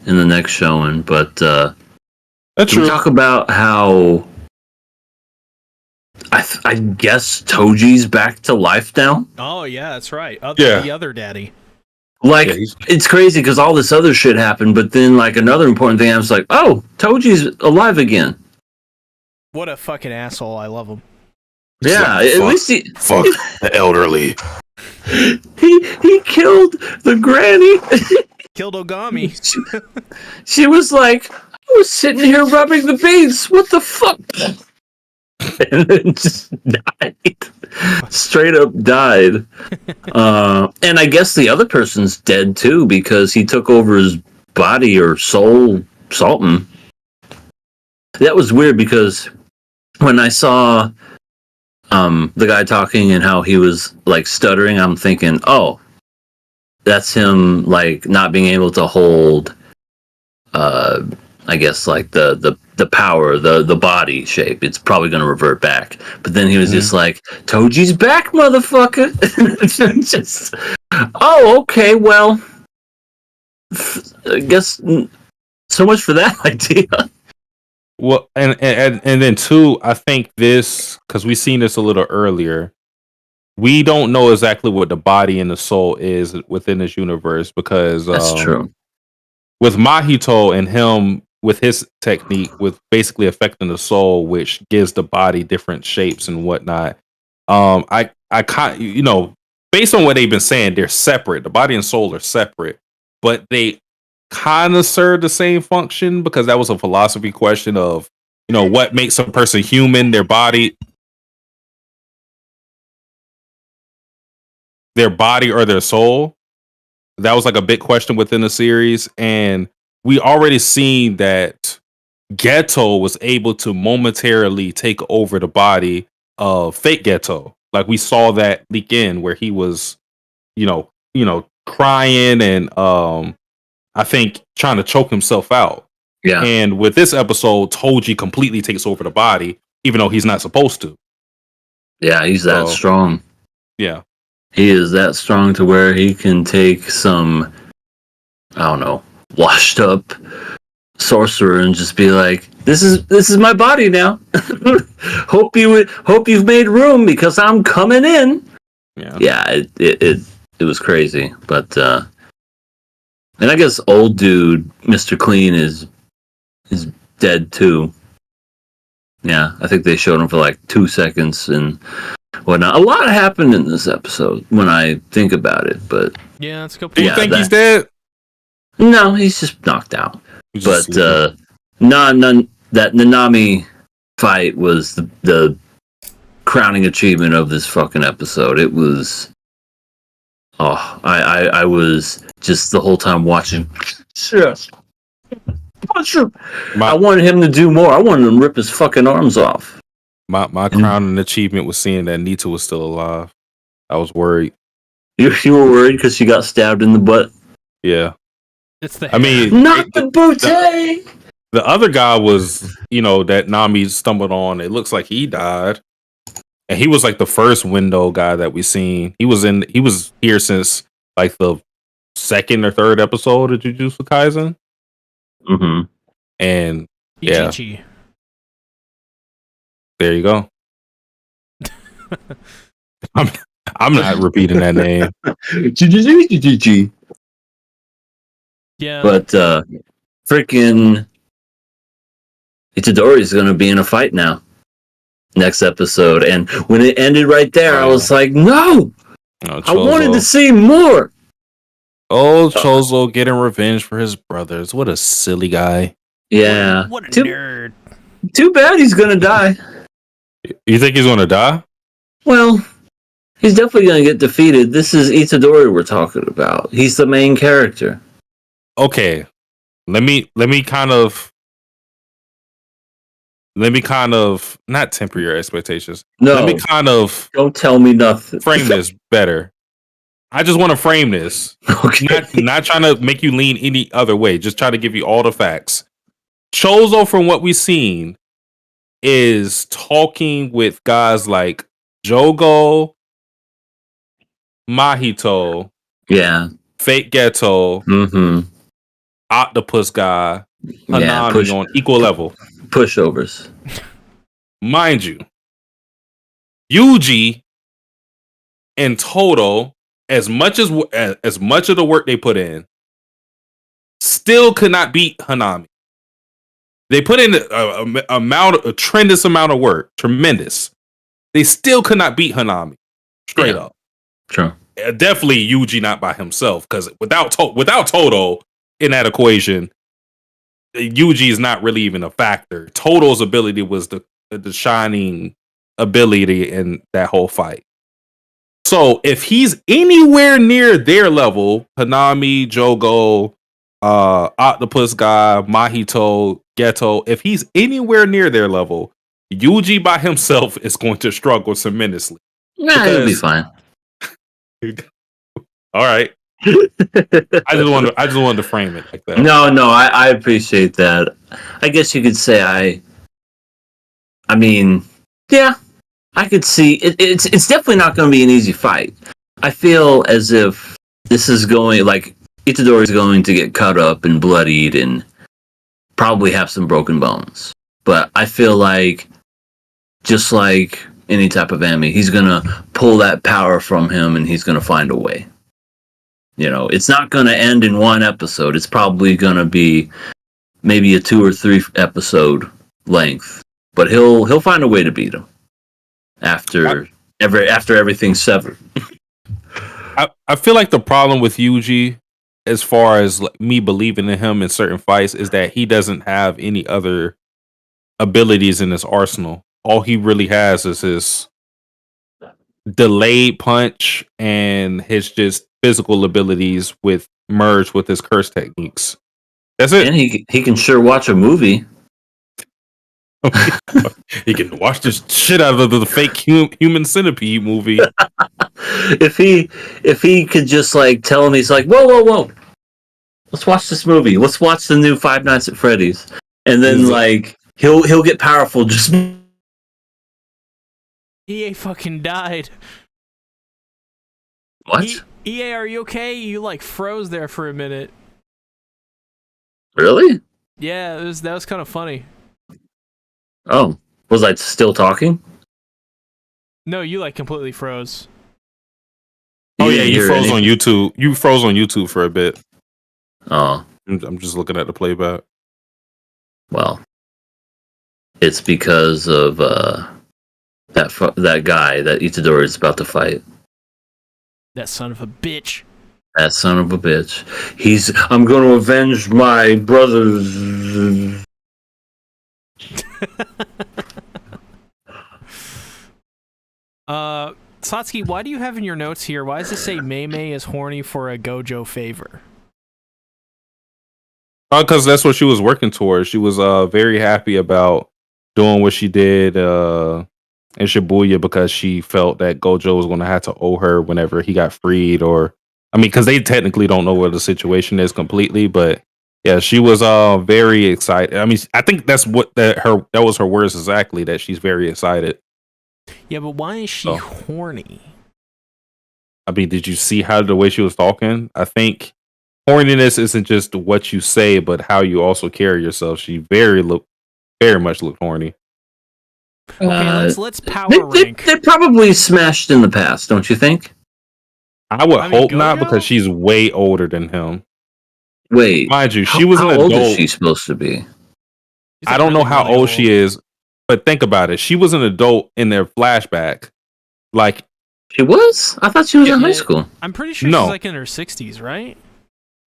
[SPEAKER 3] in the next showing. But
[SPEAKER 2] that's true.
[SPEAKER 3] We talk about how I guess Toji's back to life now.
[SPEAKER 1] Oh yeah, that's right. The other daddy.
[SPEAKER 3] Like it's crazy because all this other shit happened, but then like another important thing, I was like, oh, Toji's alive again.
[SPEAKER 1] What a fucking asshole! I love him.
[SPEAKER 3] Yeah, at least he
[SPEAKER 2] fuck the elderly.
[SPEAKER 3] He killed the granny.
[SPEAKER 1] Killed Ogami.
[SPEAKER 3] She was like, I was sitting here rubbing the beads. What the fuck? And then just died. Straight up died. And I guess the other person's dead too, because he took over his body or soul, something. That was weird, because when I saw the guy talking and how he was like stuttering, I'm thinking, oh, that's him like not being able to hold I guess like the power, the body shape. It's probably gonna revert back. But then he was just like, Toji's back, motherfucker. Just, oh, okay, well, I guess so much for that idea.
[SPEAKER 2] Well, and then too, I think this, because we seen this a little earlier, we don't know exactly what the body and the soul is within this universe, because
[SPEAKER 3] that's true.
[SPEAKER 2] With Mahito and him with his technique with basically affecting the soul, which gives the body different shapes and whatnot. I can't, based on what they've been saying, they're separate. The body and soul are separate, but they kind of serve the same function, because that was a philosophy question of, what makes a person human, their body or their soul. That was like a big question within the series. And we already seen that Geto was able to momentarily take over the body of fake Geto. Like we saw that leak in where he was, crying and I think trying to choke himself out.
[SPEAKER 3] Yeah.
[SPEAKER 2] And with this episode, Toji completely takes over the body, even though he's not supposed to.
[SPEAKER 3] Yeah, he's that strong.
[SPEAKER 2] Yeah.
[SPEAKER 3] He is that strong to where he can take some, I don't know, washed up sorcerer and just be like, this is my body now. hope you've made room because I'm coming in. Yeah, it was crazy, but And I guess old dude, Mr. Clean, is dead too. Yeah, I think they showed him for like 2 seconds and whatnot. A lot happened in this episode when I think about it, but
[SPEAKER 1] Yeah, that's a good
[SPEAKER 2] Do you
[SPEAKER 1] point.
[SPEAKER 2] think he's dead?
[SPEAKER 3] no, he's just knocked out.
[SPEAKER 2] He's just
[SPEAKER 3] But
[SPEAKER 2] sleeping.
[SPEAKER 3] none that Nanami fight was the crowning achievement of this fucking episode. It was. Oh, I was just the whole time watching. Yes. Punch him.
[SPEAKER 2] My-
[SPEAKER 3] I wanted him to do more. I wanted him to rip his fucking arms off.
[SPEAKER 2] My crowning achievement was seeing that Nita was still alive. I was worried.
[SPEAKER 3] You were worried because she got stabbed in the butt.
[SPEAKER 2] Yeah.
[SPEAKER 1] It's the
[SPEAKER 2] I mean,
[SPEAKER 3] Not the booty.
[SPEAKER 2] the other guy was, that Nami stumbled on. It looks like he died. And he was like the first window guy that we seen. He was here since like the second or third episode of Jujutsu Kaisen.
[SPEAKER 3] Mm-hmm.
[SPEAKER 2] And yeah,
[SPEAKER 1] Ichichi.
[SPEAKER 2] there you go. I'm not repeating that name.
[SPEAKER 1] Yeah.
[SPEAKER 3] But freaking Itadori is going to be in a fight now. Next episode. And when it ended right there, I was like, no! I wanted to see more!
[SPEAKER 2] Oh, Chozo getting revenge for his brothers. What a silly guy.
[SPEAKER 3] Yeah.
[SPEAKER 1] What a
[SPEAKER 3] Too-
[SPEAKER 1] nerd.
[SPEAKER 3] Too bad he's going to die.
[SPEAKER 2] You think he's gonna die?
[SPEAKER 3] Well, he's definitely going to get defeated. This is Itadori we're talking about. He's the main character.
[SPEAKER 2] Okay. Let me kind of not temper your expectations.
[SPEAKER 3] No,
[SPEAKER 2] Let me kind of
[SPEAKER 3] don't tell me nothing.
[SPEAKER 2] frame this better. I just want to frame this.
[SPEAKER 3] Okay.
[SPEAKER 2] Not trying to make you lean any other way. Just try to give you all the facts. Chozo, from what we've seen, is talking with guys like Jogo, Mahito,
[SPEAKER 3] Yeah.
[SPEAKER 2] Fake Ghetto,
[SPEAKER 3] Mm-hmm.
[SPEAKER 2] Octopus Guy,
[SPEAKER 3] Yeah,
[SPEAKER 2] Hanami on equal level.
[SPEAKER 3] pushovers.
[SPEAKER 2] Mind you, Yuji and Toto, as much of the work they put in, still could not beat Hanami. They put in a tremendous amount of work, tremendous. They still could not beat Hanami, straight up.
[SPEAKER 3] True.
[SPEAKER 2] Definitely Yuji not by himself, because without Toto in that equation, Yuji is not really even a factor. Toto's ability was the shining ability in that whole fight. So if he's anywhere near their level, Hanami, Jogo, Octopus Guy, Mahito, Ghetto, if he's anywhere near their level, Yuji by himself is going to struggle tremendously.
[SPEAKER 3] Nah, he'll be fine.
[SPEAKER 2] All right. I just wanted to frame it like that.
[SPEAKER 3] No, I appreciate that. I guess you could say I mean, yeah, I could see it's definitely not going to be an easy fight. I feel as if this is going like Itadori is going to get cut up and bloodied and probably have some broken bones. But I feel like just like any type of enemy, he's going to pull that power from him and he's going to find a way. It's not going to end in one episode. It's probably going to be maybe a 2 or 3 episode length, but he'll find a way to beat him after everything's severed.
[SPEAKER 2] I feel like the problem with Yuji, as far as me believing in him in certain fights, is that he doesn't have any other abilities in his arsenal. All he really has is his delayed punch and his just physical abilities merged with his curse techniques. That's it.
[SPEAKER 3] And he can sure watch a movie.
[SPEAKER 2] He can watch this shit out of the fake human centipede movie.
[SPEAKER 3] If he could just like tell him, he's like, whoa, let's watch this movie. Let's watch the new Five Nights at Freddy's, and then like he'll get powerful. Just
[SPEAKER 1] EA fucking died.
[SPEAKER 3] what?
[SPEAKER 1] EA, are you okay? You like froze there for a minute.
[SPEAKER 3] Really?
[SPEAKER 1] Yeah, that was kind of funny.
[SPEAKER 3] Oh, was I still talking?
[SPEAKER 1] No, you like completely froze.
[SPEAKER 2] Oh yeah,
[SPEAKER 3] didn't
[SPEAKER 2] you
[SPEAKER 3] hear
[SPEAKER 2] froze
[SPEAKER 3] anything?
[SPEAKER 2] on YouTube. You froze on YouTube for a bit.
[SPEAKER 3] Oh,
[SPEAKER 2] I'm just looking at the playback.
[SPEAKER 3] well, it's because of that guy that Itadori is about to fight.
[SPEAKER 1] That son of a bitch.
[SPEAKER 3] That son of a bitch. I'm going to avenge my brothers.
[SPEAKER 1] Satsuki, why do you have in your notes here? Why does it say Mei Mei is horny for a Gojo favor?
[SPEAKER 2] Because that's what she was working towards. She was very happy about doing what she did in Shibuya because she felt that Gojo was going to have to owe her whenever he got freed, or I mean, because they technically don't know what the situation is completely, but yeah, she was very excited. I mean, I think that's what that was her words exactly, that she's very excited.
[SPEAKER 1] Yeah, but why is she horny?
[SPEAKER 2] I mean, did you see how the way she was talking? I think horniness isn't just what you say, but how you also carry yourself. She very much looked horny.
[SPEAKER 1] Okay, let's power rank.
[SPEAKER 3] They probably smashed in the past, don't you think?
[SPEAKER 2] I would hope
[SPEAKER 1] Gojo?
[SPEAKER 2] not, because she's way older than him.
[SPEAKER 3] Wait,
[SPEAKER 2] Mind you, she was an
[SPEAKER 3] how old
[SPEAKER 2] adult.
[SPEAKER 3] is she supposed to be?
[SPEAKER 2] I don't know how old she is, but think about it. She was an adult in their flashback. Like,
[SPEAKER 3] she was? I thought she was in high school.
[SPEAKER 1] I'm pretty sure she's like in her 60s, right?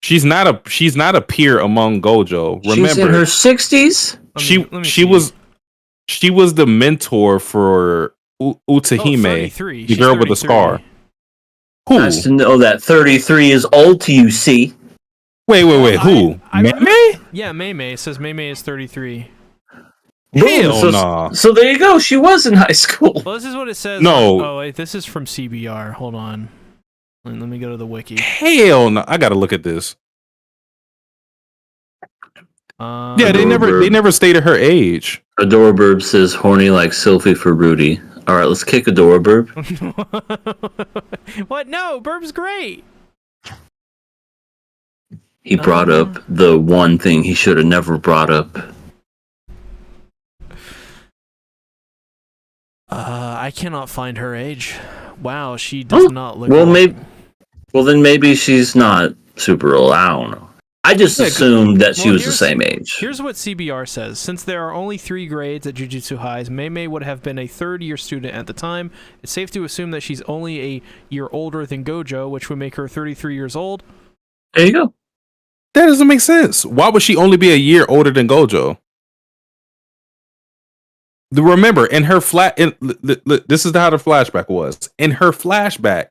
[SPEAKER 2] She's not a peer among Gojo. Remember,
[SPEAKER 3] she's in her 60s.
[SPEAKER 2] She was the mentor for Utahime, the girl with the scar. Who?
[SPEAKER 3] Nice to know that 33 is old to you. See?
[SPEAKER 2] Wait. Who? Mei Mei?
[SPEAKER 1] Yeah, Mei Mei. It says Mei Mei is 33.
[SPEAKER 2] Hell nah.
[SPEAKER 3] So there you go. She was in high school.
[SPEAKER 1] Well, this is what it says.
[SPEAKER 2] No.
[SPEAKER 1] Oh, wait. This is from CBR. Hold on. Let me go to the wiki.
[SPEAKER 2] Hell no. I gotta look at this. Yeah, they never stated her age.
[SPEAKER 3] Adoraburb says horny like Sylphie for Rudy. All right, let's kick Adoraburb.
[SPEAKER 1] What? No, Burb's great.
[SPEAKER 3] He brought up the one thing he should have never brought up.
[SPEAKER 1] I cannot find her age. Wow, she does not look.
[SPEAKER 3] Well, then maybe she's not super old. I don't know. I just assumed that she was the same age.
[SPEAKER 1] Here's what CBR says. Since there are only 3 grades at Jujutsu Highs, Mei Mei would have been a third-year student at the time. It's safe to assume that she's only a year older than Gojo, which would make her 33 years old.
[SPEAKER 3] There you go.
[SPEAKER 2] That doesn't make sense. Why would she only be a year older than Gojo? Remember, in her this is how the flashback was. In her flashback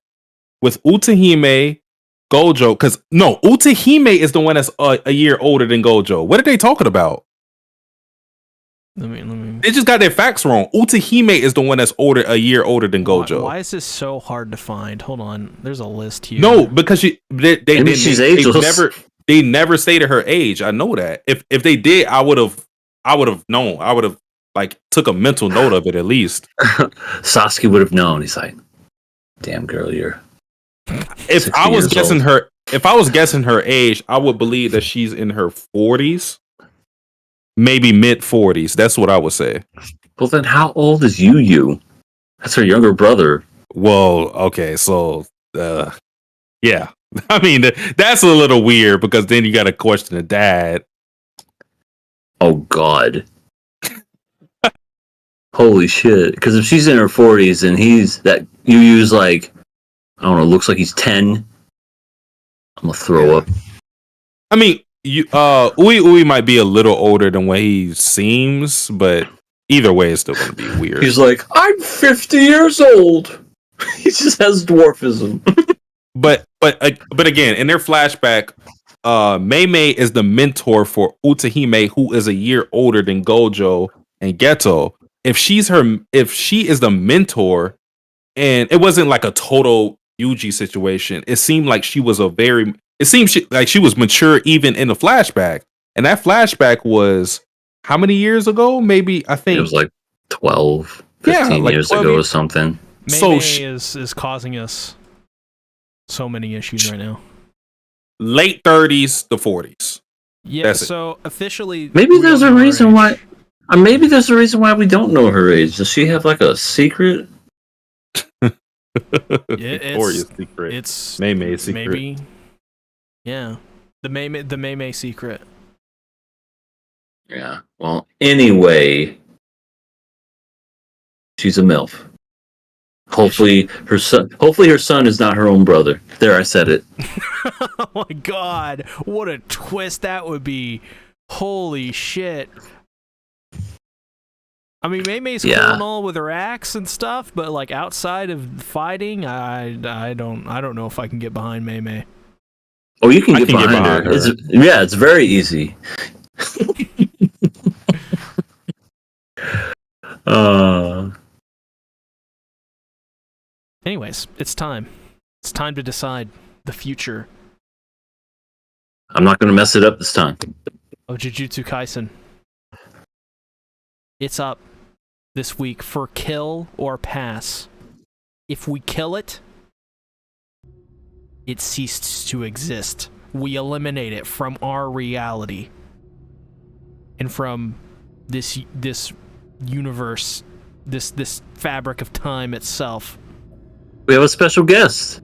[SPEAKER 2] with Utahime, Gojo, because no, Utahime is the one that's a year older than Gojo. What are they talking about?
[SPEAKER 1] Let me.
[SPEAKER 2] They just got their facts wrong. Utahime is the one that's a year older than Gojo.
[SPEAKER 1] Why is this so hard to find? Hold on, there's a list here.
[SPEAKER 2] No, because she's ageless. They never stated her age. I know that. If they did, I would have known. I would have took a mental note of it at least.
[SPEAKER 3] Sasuke would have known. He's like, "Damn girl, you're."
[SPEAKER 2] If I was guessing her age, I would believe that she's in her 40s, maybe mid 40s. That's what I would say.
[SPEAKER 3] Well, then how old is Yu? That's her younger brother.
[SPEAKER 2] Well, okay, so yeah. I mean, that's a little weird because then you got to question the dad.
[SPEAKER 3] Oh God. Holy shit. Because if she's in her 40s and Yu's like, I don't know, looks like he's 10. I'm gonna throw up.
[SPEAKER 2] I mean, Ui might be a little older than what he seems, but either way, it's still gonna be weird.
[SPEAKER 3] He's like, I'm 50 years old. He just has dwarfism.
[SPEAKER 2] But again, in their flashback, Mei Mei is the mentor for Utahime, who is a year older than Gojo and Geto. If she is the mentor, and it wasn't like a total Yuji situation, it seemed like she was like she was mature even in the flashback. And that flashback was how many years ago? Maybe I think
[SPEAKER 3] it was like 12, 15 years ago or something.
[SPEAKER 1] Mei is causing us so many issues right now.
[SPEAKER 2] Late 30s to 40s.
[SPEAKER 1] Yeah, so officially,
[SPEAKER 3] maybe there's a reason why. Maybe there's a reason why we don't know her age. Does she have like a secret?
[SPEAKER 2] It's Mei Mei's secret.
[SPEAKER 1] Maybe. Yeah. The Mei secret.
[SPEAKER 3] Yeah. Well, anyway, she's a MILF. Hopefully her son is not her own brother. There, I said it.
[SPEAKER 1] Oh my god, what a twist that would be. Holy shit. I mean, Mei's cool and all with her axe and stuff, but like outside of fighting, I don't know if I can get behind Mei.
[SPEAKER 3] Oh, you can get behind her. It's very easy.
[SPEAKER 1] Anyways, it's time. It's time to decide the future
[SPEAKER 3] I'm not going to mess it up this time.
[SPEAKER 1] of Jujutsu Kaisen. It's up this week for kill or pass. If we kill it, it ceased to exist. We eliminate it from our reality and from this universe, this fabric of time itself.
[SPEAKER 3] We have a special guest.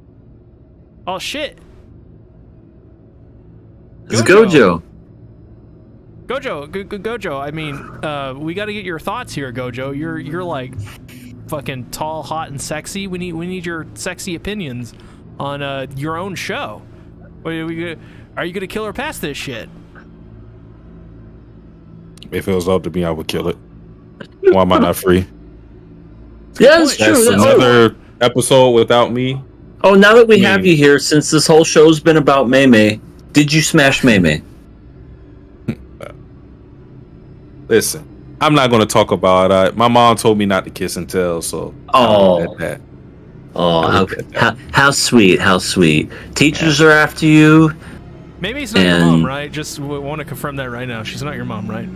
[SPEAKER 1] Oh shit!
[SPEAKER 3] It's Gojo.
[SPEAKER 1] Gojo. I mean, we got to get your thoughts here, Gojo. You're like fucking tall, hot, and sexy. We need your sexy opinions on your own show. Are you gonna kill or pass this shit?
[SPEAKER 2] If it was up to me, I would kill it. Why am I not free?
[SPEAKER 3] Yeah, it's true.
[SPEAKER 2] That's another episode without me.
[SPEAKER 3] Oh, now that we have you here, since this whole show's been about Mei, did you smash Mei?
[SPEAKER 2] Listen, I'm not going to talk about it. My mom told me not to kiss and tell, so
[SPEAKER 3] how sweet, how sweet. Teachers are after you.
[SPEAKER 1] Mei's not your mom, right? Just want to confirm that right now. She's not your mom, right?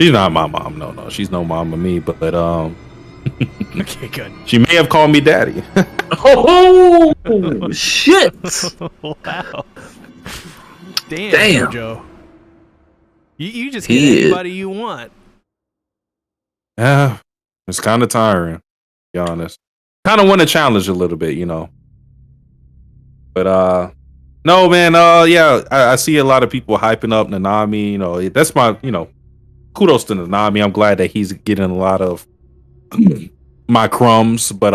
[SPEAKER 2] She's not my mom. No, she's no mom of me. But
[SPEAKER 1] okay, good.
[SPEAKER 2] She may have called me daddy.
[SPEAKER 3] Oh shit!
[SPEAKER 1] Wow. Damn, Gojo. You just get anybody you want.
[SPEAKER 2] Yeah, it's kind of tiring, to be honest. Kind of want to challenge a little bit, But no, man. Yeah, I see a lot of people hyping up Nanami. That's my, kudos to Nanami. I'm glad that he's getting a lot of my crumbs. But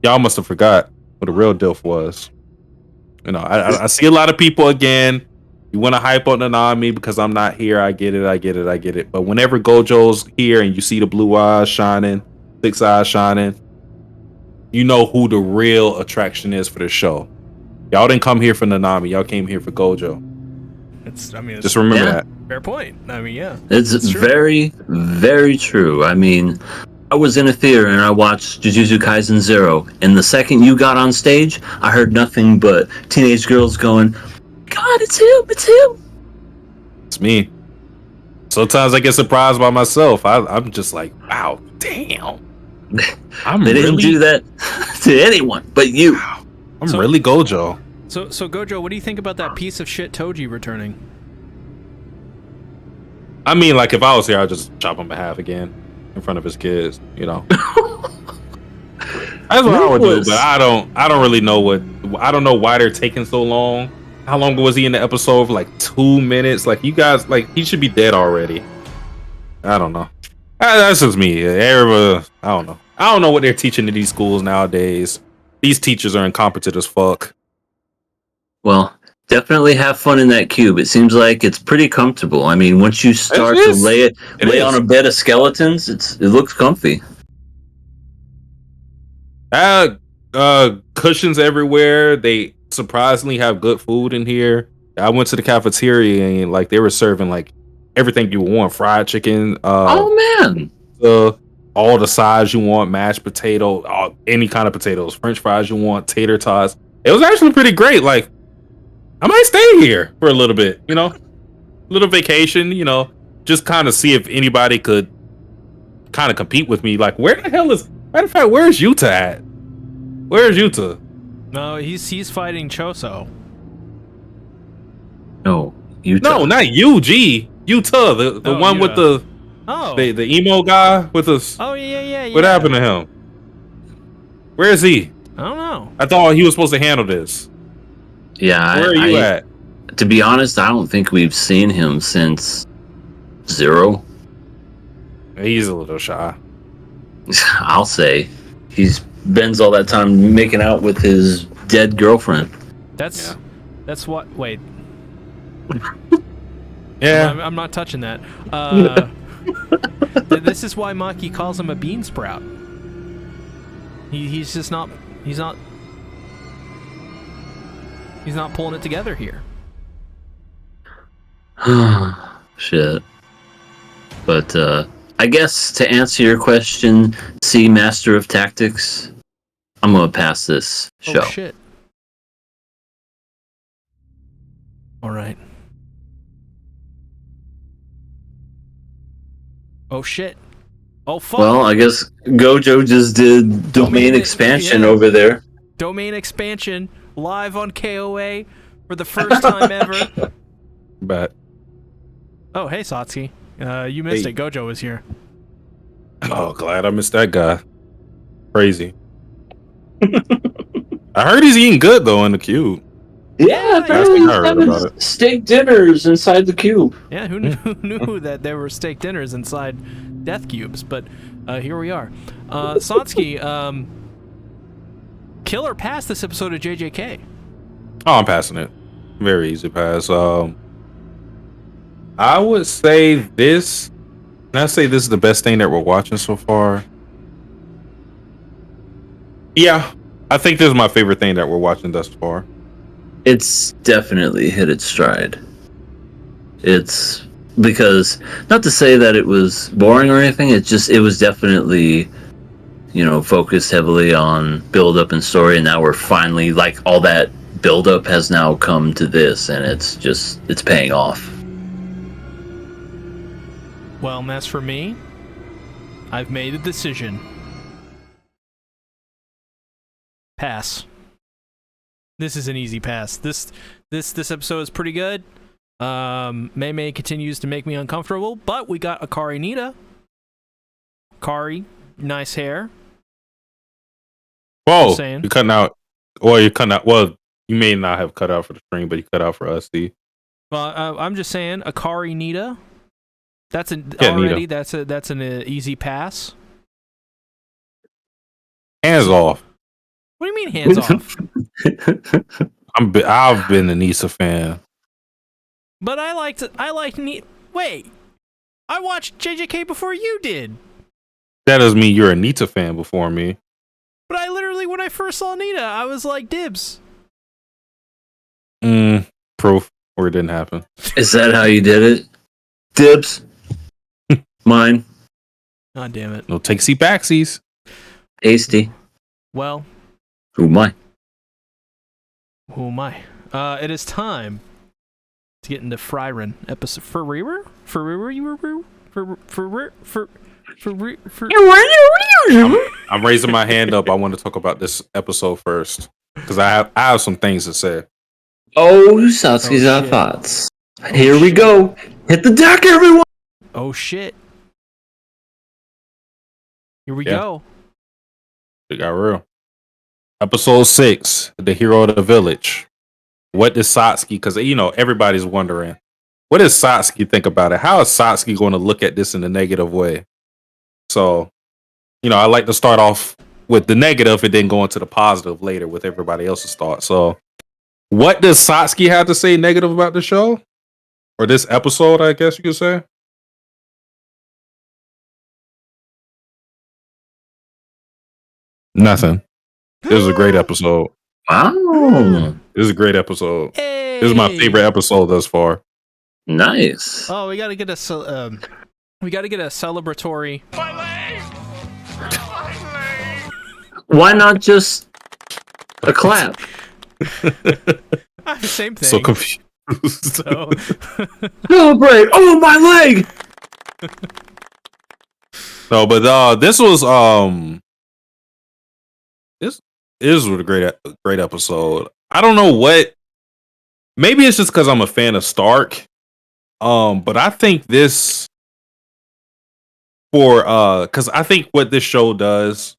[SPEAKER 2] y'all must have forgot what the real deal was. I see a lot of people again. You want to hype on Nanami because I'm not here. I get it. But whenever Gojo's here and you see the blue eyes shining, 6 eyes shining, you know who the real attraction is for the show. Y'all didn't come here for Nanami. Y'all came here for Gojo. Just remember that.
[SPEAKER 1] Fair point. I mean, yeah.
[SPEAKER 3] It's very, very true. I mean, I was in a theater and I watched Jujutsu Kaisen 0, and the second you got on stage, I heard nothing but teenage girls going, God, it's him.
[SPEAKER 2] It's me. Sometimes I get surprised by myself. I'm just like, wow, damn.
[SPEAKER 3] They didn't do that to anyone but you.
[SPEAKER 2] Wow, I'm really Gojo.
[SPEAKER 1] So Gojo, what do you think about that piece of shit Toji returning?
[SPEAKER 2] I mean, like, if I was here, I'd just chop him in half again in front of his kids, That's what I would do, but I don't really know I don't know why they're taking so long. How long was he in the episode? For like 2 minutes? Like, you guys, like, he should be dead already. I don't know. That's just me. I don't know. I don't know what they're teaching in these schools nowadays. These teachers are incompetent as fuck.
[SPEAKER 3] Well, definitely have fun in that cube. It seems like it's pretty comfortable. I mean, once you start to lay on a bed of skeletons, it looks comfy.
[SPEAKER 2] Cushions everywhere. They surprisingly have good food in here. I went to the cafeteria and like they were serving like everything you want: fried chicken.
[SPEAKER 3] Oh man!
[SPEAKER 2] All the sides you want: mashed potato, any kind of potatoes, French fries you want, tater tots. It was actually pretty great. Like, I might stay here for a little bit. Little vacation. Just kind of see if anybody could kind of compete with me. Like, where the hell is? Matter of fact, where's Yuta at? Where's Yuta?
[SPEAKER 1] No, he's fighting Choso.
[SPEAKER 3] No, Yuta.
[SPEAKER 2] No, not UG. Yuta, the one with the emo guy with us.
[SPEAKER 1] Oh yeah.
[SPEAKER 2] What happened to him? Where is he?
[SPEAKER 1] I don't know.
[SPEAKER 2] I thought he was supposed to handle this.
[SPEAKER 3] Yeah,
[SPEAKER 2] Where are you at?
[SPEAKER 3] To be honest, I don't think we've seen him since Zero.
[SPEAKER 2] He's a little shy.
[SPEAKER 3] I'll say he's spends all that time making out with his dead girlfriend.
[SPEAKER 1] That's what. Wait,
[SPEAKER 2] Yeah.
[SPEAKER 1] I'm not touching that. This is why Maki calls him a bean sprout. He's just not. He's not pulling it together here.
[SPEAKER 3] Shit. But I guess to answer your question, see Master of Tactics, I'm gonna pass this show.
[SPEAKER 1] Oh shit. All right. Oh shit. Oh fuck.
[SPEAKER 3] Well, I guess Gojo just did domain expansion over there.
[SPEAKER 1] Domain expansion live on KOA for the first time ever.
[SPEAKER 2] But
[SPEAKER 1] Oh, hey Satsuki. You missed
[SPEAKER 2] Hey.
[SPEAKER 1] it. Gojo was here.
[SPEAKER 2] oh, glad I missed that guy. Crazy. I heard he's eating good though in the cube.
[SPEAKER 3] Yeah,
[SPEAKER 2] apparently he's having
[SPEAKER 3] steak dinners inside the cube.
[SPEAKER 1] Yeah, who knew that there were steak dinners inside death cubes? But here we are. Satsuki, killer pass this episode of JJK.
[SPEAKER 2] Oh, I'm passing it. Very easy pass. I would say this. Can I say this is the best thing that we're watching so far? Yeah, I think this is my favorite thing that we're watching thus far.
[SPEAKER 3] It's definitely hit its stride. It's because, not to say that it was boring or anything, it was definitely, focused heavily on build up and story, and now we're finally, like, all that build up has now come to this, and it's paying off.
[SPEAKER 1] Well, and as for me, I've made a decision. Pass. This is an easy pass. This episode is pretty good. Mei continues to make me uncomfortable, but we got Akari Nita. Akari, nice hair.
[SPEAKER 2] Whoa,
[SPEAKER 1] Just saying.
[SPEAKER 2] you're cutting out. Well, you're cutting out. Well, you may not have cut out for the stream, but you cut out for us. See.
[SPEAKER 1] Well, I'm just saying, Akari Nita. That's
[SPEAKER 2] Nita.
[SPEAKER 1] That's an easy pass.
[SPEAKER 2] Hands off.
[SPEAKER 1] What do you mean hands off?
[SPEAKER 2] I've been a Nisa fan.
[SPEAKER 1] But I liked Nita. Wait, I watched JJK before you did.
[SPEAKER 2] That doesn't mean you're a Nita fan before me.
[SPEAKER 1] But I literally, when I first saw Nita, I was like, dibs.
[SPEAKER 2] Proof or it didn't happen.
[SPEAKER 3] Is that how you did it? Dibs. Mine.
[SPEAKER 1] God damn it.
[SPEAKER 2] No takesy backsies.
[SPEAKER 3] Tasty.
[SPEAKER 1] Well,
[SPEAKER 3] Who am I?
[SPEAKER 1] who am I? It is time to get into Frieren episode.
[SPEAKER 2] I'm raising my hand up. I want to talk about this episode first because I have some things to say.
[SPEAKER 3] Oh, Satsuki's
[SPEAKER 1] Oh,
[SPEAKER 3] our
[SPEAKER 1] shit.
[SPEAKER 3] thoughts. Here we go. Hit the deck, everyone.
[SPEAKER 1] Oh shit. Here we
[SPEAKER 2] Yeah.
[SPEAKER 1] go.
[SPEAKER 2] It got real. Episode 6, The Hero of the Village. What does Satsuki, because everybody's wondering, what does Satsuki think about it? How is Satsuki going to look at this in a negative way? So, I like to start off with the negative and then go into the positive later with everybody else's thoughts. So, what does Satsuki have to say negative about the show? Or this episode, I guess you could say? Nothing. It was a great episode.
[SPEAKER 3] Wow.
[SPEAKER 2] It was a great episode.
[SPEAKER 1] Hey.
[SPEAKER 2] This is my favorite episode thus far.
[SPEAKER 3] Nice.
[SPEAKER 1] Oh, we gotta get a celebratory.
[SPEAKER 5] My leg! My leg!
[SPEAKER 3] Why not just a clap?
[SPEAKER 1] Same thing.
[SPEAKER 2] So confused.
[SPEAKER 1] So,
[SPEAKER 3] Celebrate! Oh, my leg!
[SPEAKER 2] No, but this was this was a great episode. I don't know what. Maybe it's just because I'm a fan of Stark. But I think this because I think what this show does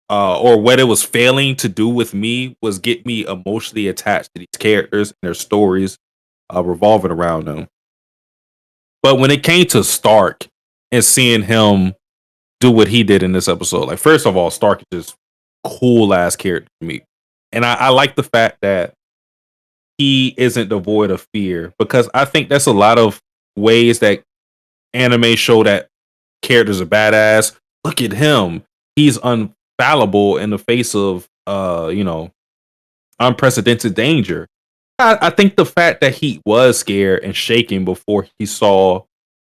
[SPEAKER 2] or what it was failing to do with me was get me emotionally attached to these characters and their stories revolving around them. But when it came to Stark and seeing him do what he did in this episode, like first of all, Stark is just cool ass character to me, and I like the fact that he isn't devoid of fear, because I think that's a lot of ways that anime show that characters are badass. Look at him; he's unfallible in the face of unprecedented danger. I think the fact that he was scared and shaking before he saw,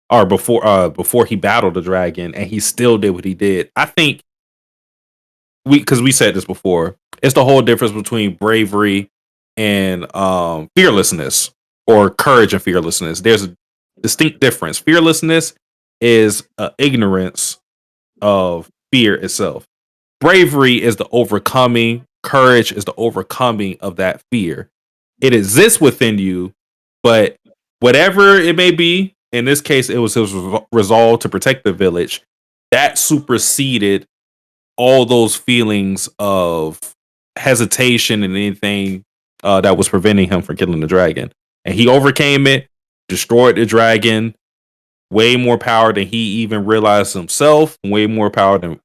[SPEAKER 2] or before he battled the dragon, and he still did what he did. I think because we said this before, it's the whole difference between bravery and fearlessness, or courage and fearlessness. There's a distinct difference. Fearlessness is ignorance of fear itself. Bravery is the overcoming. Courage is the overcoming of that fear. It exists within you, but whatever it may be, in this case, it was his resolve to protect the village that superseded all those feelings of hesitation and anything that was preventing him from killing the dragon. And he overcame it, destroyed the dragon, way more power than he even realized himself, way more power than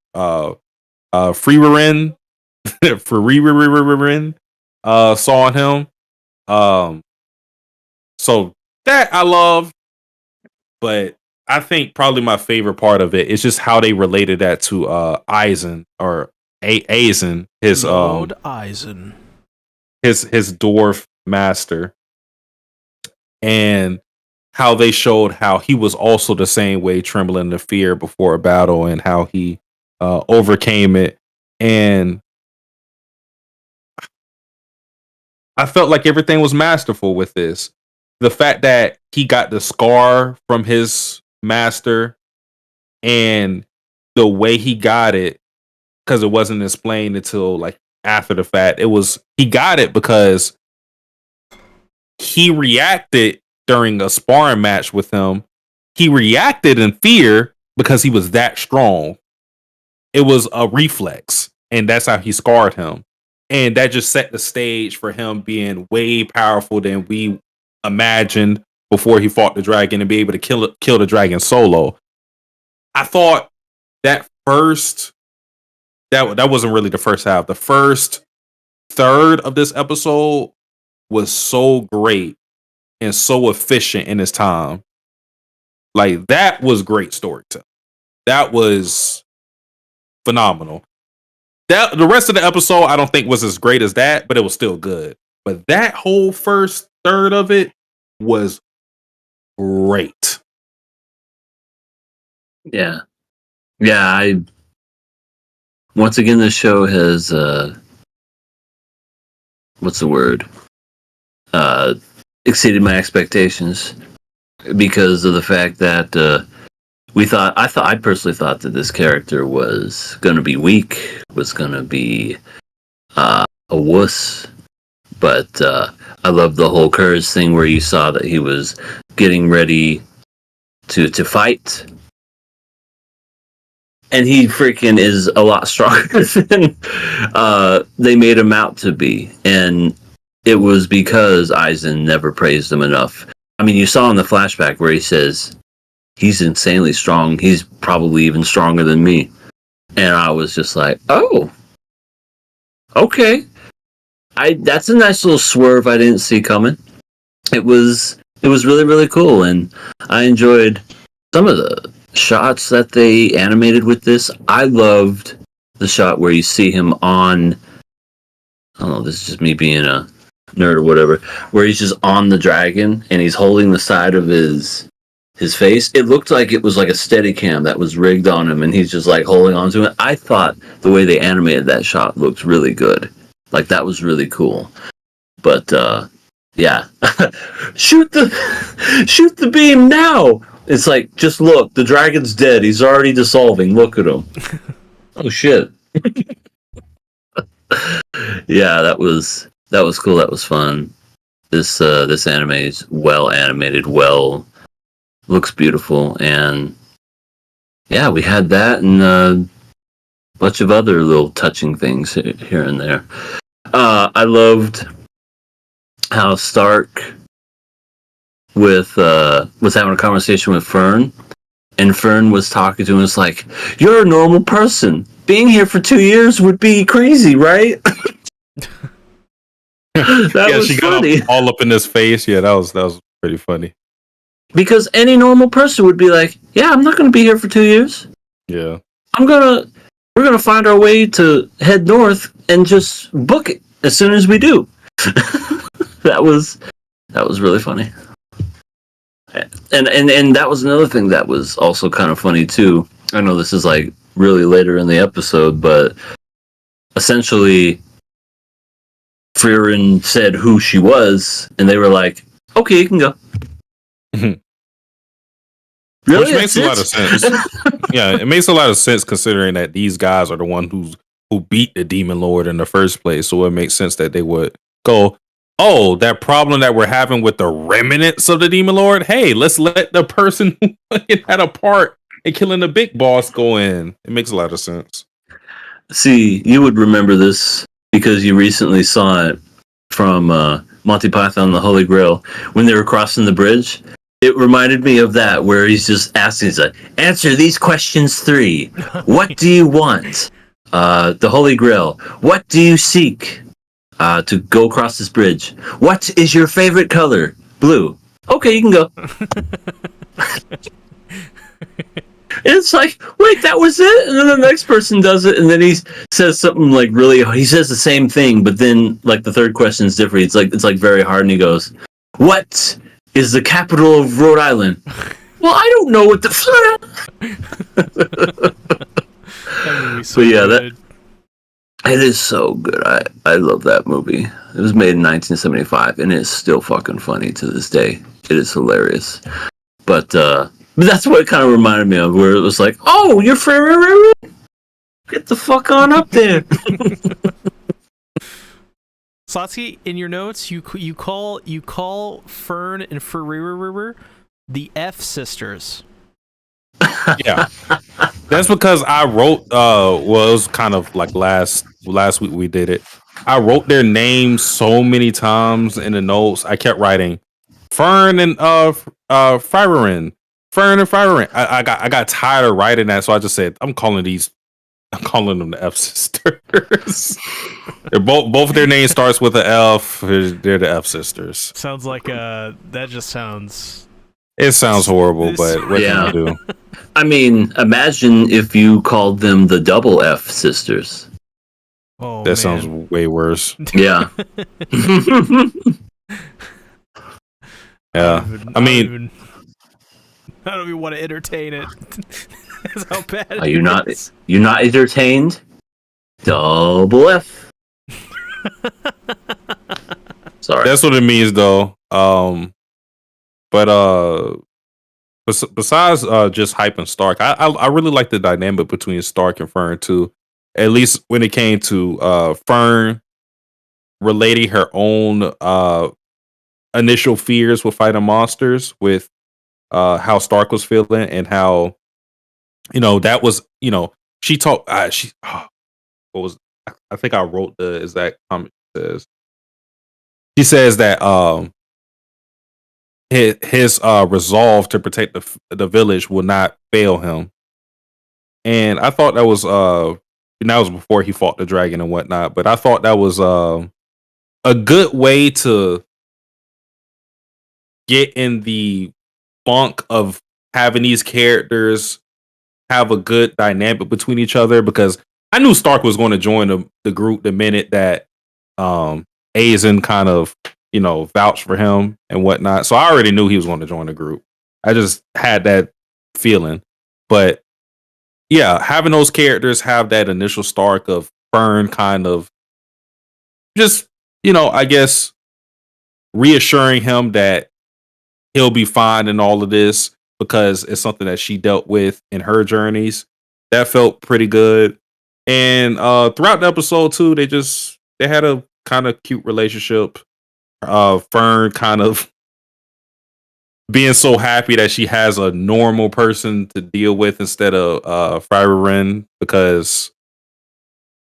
[SPEAKER 2] Frieren saw in him. So that I love, but I think probably my favorite part of it is just how they related that to Aizen, or Aizen, his
[SPEAKER 1] Lord Aizen,
[SPEAKER 2] his dwarf master, and how they showed how he was also the same way, trembling in fear before a battle, and how he overcame it. And I felt like everything was masterful with this. The fact that he got the scar from his master, and the way he got it, because it wasn't explained until like after the fact. He got it because he reacted during a sparring match with him. He reacted in fear because he was that strong. It was a reflex, and that's how he scarred him. And that just set the stage for him being way powerful than we imagined before he fought the dragon, and be able to kill the dragon solo. I thought that that wasn't really the first half. The first third of this episode was so great and so efficient in its time. Like, that was great storytelling. That was phenomenal. The rest of the episode I don't think was as great as that, but it was still good. But that whole first third of it was great.
[SPEAKER 3] Yeah. Once again, this show has what's the word? Exceeded my expectations, because of the fact that I personally thought that this character was going to be weak, was going to be a wuss, but I love the whole courage thing where you saw that he was getting ready to fight, and he freaking is a lot stronger than they made him out to be, and it was because Aizen never praised him enough. I mean, you saw in the flashback where he says, he's insanely strong. He's probably even stronger than me. And I was just like, oh, okay. That's a nice little swerve I didn't see coming. It was really, really cool. And I enjoyed some of the shots that they animated with this. I loved the shot where you see him on, I don't know, this is just me being a nerd or whatever, where he's just on the dragon and he's holding the side of his face. It looked like it was like a steady cam that was rigged on him, and he's just like holding on to it. I thought the way they animated that shot looked really good. Like, that was really cool. But yeah. shoot the beam now. It's like, just look, the dragon's dead. He's already dissolving. Look at him. Oh shit. Yeah, that was cool. That was fun. This anime is well animated, looks beautiful, and yeah, we had that, and bunch of other little touching things here and there. I loved how Stark was having a conversation with Fern, and Fern was talking to him. It's like, you're a normal person. Being here for 2 years would be crazy, right? That was
[SPEAKER 2] she
[SPEAKER 3] funny.
[SPEAKER 2] got all up in his face. Yeah, that was pretty funny.
[SPEAKER 3] Because any normal person would be like, yeah, I'm not going to be here for 2 years.
[SPEAKER 2] Yeah.
[SPEAKER 3] We're gonna find our way to head north and just book it as soon as we do. That was really funny. And that was another thing that was also kind of funny too. I know this is like really later in the episode, but essentially Frieren said who she was, and they were like, okay, you can go. Really?
[SPEAKER 2] Which makes a lot of sense. Yeah, it makes a lot of sense considering that these guys are the one who beat the Demon Lord in the first place. So it makes sense that they would go, oh, that problem that we're having with the remnants of the Demon Lord. Hey, let's let the person who had a part in killing the big boss go in. It makes a lot of sense.
[SPEAKER 3] See, you would remember this because you recently saw it from Monty Python and the Holy Grail when they were crossing the bridge. It reminded me of that, where he's just asking, he's like, answer these questions 3. What do you want? The Holy Grail. What do you seek to go across this bridge? What is your favorite color? Blue. Okay, you can go. It's like, wait, that was it? And then the next person does it, and then he says something like he says the same thing, but then like the third question is different. It's like very hard, and he goes, what is the capital of Rhode Island? Well, I don't know what the
[SPEAKER 1] So
[SPEAKER 3] but yeah,
[SPEAKER 1] good.
[SPEAKER 3] it is so good. I love that movie. It was made in 1975, and it's still fucking funny to this day. It is hilarious. But that's what it kind of reminded me of, where it was like, oh, you're Frieren? Get the fuck on up there.
[SPEAKER 1] Slotsky, in your notes, you call Fern and Frieren the F sisters.
[SPEAKER 2] Yeah. That's because I wrote well, it was kind of like last week we did it. I wrote their names so many times in the notes. I kept writing Fern and Frieren. Fern and Frieren. I got tired of writing that, so I just said I'm calling them the F sisters. They're both their name starts with an F. They're the F sisters.
[SPEAKER 1] Sounds like that just sounds.
[SPEAKER 2] It sounds horrible, but what can you do?
[SPEAKER 3] I mean, imagine if you called them the double F sisters.
[SPEAKER 1] Oh,
[SPEAKER 2] That
[SPEAKER 1] man.
[SPEAKER 2] sounds way worse.
[SPEAKER 3] Yeah.
[SPEAKER 2] Yeah. I mean,
[SPEAKER 1] I don't even want to entertain it. That's how bad.
[SPEAKER 3] Are you not entertained? Double F. Sorry.
[SPEAKER 2] that's what it means, though. But besides just hyping Stark, I really like the dynamic between Stark and Fern too. At least when it came to Fern relating her own initial fears with fighting monsters with how Stark was feeling and how that was she talked what was I think I wrote the exact comment she says that his resolve to protect the village will not fail him, and I thought that was that was before he fought the dragon and whatnot, but I thought that was a good way to get in the funk of having these characters have a good dynamic between each other, because I knew Stark was going to join the group the minute that Aizen kind of vouched for him and whatnot. So I already knew he was going to join the group. I just had that feeling. But yeah, having those characters have that initial Stark of Fern kind of just, I guess reassuring him that he'll be fine in all of this because it's something that she dealt with in her journeys. That felt pretty good. And throughout the episode too, they had a kind of cute relationship. Fern kind of being so happy that she has a normal person to deal with instead of Frieren, because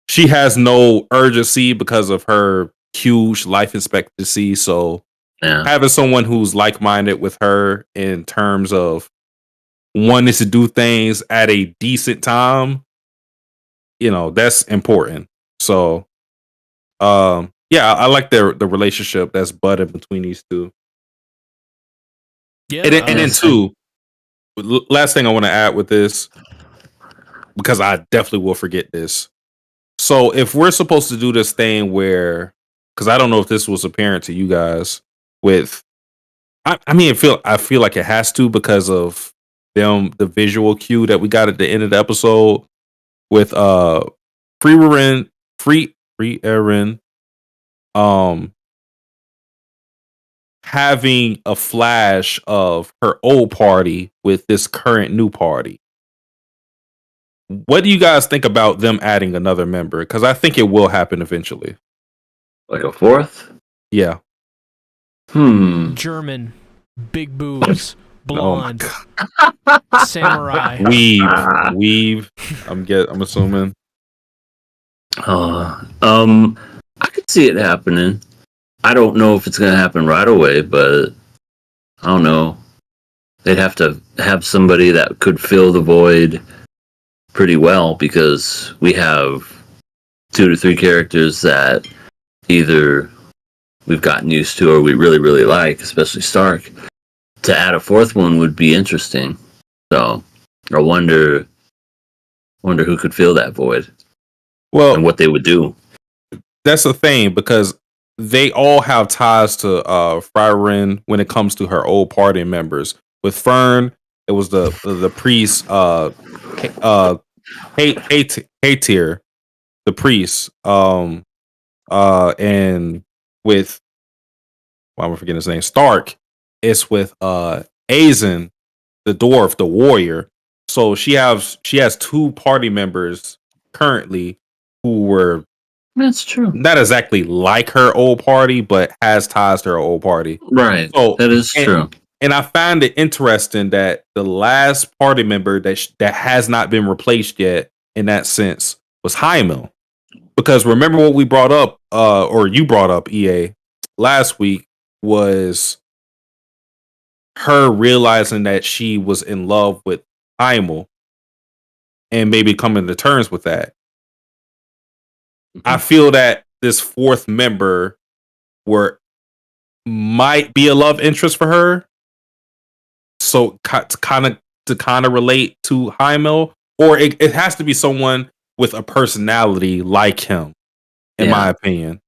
[SPEAKER 2] she has no urgency because of her huge life expectancy. So
[SPEAKER 3] Yeah.
[SPEAKER 2] having someone who's like-minded with her in terms of wanting to do things at a decent time, that's important. So, yeah, I like the relationship that's budding between these two.
[SPEAKER 1] Yeah,
[SPEAKER 2] And then too, last thing I want to add with this, because I definitely will forget this. So if we're supposed to do this thing where, because I don't know if this was apparent to you guys, with, I mean, I feel like it has to because of the visual cue that we got at the end of the episode with Frieren, um, having a flash of her old party with this current new party. What do you guys think about them adding another member? Because I think it will happen eventually.
[SPEAKER 3] Like a fourth?
[SPEAKER 2] Yeah.
[SPEAKER 1] German, big boobs, blonde, samurai.
[SPEAKER 2] Weave. I'm assuming.
[SPEAKER 3] I could see it happening. I don't know if it's gonna happen right away, but I don't know. They'd have to have somebody that could fill the void pretty well, because we have 2 to 3 characters that either we've gotten used to or we really, really like, especially Stark. To add a fourth one would be interesting. So I wonder who could fill that void.
[SPEAKER 2] Well,
[SPEAKER 3] and what they would do.
[SPEAKER 2] That's the thing, because they all have ties to Frieren when it comes to her old party members. With Fern, it was the priest, Hatir, the priest, and with, why am I forgetting his name? Stark. It's with Aizen, the dwarf, the warrior. So she has 2 party members currently who were,
[SPEAKER 3] that's true,
[SPEAKER 2] not exactly like her old party, but has ties to her old party.
[SPEAKER 3] Right. So that is true.
[SPEAKER 2] And I find it interesting that the last party member that has not been replaced yet, in that sense, was Jaime. Because remember what we brought up, or you brought up, EA, last week, was her realizing that she was in love with Jaime and maybe coming to terms with that. I feel that this fourth member might be a love interest for her. So to kind of relate to Jaime, or it has to be someone with a personality like him, in my opinion.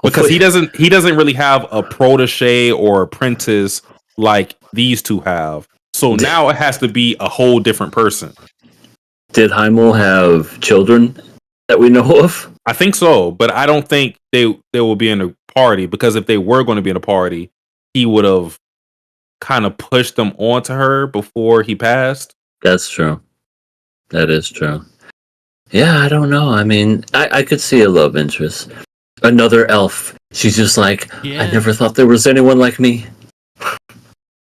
[SPEAKER 2] Because he doesn't really have a protege or apprentice like these two have. So now it has to be a whole different person.
[SPEAKER 3] Did Jaime have children that we know of?
[SPEAKER 2] I think so, but I don't think they will be in a party, because if they were going to be in a party, he would have kind of pushed them onto her before he passed.
[SPEAKER 3] That's true. That is true. Yeah, I don't know. I mean, I could see a love interest. Another elf. She's just like, I never thought there was anyone like me.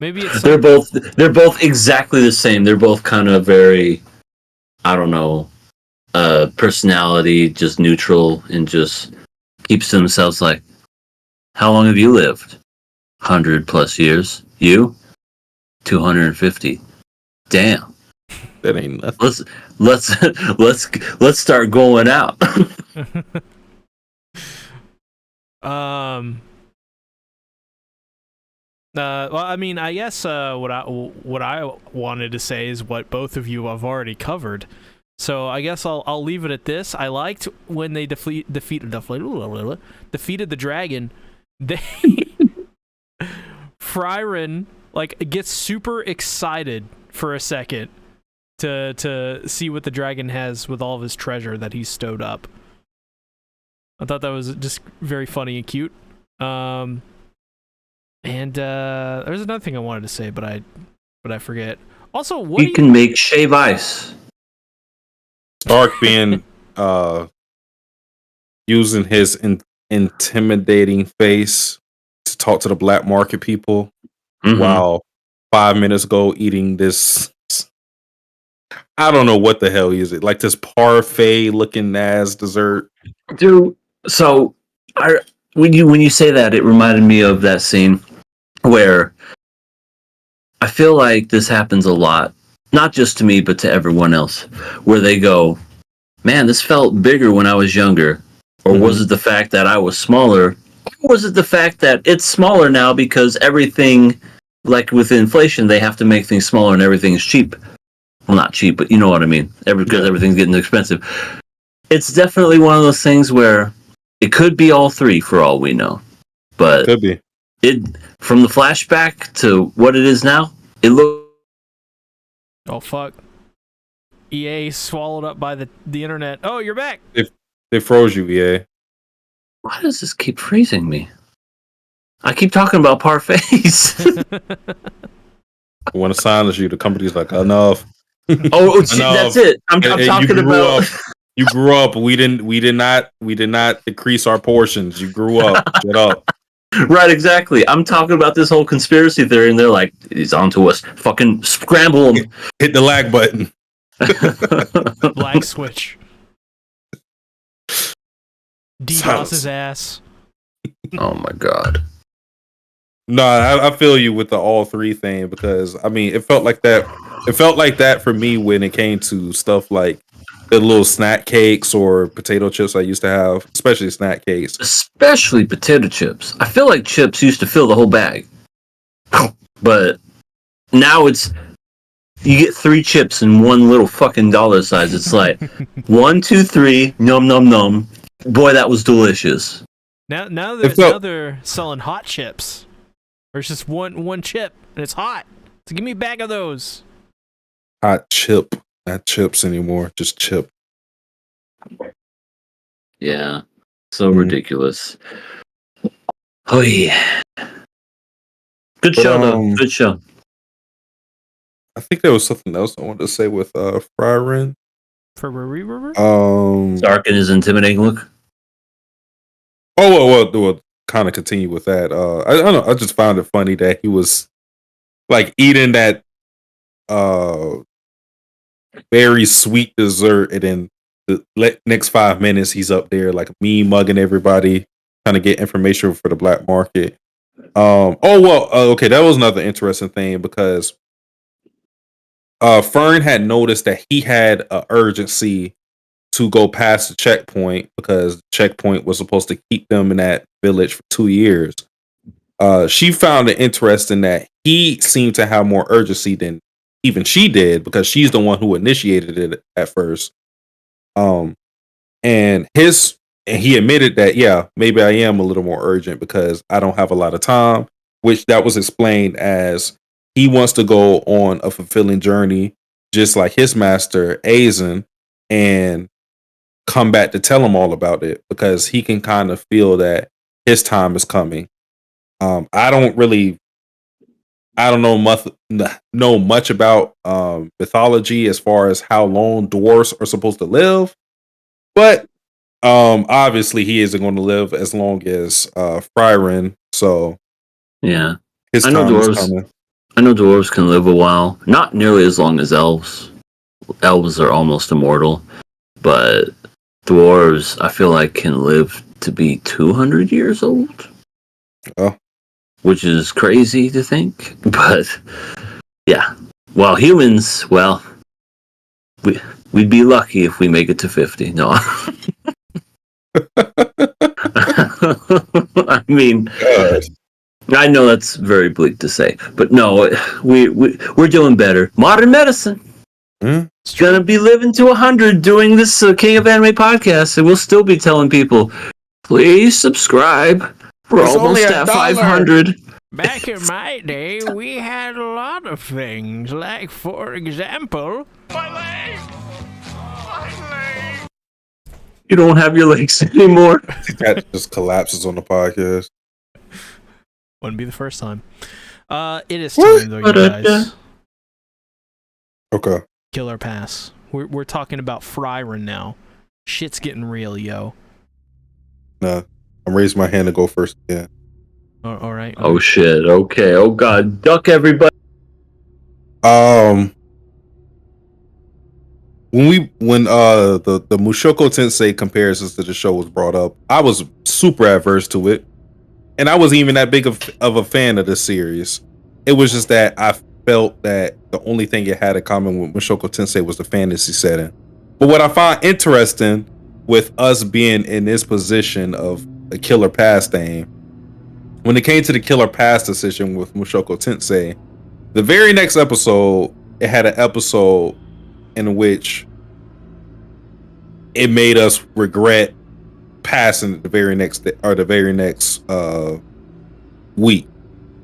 [SPEAKER 1] Maybe it's
[SPEAKER 3] they're both exactly the same. They're both kind of very, I don't know, personality, just neutral, and just keeps to themselves. Like, how long have you lived? 100+ years. You? 250. Damn.
[SPEAKER 2] That ain't nothing.
[SPEAKER 3] Let's start going out.
[SPEAKER 1] Well, I mean, I guess what I wanted to say is what both of you have already covered. So I guess I'll leave it at this. I liked when they defeated the dragon. They Frieren gets super excited for a second to see what the dragon has with all of his treasure that he's stowed up. I thought that was just very funny and cute. And there's another thing I wanted to say, but I forget. Also, what
[SPEAKER 3] you can make shave ice.
[SPEAKER 2] Stark being using his intimidating face to talk to the black market people, while 5 minutes ago eating this. I don't know what the hell is it. Like this parfait looking ass dessert.
[SPEAKER 3] Dude, so when you say that, it reminded me of that scene where I feel like this happens a lot, not just to me, but to everyone else, where they go, man, this felt bigger when I was younger. Or was it the fact that I was smaller? Or was it the fact that it's smaller now because everything, like with inflation, they have to make things smaller and everything's cheap. Well, not cheap, but you know what I mean. Because everything's getting expensive. It's definitely one of those things where it could be all three for all we know. But
[SPEAKER 2] Could be.
[SPEAKER 3] it from the flashback to what it is now, it looked.
[SPEAKER 1] Oh fuck! EA swallowed up by the internet. Oh, you're back.
[SPEAKER 2] They froze you, EA.
[SPEAKER 3] Why does this keep freezing me? I keep talking about parfaits.
[SPEAKER 2] When it silence you, the company's like, enough.
[SPEAKER 3] Oh, that's it. I'm talking about.
[SPEAKER 2] You grew up. We did not decrease our portions. You grew up. Shut up.
[SPEAKER 3] Right, exactly. I'm talking about this whole conspiracy theory, and they're like, "He's onto us. Fucking scramble him."
[SPEAKER 2] Hit the lag button.
[SPEAKER 1] Lag switch. DDoS his ass.
[SPEAKER 3] Oh my god.
[SPEAKER 2] No, I feel you with the all three thing because I mean it felt like that. It felt like that for me when it came to stuff like the little snack cakes or potato chips I used to have, especially snack cakes.
[SPEAKER 3] Especially potato chips. I feel like chips used to fill the whole bag, but now it's you get 3 chips in one little fucking dollar size. It's like 1, 2, 3, num num num. Boy, that was delicious.
[SPEAKER 1] Now they're selling hot chips. Or it's just one chip and it's hot. So give me a bag of those.
[SPEAKER 2] Hot chip, not chips anymore, just chip.
[SPEAKER 3] Yeah, so ridiculous. Oh yeah, good show though. Good show.
[SPEAKER 2] I think there was something else I wanted to say with Frieren.
[SPEAKER 3] Dark and his intimidating look.
[SPEAKER 2] Oh well, kind of continue with that. I don't know. I just found it funny that he was like eating that very sweet dessert, and then the next 5 minutes he's up there like me mugging everybody, trying to get information for the black market. Okay, that was another interesting thing because Fern had noticed that he had an urgency to go past the checkpoint because the checkpoint was supposed to keep them in that village for 2 years. She found it interesting that he seemed to have more urgency than even she did because she's the one who initiated it at first. And he admitted that, yeah, maybe I am a little more urgent because I don't have a lot of time, which that was explained as he wants to go on a fulfilling journey, just like his master, Aizen, and come back to tell him all about it because he can kind of feel that his time is coming. I don't know much about mythology as far as how long dwarves are supposed to live, but obviously he isn't going to live as long as Frieren. So
[SPEAKER 3] yeah,
[SPEAKER 2] his time is coming.
[SPEAKER 3] I know dwarves can live a while, not nearly as long as elves. Elves are almost immortal, but dwarves, I feel like, can live to be 200 years old.
[SPEAKER 2] Oh.
[SPEAKER 3] Which is crazy to think, but yeah. While humans, well, we'd be lucky if we make it to 50. No. I mean, God. I know that's very bleak to say, but no, we're doing better. Modern medicine. It's gonna be living to 100 doing this King of Anime podcast, and we'll still be telling people, please subscribe. We're almost at 500.
[SPEAKER 1] Back in my day, we had a lot of things, like, for example...
[SPEAKER 5] My leg! My leg!
[SPEAKER 3] You don't have your legs anymore.
[SPEAKER 2] That just collapses on the podcast.
[SPEAKER 1] Wouldn't be the first time. It is time, though, you guys.
[SPEAKER 2] Okay.
[SPEAKER 1] Killer pass. We're talking about Frieren now. Shit's getting real, yo.
[SPEAKER 2] Nah, I'm raising my hand to go first again.
[SPEAKER 1] All right.
[SPEAKER 3] Oh shit. Okay. Oh god. Duck everybody.
[SPEAKER 2] when the Mushoku Tensei comparisons to the show was brought up, I was super adverse to it, and I wasn't even that big of a fan of the series. It was just that I felt that the only thing it had in common with Mushoku Tensei was the fantasy setting. But what I find interesting with us being in this position of a killer pass thing, when it came to the killer pass decision with Mushoku Tensei, the very next episode, it had an episode in which it made us regret passing the very next week.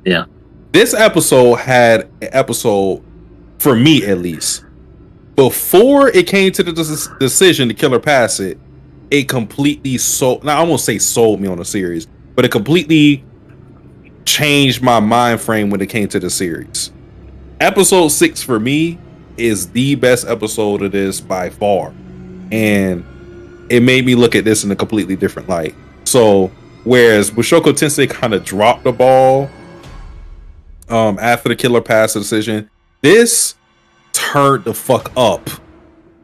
[SPEAKER 3] Yeah.
[SPEAKER 2] This episode had an episode, for me at least, before it came to the decision to kill or pass it, it completely sold. Now I won't say sold me on the series, but it completely changed my mind frame when it came to the series. Episode 6 for me is the best episode of this by far, and it made me look at this in a completely different light. So whereas Mushoku Tensei kind of dropped the ball after the killer pass decision, this turned the fuck up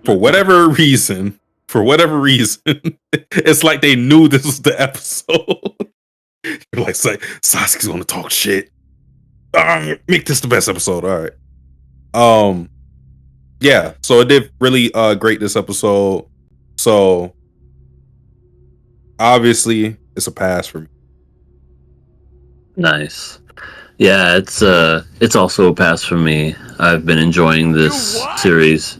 [SPEAKER 2] for whatever reason. It's like they knew this was the episode. They're like, Sasuke's gonna talk shit. Make this the best episode. All right. Yeah, so it did really great this episode. So obviously it's a pass for me.
[SPEAKER 3] Nice. Yeah, it's also a pass for me. I've been enjoying this series.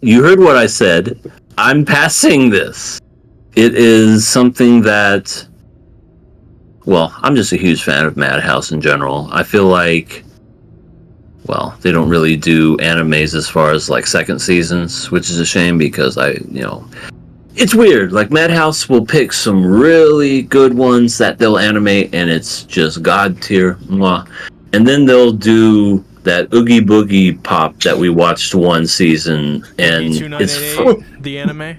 [SPEAKER 3] You heard what I said. I'm passing this. It is something that, well, I'm just a huge fan of Madhouse in general. I feel like, well, they don't really do animes as far as like second seasons, which is a shame because it's weird. Like Madhouse will pick some really good ones that they'll animate and it's just god tier. And then they'll do that Oogie Boogie Pop that we watched one season and it's
[SPEAKER 1] the anime.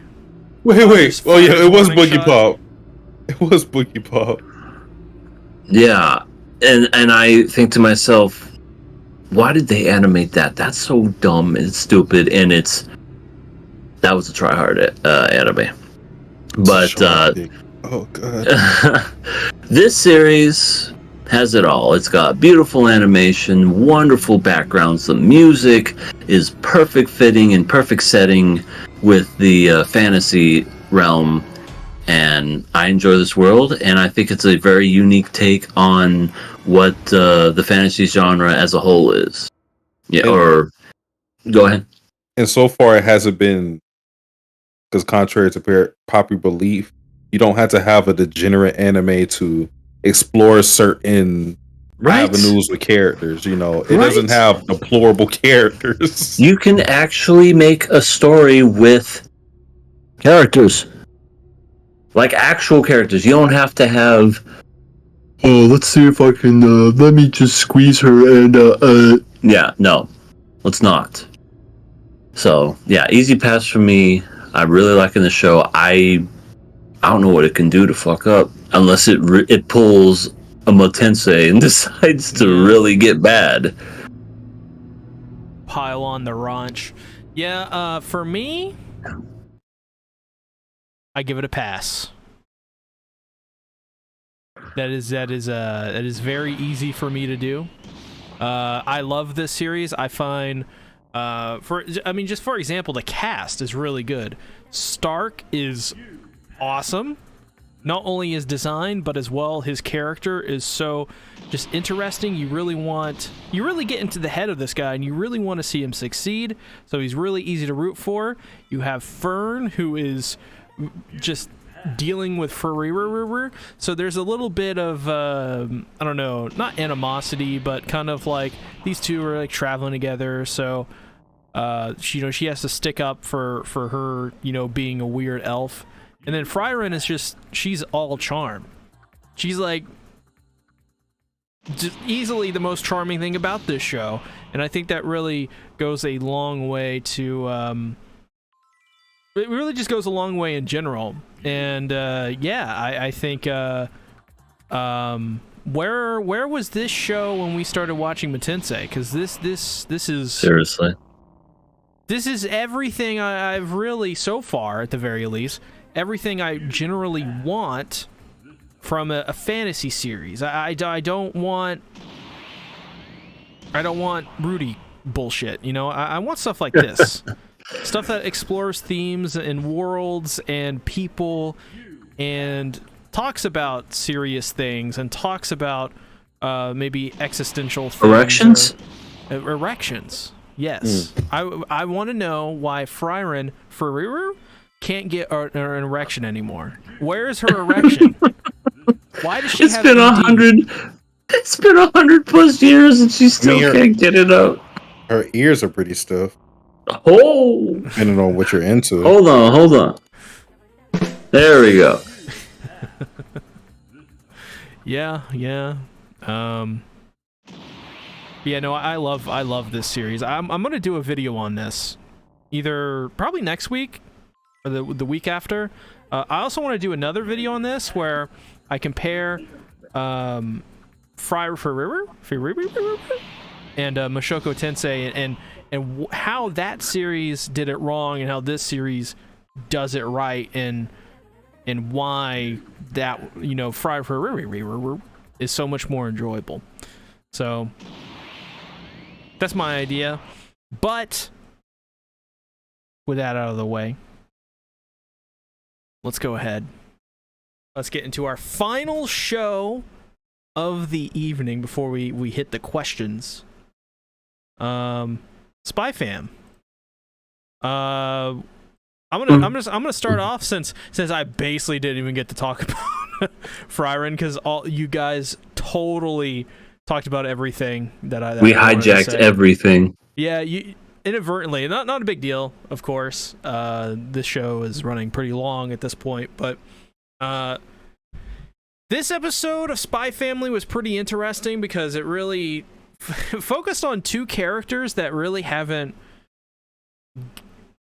[SPEAKER 2] Wait. Oh yeah, it was Boogie Pop. It was Boogie Pop.
[SPEAKER 3] Yeah. And I think to myself, why did they animate that? That's so dumb and stupid, and that was a try hard anime. But
[SPEAKER 2] oh god.
[SPEAKER 3] This series has it all. It's got beautiful animation, wonderful backgrounds, the music is perfect fitting and perfect setting with the fantasy realm, and I enjoy this world, and I think it's a very unique take on what the fantasy genre as a whole is. Yeah, or go ahead.
[SPEAKER 2] And so far it hasn't been, because contrary to popular belief, you don't have to have a degenerate anime to explore certain avenues with characters. It doesn't have deplorable characters.
[SPEAKER 3] You can actually make a story with characters, like actual characters. You don't have to have, oh, let's see if I can let me just squeeze her and yeah, no, let's not. So yeah, easy pass for me. I'm really liking the show. I don't know what it can do to fuck up unless it pulls a Motensei and decides to really get bad.
[SPEAKER 1] Pile on the raunch. Yeah, for me, I give it a pass. That is very easy for me to do. I love this series. I find just for example, the cast is really good. Stark is awesome. Not only his design, but as well his character is so just interesting. You really get into the head of this guy, and you really want to see him succeed. So he's really easy to root for. You have Fern, who is just dealing with Frieren. So there's a little bit of I don't know, not animosity, but kind of like these two are like traveling together. So she has to stick up for her, being a weird elf. And then Frieren is she's all charm. She's like just easily the most charming thing about this show, and I think that really goes a long way to it really just goes a long way in general. And I think where was this show when we started watching Motensei? Because this is
[SPEAKER 3] seriously,
[SPEAKER 1] This is everything I've really, so far, at the very least, everything I generally want from a fantasy series. I don't want Rudy bullshit, you know? I want stuff like this. Stuff that explores themes and worlds and people and talks about serious things and talks about maybe existential things.
[SPEAKER 3] Erections?
[SPEAKER 1] Erections, yes. I want to know why Frieren can't get an erection anymore. Where is her erection? Why does she have
[SPEAKER 3] been 100. It's been 100+ years and she still can't get it out.
[SPEAKER 2] Her ears are pretty stiff.
[SPEAKER 3] Oh,
[SPEAKER 2] Depending on what you're into.
[SPEAKER 3] hold on. There we go.
[SPEAKER 1] Yeah. Yeah, no, I love this series. I'm gonna do a video on this, either probably next week or the week after. I also want to do another video on this where I compare Frieren and Mushoku Tensei and how that series did it wrong and how this series does it right, and why that, you know, Frieren is so much more enjoyable. So that's my idea. But with that out of the way, let's go ahead. Let's get into our final show of the evening before we hit the questions. Spy Fam. I'm gonna start off since I basically didn't even get to talk about Frieren, because all you guys totally talked about everything that
[SPEAKER 3] We
[SPEAKER 1] I wanted to
[SPEAKER 3] hijacked
[SPEAKER 1] say.
[SPEAKER 3] everything.
[SPEAKER 1] Yeah, you inadvertently. Not a big deal, of course. This show is running pretty long at this point, but this episode of Spy Family was pretty interesting because it really focused on two characters that really haven't.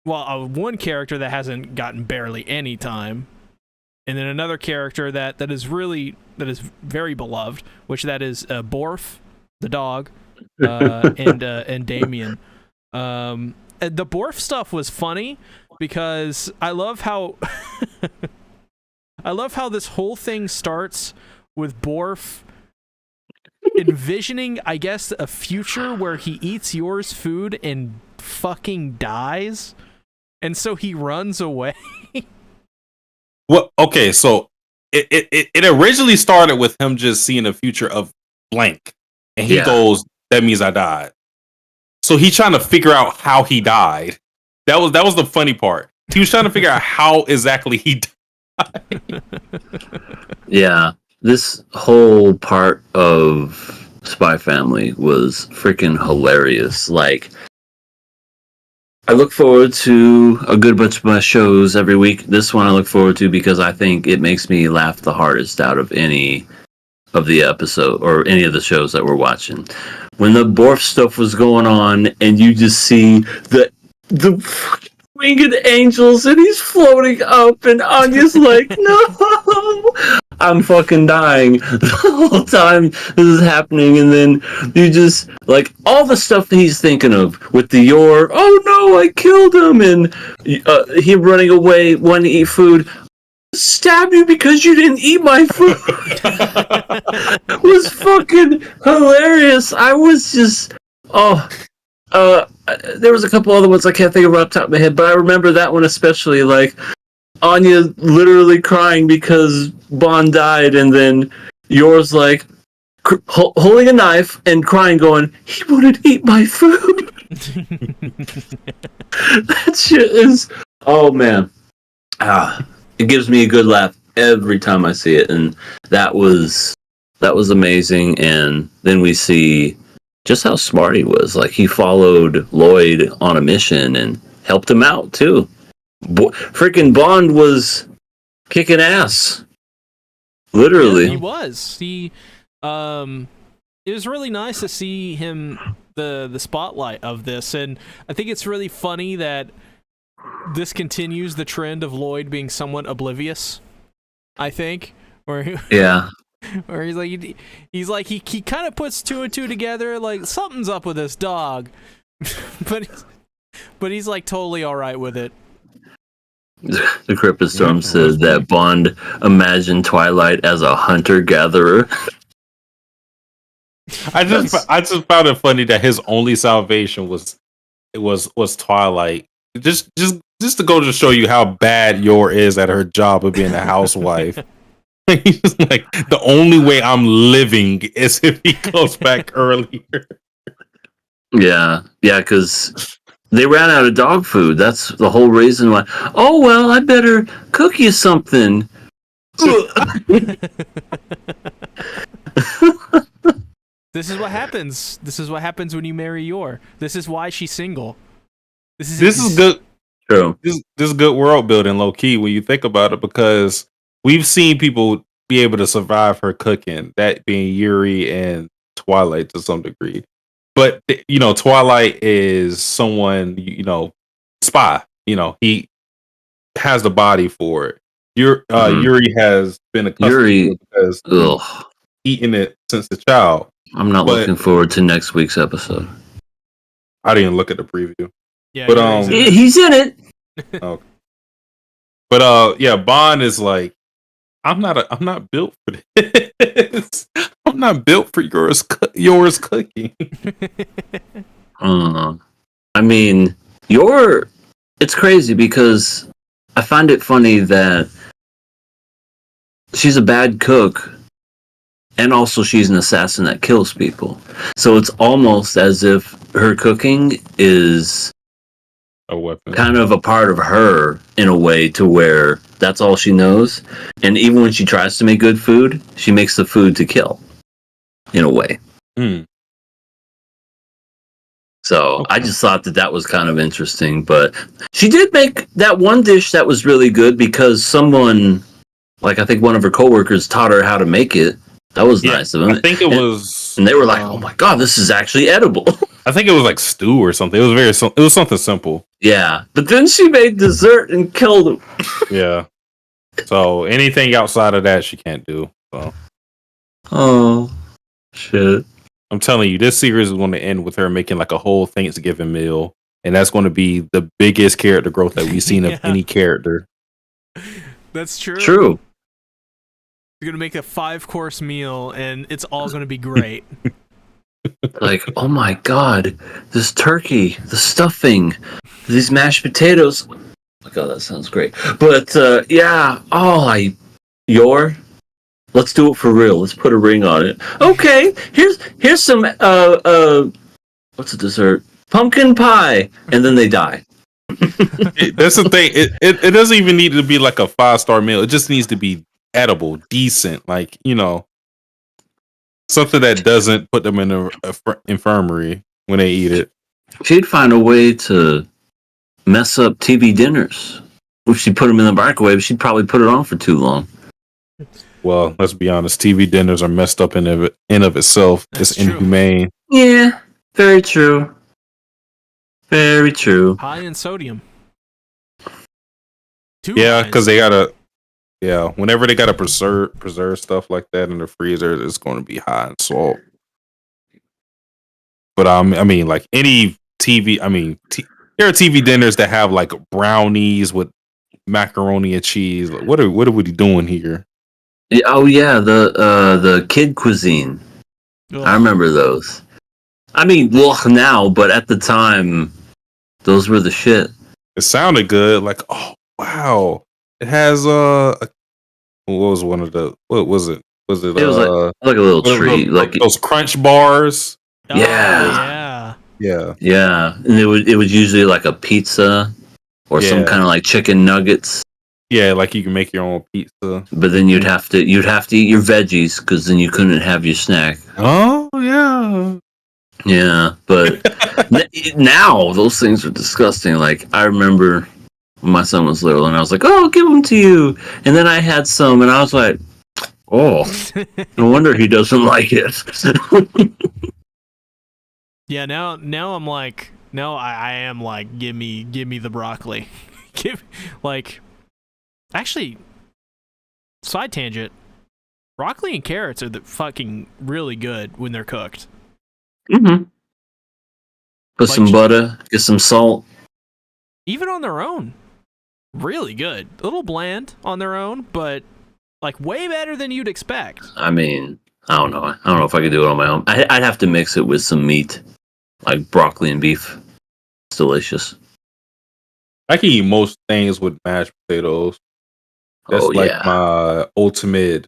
[SPEAKER 1] Well, one character that hasn't gotten barely any time, and then another character that is very beloved, which that is Borf, the dog, and Damien. The Borf stuff was funny because I love how this whole thing starts with Borf envisioning, I guess, a future where he eats Yor's food and fucking dies, and so he runs away.
[SPEAKER 2] Well, okay, so it originally started with him just seeing a future of blank, and he goes, "That means I died." So he's trying to figure out how he died. That was the funny part. He was trying to figure out how exactly he died.
[SPEAKER 3] Yeah, this whole part of Spy Family was freaking hilarious. Like, I look forward to a good bunch of my shows every week. This one I look forward to because I think it makes me laugh the hardest out of any of the episode or any of the shows that we're watching. When the Borf stuff was going on and you just see the winged angels and he's floating up and Anya's like, no, I'm fucking dying the whole time this is happening. And then you just, like, all the stuff that he's thinking of with the Yor, oh no, I killed him, and him running away, wanting to eat food. Stab you because you didn't eat my food was fucking hilarious. I was just, there was a couple other ones I can't think of right off the top of my head, but I remember that one especially, like Anya literally crying because Bond died, and then yours like holding a knife and crying, going, he wouldn't eat my food. That shit is, oh man. It gives me a good laugh every time I see it, and that was amazing. And then we see just how smart he was. Like, he followed Lloyd on a mission and helped him out too. Freaking Bond was kicking ass, literally.
[SPEAKER 1] Yeah, he was. It was really nice to see him the spotlight of this, and I think it's really funny that this continues the trend of Lloyd being somewhat oblivious, I think, where he's like he kind of puts two and two together, like something's up with this dog, but But he's like totally all right with it.
[SPEAKER 3] The Cryptid Storm says that Bond imagined Twilight as a hunter-gatherer.
[SPEAKER 2] I just found it funny that his only salvation was Twilight. Just to go to show you how bad Yor is at her job of being a housewife. He's just like, the only way I'm living is if he goes back earlier.
[SPEAKER 3] Yeah, because they ran out of dog food. That's the whole reason why. Oh, well, I better cook you something.
[SPEAKER 1] This is what happens. This is what happens when you marry Yor. This is why she's single.
[SPEAKER 2] This is good.
[SPEAKER 3] True.
[SPEAKER 2] This is good world building, low key, when you think about it, because we've seen people be able to survive her cooking, that being Yuri and Twilight to some degree. But Twilight is someone, spy. He has the body for it. Yuri has been accustomed to it because eaten it since a child.
[SPEAKER 3] I'm not looking forward to next week's episode.
[SPEAKER 2] I didn't look at the preview.
[SPEAKER 1] Yeah,
[SPEAKER 3] but he's in it.
[SPEAKER 2] Okay. But yeah, Bond is like, I'm not built for this. I'm not built for yours cooking.
[SPEAKER 3] I mean, it's crazy because I find it funny that she's a bad cook and also she's an assassin that kills people. So it's almost as if her cooking is
[SPEAKER 2] a weapon,
[SPEAKER 3] kind of a part of her in a way, to where that's all she knows. And even when she tries to make good food, she makes the food to kill in a way. So I just thought that was kind of interesting. But she did make that one dish that was really good because someone, like I think one of her coworkers, taught her how to make it. That was nice of them.
[SPEAKER 2] I think it was,
[SPEAKER 3] and they were like, "Oh my god, this is actually edible."
[SPEAKER 2] I think it was like stew or something. It was something simple.
[SPEAKER 3] Yeah, but then she made dessert and killed him.
[SPEAKER 2] Yeah. So anything outside of that, she can't do. So.
[SPEAKER 3] Oh shit!
[SPEAKER 2] I'm telling you, this series is going to end with her making like a whole Thanksgiving meal, and that's going to be the biggest character growth that we've seen of any character.
[SPEAKER 1] That's true.
[SPEAKER 3] True.
[SPEAKER 1] You're gonna make a 5-course meal, and it's all gonna be great.
[SPEAKER 3] Like, oh my god, this turkey, the stuffing, these mashed potatoes. Like, oh, that sounds great. But yeah, Yor, let's do it for real. Let's put a ring on it. Okay, here's some what's the dessert? Pumpkin pie, and then they die.
[SPEAKER 2] That's the thing. It doesn't even need to be like a 5-star meal. It just needs to be edible, decent, like something that doesn't put them in a infirmary when they eat it.
[SPEAKER 3] She'd find a way to mess up TV dinners. If she put them in the microwave, she'd probably put it on for too long.
[SPEAKER 2] Well, let's be honest. TV dinners are messed up in of itself. It's inhumane.
[SPEAKER 3] Yeah, very true. Very true.
[SPEAKER 1] High in sodium.
[SPEAKER 2] Yeah, because they gotta. Yeah, whenever they gotta preserve stuff like that in the freezer, it's going to be high in salt. But I mean, like any TV, there are TV dinners that have like brownies with macaroni and cheese. Like, what are we doing here?
[SPEAKER 3] Yeah, oh yeah, the kid cuisine. Ugh. I remember those. I mean, now, but at the time, those were the shit.
[SPEAKER 2] It sounded good. Like, oh wow. It has what was it? Was it
[SPEAKER 3] like a little treat, like
[SPEAKER 2] those crunch bars?
[SPEAKER 3] Yeah.
[SPEAKER 2] Yeah.
[SPEAKER 3] And it was usually like a pizza or some kind of like chicken nuggets.
[SPEAKER 2] Yeah, like you can make your own pizza.
[SPEAKER 3] But then you'd have to eat your veggies because then you couldn't have your snack.
[SPEAKER 2] Oh yeah.
[SPEAKER 3] Yeah, but now those things are disgusting. Like I remember when my son was little, and I was like, "Oh, I'll give them to you." And then I had some, and I was like, "Oh, no wonder he doesn't like it."
[SPEAKER 1] Yeah, now I'm like, no, I am like, give me the broccoli. Actually, side tangent, broccoli and carrots are fucking really good when they're cooked.
[SPEAKER 3] Mm-hmm. Put some butter, get some salt.
[SPEAKER 1] even on their own, really good. A little bland on their own, but like way better than you'd expect.
[SPEAKER 3] I mean, I don't know. I don't know if I could do it on my own. I'd have to mix it with some meat, like broccoli and beef. It's delicious.
[SPEAKER 2] I can eat most things with mashed potatoes. That's my ultimate,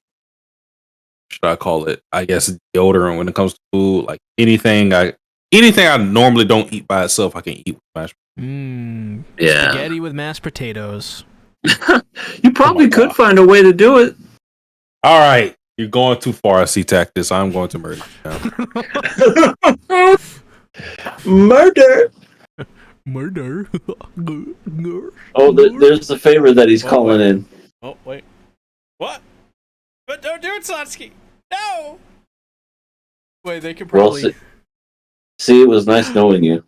[SPEAKER 2] should I call it, I guess, deodorant when it comes to food. Like anything I normally don't eat by itself, I can eat with mashed
[SPEAKER 1] potatoes.
[SPEAKER 3] Yeah.
[SPEAKER 1] Spaghetti with mashed potatoes.
[SPEAKER 3] You probably could find a way to do it.
[SPEAKER 2] All right. You're going too far, C-Tactus. I'm going to murder you now.
[SPEAKER 3] Murder.
[SPEAKER 1] Murder.
[SPEAKER 3] Oh, there's the favor that he's calling in.
[SPEAKER 1] Oh, wait. What? But don't do it, Satsuki. No! Wait, they could probably...
[SPEAKER 3] Well, see, it was nice knowing you.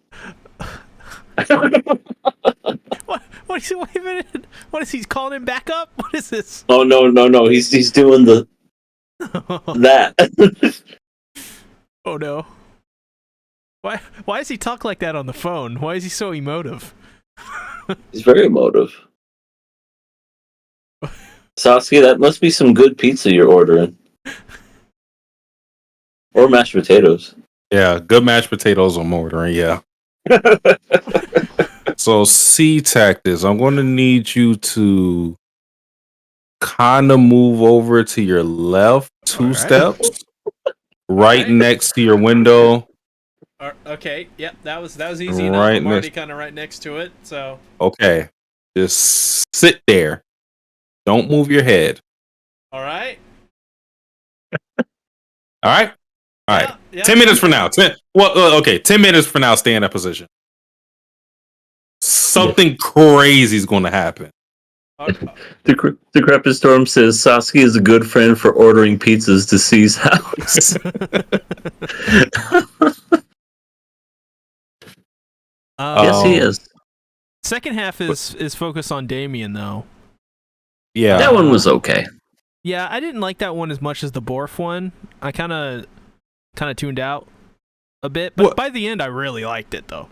[SPEAKER 1] What is he, wait a minute. What is he calling him back up? What is this?
[SPEAKER 3] Oh, no. He's doing that.
[SPEAKER 1] Oh, no. Why does he talk like that on the phone? Why is he so emotive?
[SPEAKER 3] He's very emotive. Sasuke, that must be some good pizza you're ordering. Or mashed potatoes.
[SPEAKER 2] Yeah, good mashed potatoes I'm ordering, yeah. So, C-Tactus, I'm going to need you to kind of move over to your left 2 steps, right next to your window.
[SPEAKER 1] Okay, yep, that was easy enough.
[SPEAKER 2] Right
[SPEAKER 1] I'm already kind of right next to it, so...
[SPEAKER 2] Okay, just sit there. Don't move your head.
[SPEAKER 1] All right.
[SPEAKER 2] All right? All right.
[SPEAKER 1] Yeah,
[SPEAKER 2] 10 minutes from now. 10 minutes from now, stay in that position. Something crazy is going to happen.
[SPEAKER 3] Decrepit Storm says Sasuke is a good friend for ordering pizzas to C's house. Yes, he is.
[SPEAKER 1] Second half is focused on Damien, though.
[SPEAKER 2] Yeah.
[SPEAKER 3] That one was okay.
[SPEAKER 1] Yeah, I didn't like that one as much as the Borf one. I kind of tuned out a bit, but by the end, I really liked it, though.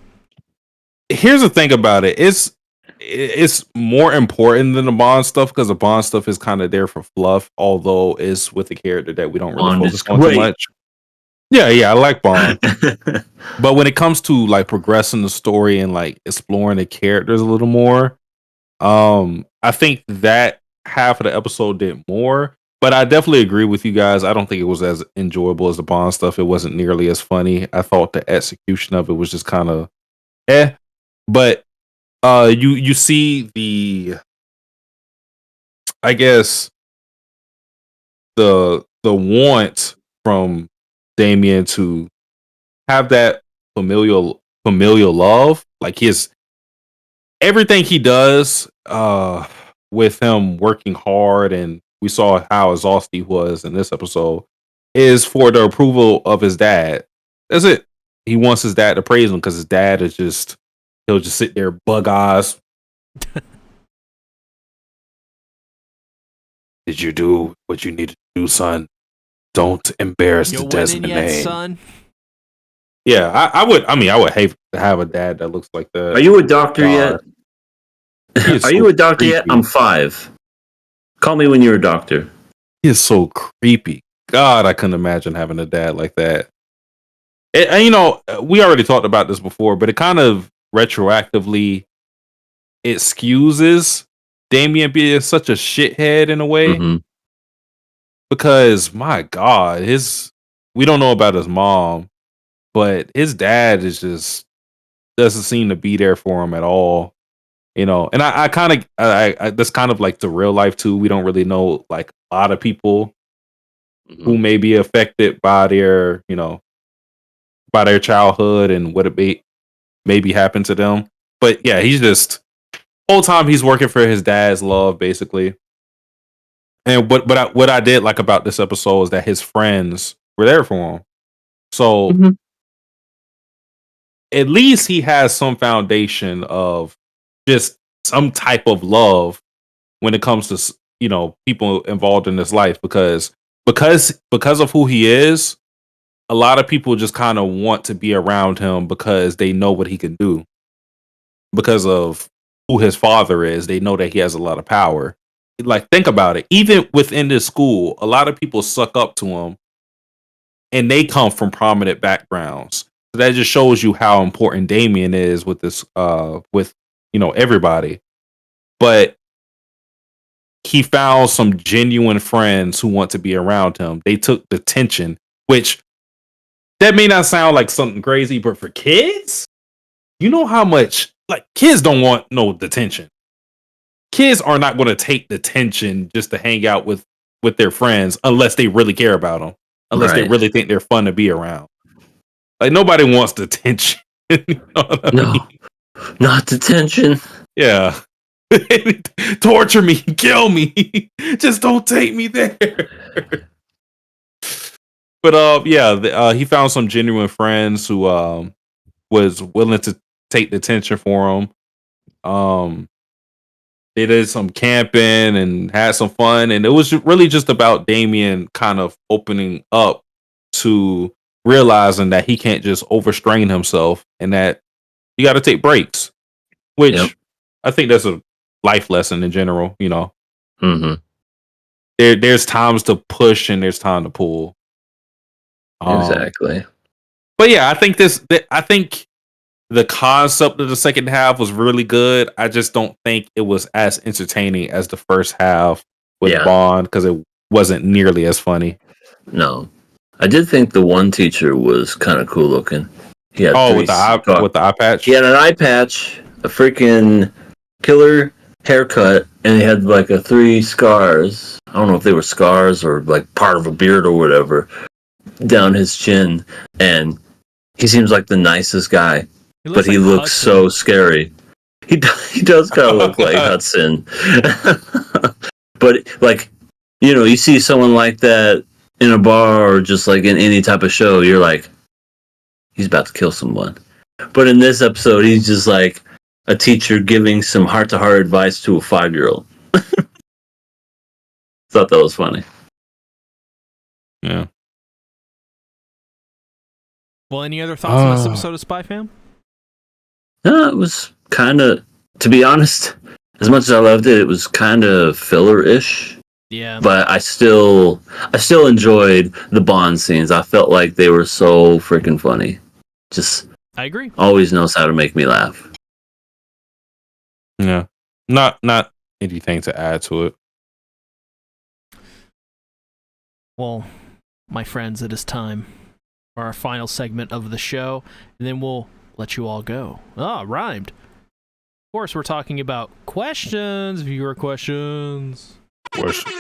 [SPEAKER 2] Here's the thing about it. It's more important than the Bond stuff because the Bond stuff is kind of there for fluff, although it's with a character that we don't really focus on too much. Yeah, I like Bond. But when it comes to like progressing the story and like exploring the characters a little more, I think that half of the episode did more. But I definitely agree with you guys. I don't think it was as enjoyable as the Bond stuff. It wasn't nearly as funny. I thought the execution of it was just kind of But you see the, I guess, the want from Damien to have that familial love, like everything he does with him working hard, and we saw how exhausted he was in this episode, is for the approval of his dad. That's it. He wants his dad to praise him because his dad is just, he'll just sit there bug eyes. Did you do what you needed to do, son? Don't embarrass the Desmond name.
[SPEAKER 1] Son?
[SPEAKER 2] Yeah, I would hate to have a dad that looks like that.
[SPEAKER 3] Are you a doctor yet? Are you a doctor yet? I'm 5. Call me when you're a doctor.
[SPEAKER 2] He is so creepy. God, I couldn't imagine having a dad like that. And we already talked about this before, but it kind of retroactively excuses Damien being such a shithead in a way.
[SPEAKER 3] Mm-hmm.
[SPEAKER 2] Because my God, we don't know about his mom, but his dad is just doesn't seem to be there for him at all. And I kind of that's kind of like the real life too. We don't really know like a lot of people who may be affected by their by their childhood and what it maybe happened to them. But yeah, he's just whole time he's working for his dad's love, basically. And what I did like about this episode is that his friends were there for him. So at least he has some foundation of just some type of love when it comes to people involved in his life, because of who he is, a lot of people just kind of want to be around him because they know what he can do because of who his father is. They know that he has a lot of power. Like, think about it. Even within this school, a lot of people suck up to him, and they come from prominent backgrounds. So that just shows you how important Damien is with this, with everybody. But he found some genuine friends who want to be around him. They took the tension, which that may not sound like something crazy, but for kids, you know how much kids don't want no detention. Kids are not going to take the tension just to hang out with their friends unless they really care about them, unless they really think they're fun to be around. Like, nobody wants detention. You know what I mean?
[SPEAKER 3] Not detention.
[SPEAKER 2] Yeah. Torture me, kill me. Just don't take me there. But he found some genuine friends who was willing to take the tension for him. They did some camping and had some fun, and it was really just about Damien kind of opening up to realizing that he can't just overstrain himself and that you got to take breaks, which I think that's a life lesson in general.
[SPEAKER 3] Mm-hmm.
[SPEAKER 2] There's times to push and there's time to pull.
[SPEAKER 3] Exactly.
[SPEAKER 2] But yeah, I think the concept of the second half was really good. I just don't think it was as entertaining as the first half with Bond, because it wasn't nearly as funny.
[SPEAKER 3] No, I did think the one teacher was kind of cool looking. He had
[SPEAKER 2] with the eye patch.
[SPEAKER 3] He had an eye patch, a freaking killer haircut, and he had like 3 scars. I don't know if they were scars or like part of a beard or whatever down his chin, and he seems like the nicest guy. But he looks so scary. He does kind of look like Hudson. But you see someone like that in a bar or just like in any type of show, you're like, he's about to kill someone. But in this episode, he's just like a teacher giving some heart-to-heart advice to a 5-year-old. Thought that was funny.
[SPEAKER 2] Yeah.
[SPEAKER 1] Well, any other thoughts on this episode of Spy Fam?
[SPEAKER 3] No, it was kind of, to be honest, as much as I loved it, it was kind of filler-ish.
[SPEAKER 1] Yeah.
[SPEAKER 3] But I still enjoyed the Bond scenes. I felt like they were so freaking funny. Just,
[SPEAKER 1] I agree.
[SPEAKER 3] Always knows how to make me laugh.
[SPEAKER 2] Yeah. Not anything to add to it.
[SPEAKER 1] Well, my friends, it is time for our final segment of the show, and then we'll let you all go. Rhymed. Of course, we're talking about questions, viewer questions.
[SPEAKER 2] Question.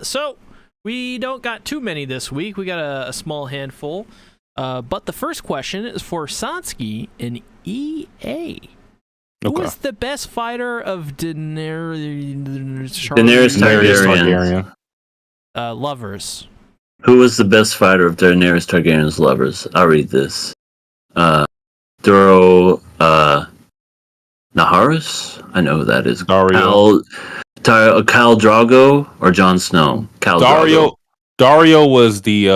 [SPEAKER 1] So we don't got too many this week. We got a small handful. But the first question is for Sansky in EA. Who is the best fighter of Daenerys
[SPEAKER 3] Targaryen.
[SPEAKER 1] Lovers?
[SPEAKER 3] Who was the best fighter of Daenerys Targaryen's lovers? I'll read this. Duro Naharis? I know who that is.
[SPEAKER 2] Dario.
[SPEAKER 3] Khal Drogo or Jon Snow?
[SPEAKER 2] Dario was the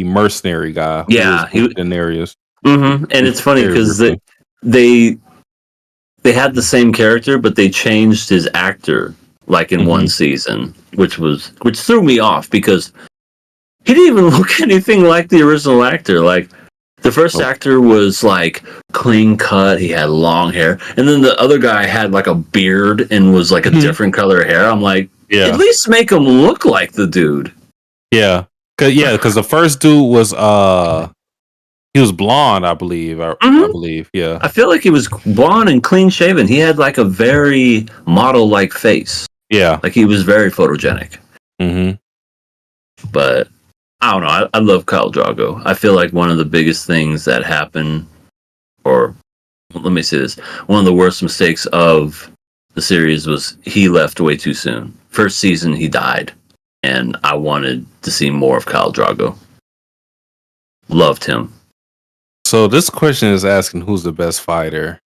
[SPEAKER 2] mercenary guy.
[SPEAKER 3] Yeah,
[SPEAKER 2] he was Daenerys.
[SPEAKER 3] Mm-hmm. And it's funny because they had the same character, but they changed his actor like in one season, which threw me off because he didn't even look anything like the original actor. Like the first actor was like clean cut, he had long hair, and then the other guy had like a beard and was like a different color hair. I'm like, at least make him look like the dude.
[SPEAKER 2] Yeah, because the first dude was he was blonde, I believe. I believe, yeah.
[SPEAKER 3] I feel like he was blonde and clean shaven. He had like a very model like face.
[SPEAKER 2] Yeah,
[SPEAKER 3] like he was very photogenic.
[SPEAKER 2] Mm-hmm.
[SPEAKER 3] But I don't know. I love Khal Drogo. I feel like one of the biggest things that happened, or let me say this, one of the worst mistakes of the series was he left way too soon. First season, he died, and I wanted to see more of Khal Drogo. Loved him.
[SPEAKER 2] So this question is asking who's the best fighter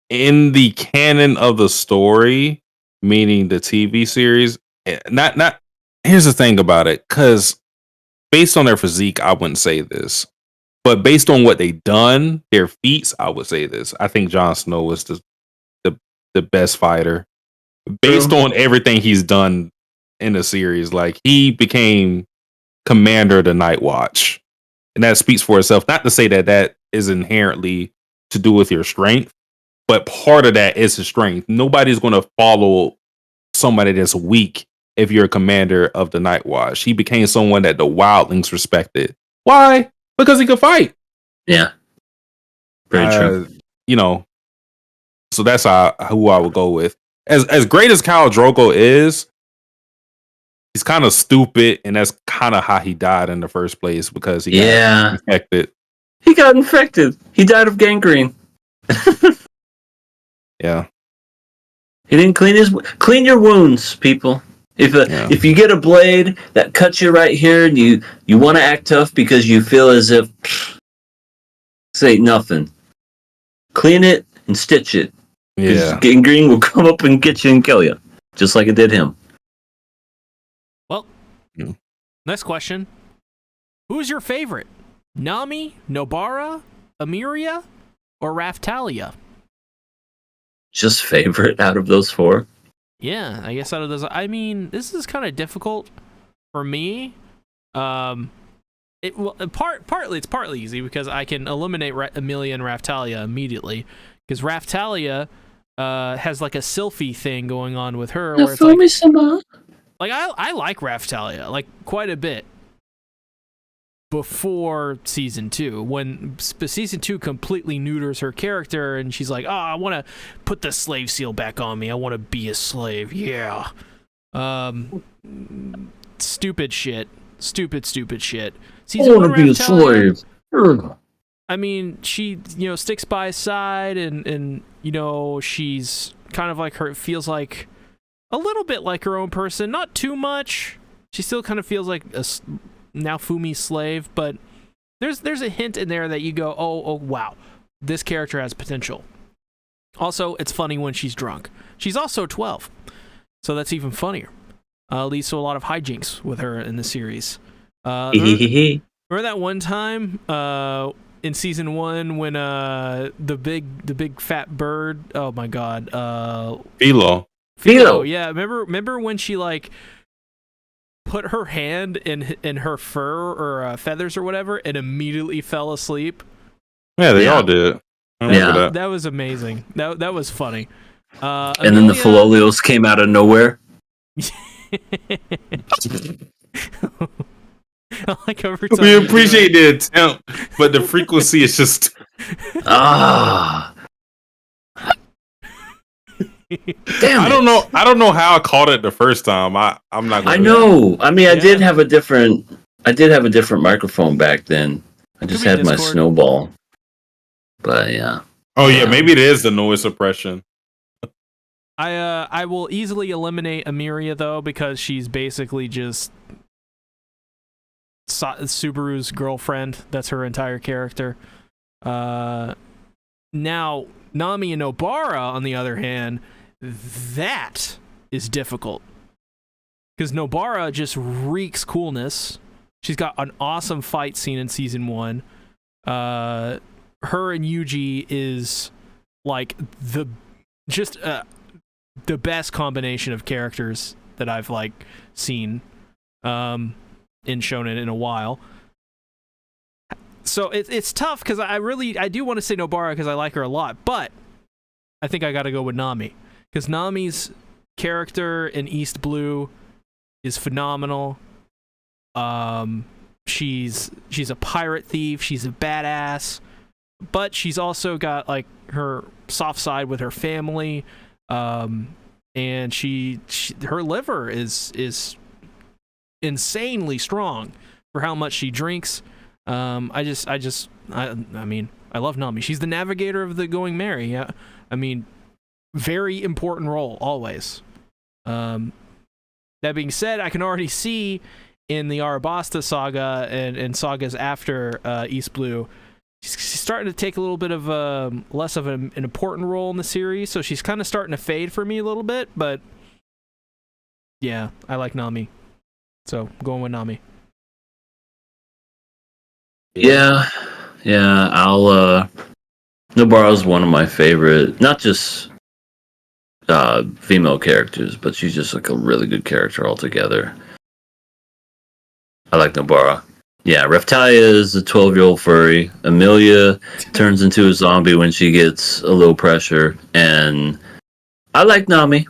[SPEAKER 2] in the canon of the story, meaning the TV series. Not. Here's the thing about it, because based on their physique, I wouldn't say this. But based on what they done, their feats, I would say this. I think Jon Snow is the best fighter. Based
[SPEAKER 3] True.
[SPEAKER 2] on everything he's done in the series. Like, he became commander of the Night Watch. And that speaks for itself. Not to say that that is inherently to do with your strength, but part of that is his strength. Nobody's going to follow somebody that's weak if you're a commander of the Night Watch. He became someone that the wildlings respected. Why? Because he could fight.
[SPEAKER 3] Yeah. Very true.
[SPEAKER 2] You know, so that's who I would go with. As great as Khal Drogo is, he's kind of stupid, and that's kind of how he died in the first place, because he got infected.
[SPEAKER 3] He got infected. He died of gangrene.
[SPEAKER 2] Yeah.
[SPEAKER 3] He didn't clean your wounds, people. If you get a blade that cuts you right here, and you want to act tough because you feel as if this ain't nothing, clean it and stitch it.
[SPEAKER 2] Yeah.
[SPEAKER 3] Gangrene will come up and get you and kill you, just like it did him.
[SPEAKER 1] Well, next question. Who's your favorite? Nami, Nobara, Emiria, or Raftalia?
[SPEAKER 3] Just favorite out of those four?
[SPEAKER 1] Yeah, I guess out of those. I mean, this is kind of difficult for me. Partly it's partly easy because I can eliminate Emilia and Raftalia immediately, because Raftalia has like a Sylphie thing going on with her. Where it's like I like Raftalia like quite a bit before season 2, when season 2 completely neuters her character, and she's like, "Oh, I want to put the slave seal back on me. I want to be a slave." Yeah. Stupid shit. Stupid shit.
[SPEAKER 3] I want to be a slave.
[SPEAKER 1] I mean, she, sticks by his side, and she's kind of like feels like a little bit like her own person. Not too much. She still kind of feels like a Naofumi slave, but there's a hint in there that you go, oh wow, this character has potential. Also, it's funny when she's drunk. She's also 12, so that's even funnier. Leads to a lot of hijinks with her in the series. Remember that one time in season 1 when the big fat bird? Oh my god,
[SPEAKER 2] Philo.
[SPEAKER 1] Yeah, remember when she like put her hand in her fur or feathers or whatever, and immediately fell asleep?
[SPEAKER 2] Yeah, they all did. I remember
[SPEAKER 1] that was amazing. That was funny.
[SPEAKER 3] And then the Philolios came out of nowhere.
[SPEAKER 1] Like every time
[SPEAKER 2] we appreciate the attempt, but the frequency is just
[SPEAKER 3] Damn
[SPEAKER 2] I don't know how I caught it the first time. I'm not gonna
[SPEAKER 3] I mean, I did have a different microphone back then. I just had my snowball. But yeah.
[SPEAKER 2] Oh yeah, maybe it is the noise suppression.
[SPEAKER 1] I will easily eliminate Emiria though, because she's basically just Subaru's girlfriend. That's her entire character. Now Nami and Nobara, on the other hand, that is difficult, because Nobara just reeks coolness. She's got an awesome fight scene in season 1. Her and Yuji is like the best combination of characters that I've like seen in shonen in a while. So it's tough, because I do want to say Nobara because I like her a lot, but I think I got to go with Nami, because Nami's character in East Blue is phenomenal. She's a pirate thief. She's a badass, but she's also got like her soft side with her family. And her liver is insanely strong for how much she drinks. I mean, I love Nami. She's the navigator of the Going Merry. Yeah, I mean, very important role always. That being said, I can already see in the Arabasta saga and sagas after East Blue, she's starting to take a little bit of less of an important role in the series, so she's kind of starting to fade for me a little bit, but yeah, I like Nami. So, going with Nami.
[SPEAKER 3] Yeah, Yeah, I'll. Nobara's one of my favorite, not just female characters, but she's just like a really good character altogether. I like Nobara. Yeah, Reptalia is a 12-year-old furry. Amelia turns into a zombie when she gets a little pressure, and I like Nami.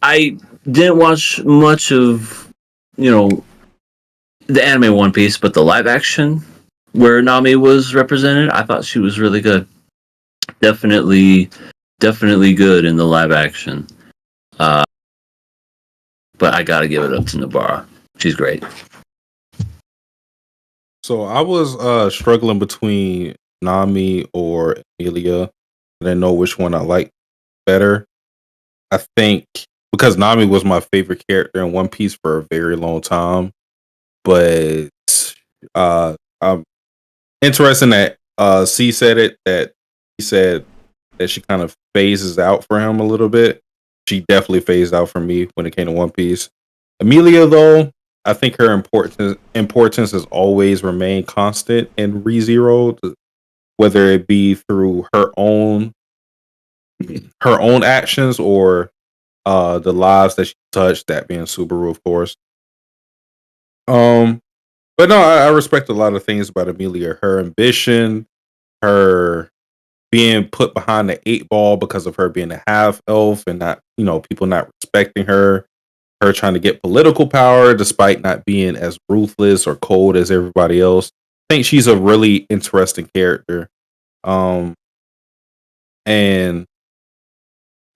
[SPEAKER 3] I didn't watch much of, the anime One Piece, but the live action where Nami was represented, I thought she was really good. Definitely good in the live action. But I gotta give it up to Nobara. She's great.
[SPEAKER 2] So I was struggling between Nami or Amelia. I didn't know which one I liked better. I think because Nami was my favorite character in One Piece for a very long time. But I'm interesting that C said it, that he said that she kind of phases out for him a little bit. She definitely phased out for me when it came to One Piece. Amelia, though, I think her importance has always remained constant in ReZero, whether it be through her own actions or the lives that she touched, that being Subaru, of course. But no, I respect a lot of things about Amelia. Her ambition, her being put behind the 8 ball because of her being a half elf and not, people not respecting her. Her trying to get political power despite not being as ruthless or cold as everybody else. I think she's a really interesting character. And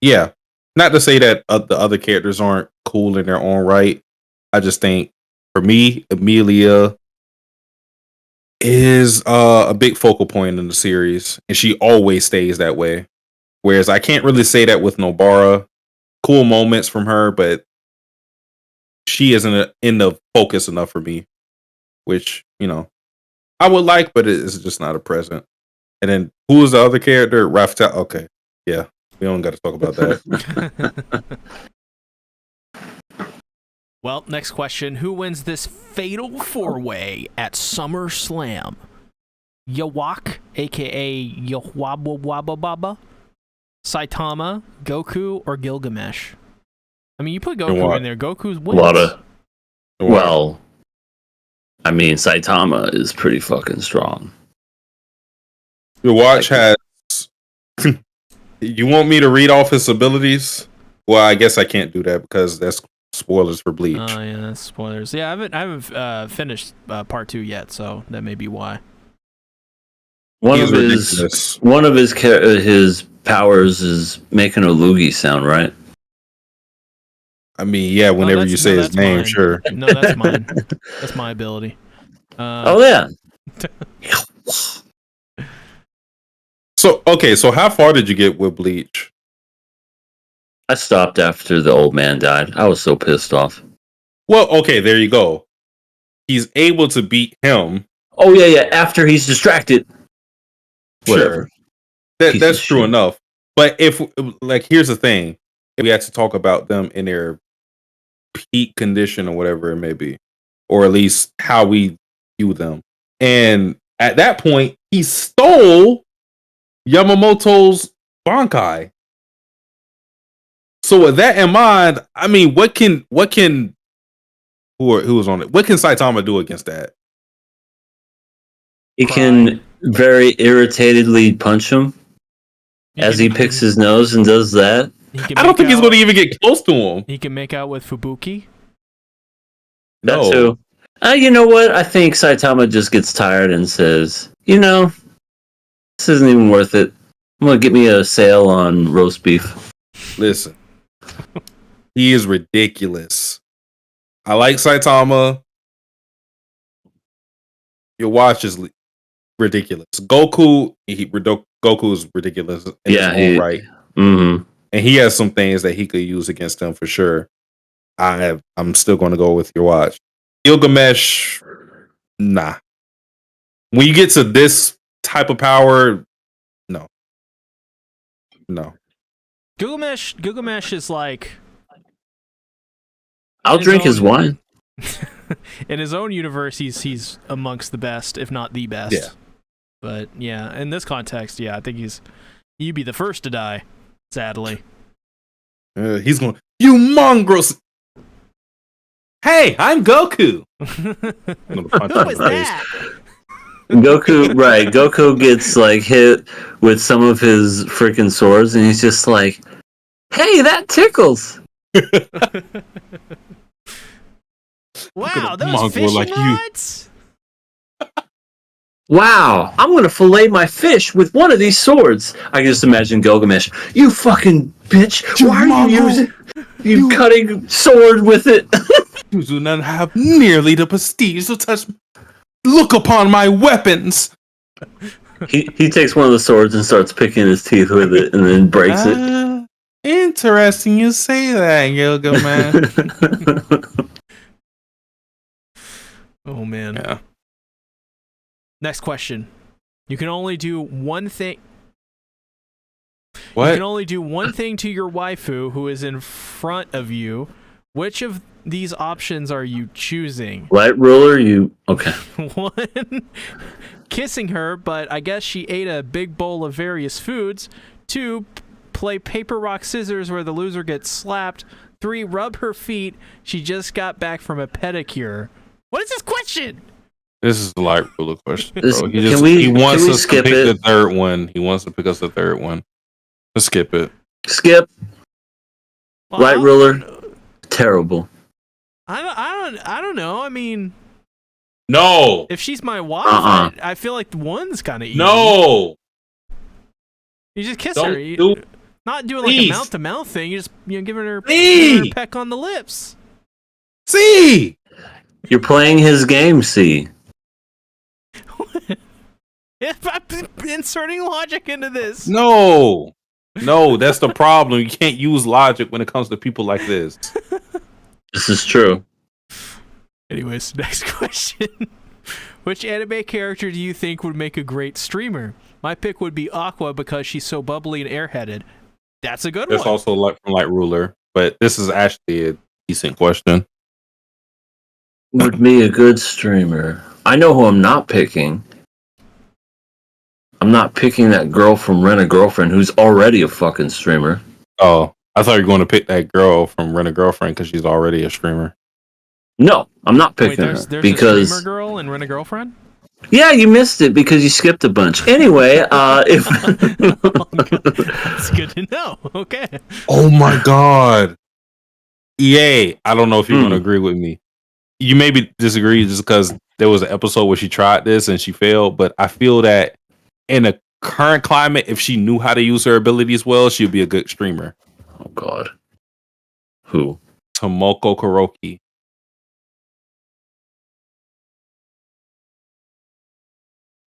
[SPEAKER 2] yeah, not to say that the other characters aren't cool in their own right. I just think for me, Amelia is a big focal point in the series, and she always stays that way. Whereas I can't really say that with Nobara. Cool moments from her, but she isn't in the focus enough for me, which, I would like, but it's just not a present. And then who is the other character? Rafta. Okay. Yeah. We don't got to talk about that.
[SPEAKER 1] Well, next question. Who wins this fatal 4-way at SummerSlam? Yawak, a.k.a. Yawabababa, Saitama, Goku, or Gilgamesh? I mean, you put Goku in there. Goku's wins.
[SPEAKER 3] A lot of... Well, I mean, Saitama is pretty fucking strong.
[SPEAKER 2] Your watch has... You want me to read off his abilities? Well, I guess I can't do that because that's spoilers for Bleach.
[SPEAKER 1] Oh, yeah, that's spoilers. Yeah, I haven't finished part 2 yet, so that may be why.
[SPEAKER 3] One of his powers is making a loogie sound, right?
[SPEAKER 2] I mean, yeah, whenever you say his name,
[SPEAKER 1] mine.
[SPEAKER 2] sure.
[SPEAKER 1] No, that's mine. That's my ability.
[SPEAKER 3] Oh, yeah.
[SPEAKER 2] So how far did you get with Bleach?
[SPEAKER 3] I stopped after the old man died. I was so pissed off.
[SPEAKER 2] Well, okay, there you go. He's able to beat him.
[SPEAKER 3] Oh, yeah, after he's distracted. Whatever.
[SPEAKER 2] Sure. That's true enough. But if, here's the thing. If we had to talk about them in their peak condition or whatever it may be, or at least how we view them. And at that point, he stole Yamamoto's Bankai. So with that in mind, I mean, who was on it? What can Saitama do against that?
[SPEAKER 3] He can very irritatedly punch him as he picks his nose and does that.
[SPEAKER 2] I don't think he's going to even get close to him.
[SPEAKER 1] He can make out with Fubuki.
[SPEAKER 3] That too. You know what? I think Saitama just gets tired and says, this isn't even worth it. I'm going to get me a sale on roast beef.
[SPEAKER 2] Listen, he is ridiculous. I like Saitama. Your watch is ridiculous. Goku is ridiculous in his own right.
[SPEAKER 3] Mm-hmm.
[SPEAKER 2] And he has some things that he could use against him for sure. I'm still going to go with your watch. Gilgamesh, nah. When you get to this type of power, no.
[SPEAKER 1] Gilgamesh is like...
[SPEAKER 3] I'll drink his wine.
[SPEAKER 1] In his own universe, he's amongst the best, if not the best.
[SPEAKER 2] Yeah.
[SPEAKER 1] But yeah, in this context, yeah, I think you'd be the first to die, sadly.
[SPEAKER 2] He's going, you mongrels! Hey, I'm Goku. I'm gonna punch him
[SPEAKER 1] Who
[SPEAKER 2] in
[SPEAKER 1] is
[SPEAKER 2] the face.
[SPEAKER 1] that?
[SPEAKER 3] Goku, right? Goku gets like hit with some of his freaking swords, and he's just like, "Hey, that tickles."
[SPEAKER 1] Wow,
[SPEAKER 2] a
[SPEAKER 1] those
[SPEAKER 2] mongrel
[SPEAKER 1] fishing
[SPEAKER 2] like you.
[SPEAKER 1] rods?
[SPEAKER 3] Wow, I'm gonna fillet my fish with one of these swords. I can just imagine Gilgamesh. You fucking bitch! Why are you using you cutting sword with it?
[SPEAKER 2] You do not have nearly the prestige to touch. Look upon my weapons.
[SPEAKER 3] He takes one of the swords and starts picking his teeth with it, and then breaks it.
[SPEAKER 2] Interesting you say that, Gilgamesh.
[SPEAKER 1] Oh man.
[SPEAKER 2] Yeah.
[SPEAKER 1] Next question. You can only do one thing.
[SPEAKER 2] What?
[SPEAKER 1] You can only do one thing to your waifu who is in front of you. Which of these options are you choosing?
[SPEAKER 3] Light ruler, you okay?
[SPEAKER 1] 1, kissing her, but I guess she ate a big bowl of various foods. 2, play paper, rock, scissors where the loser gets slapped. 3, rub her feet. She just got back from a pedicure. What is this question?
[SPEAKER 2] This is the light ruler question.
[SPEAKER 3] This-
[SPEAKER 2] Bro.
[SPEAKER 3] can we-
[SPEAKER 2] He wants
[SPEAKER 3] can we
[SPEAKER 2] us to
[SPEAKER 3] skip
[SPEAKER 2] pick
[SPEAKER 3] it?
[SPEAKER 2] the third one. He wants to pick us the third one. Let's skip it.
[SPEAKER 3] Skip.
[SPEAKER 1] Well,
[SPEAKER 3] Light ruler. Terrible.
[SPEAKER 1] I don't know. I mean,
[SPEAKER 2] No.
[SPEAKER 1] if she's my wife,
[SPEAKER 3] Uh-uh.
[SPEAKER 1] I feel like one's kind of easy.
[SPEAKER 2] No.
[SPEAKER 1] You just kiss
[SPEAKER 2] Don't
[SPEAKER 1] her. You,
[SPEAKER 2] do-
[SPEAKER 1] not doing like a
[SPEAKER 2] Please.
[SPEAKER 1] mouth to mouth thing. You just giving her
[SPEAKER 2] Please.
[SPEAKER 1] a peck on the lips.
[SPEAKER 2] See.
[SPEAKER 3] You're playing his game, see?
[SPEAKER 1] If I'm inserting logic into this.
[SPEAKER 2] No. No, that's the problem. You can't use logic when it comes to people like this.
[SPEAKER 3] This is true.
[SPEAKER 1] Anyways, next question. Which anime character do you think would make a great streamer? My pick would be Aqua because she's so bubbly and airheaded. That's a good
[SPEAKER 2] That's
[SPEAKER 1] one.
[SPEAKER 2] also like from Light Ruler, but this is actually a decent question.
[SPEAKER 3] Would be a good streamer. I know who I'm not picking. I'm not picking that girl from Rent a Girlfriend who's already a fucking streamer.
[SPEAKER 2] Oh, I thought you were going to pick that girl from Rent a Girlfriend because she's already a streamer.
[SPEAKER 3] No, I'm not
[SPEAKER 1] Wait,
[SPEAKER 3] picking
[SPEAKER 1] there's
[SPEAKER 3] her
[SPEAKER 1] a
[SPEAKER 3] because
[SPEAKER 1] streamer girl and Rent a Girlfriend?
[SPEAKER 3] yeah, you missed it because you skipped a bunch. Anyway, if
[SPEAKER 1] That's good to know. Okay.
[SPEAKER 2] Oh my god. EA, I don't know if you're going to agree with me. You maybe disagree just because there was an episode where she tried this and she failed, but I feel that in the current climate, if she knew how to use her abilities well, she'd be a good streamer.
[SPEAKER 3] oh god, who?
[SPEAKER 2] Tomoko Kuroki.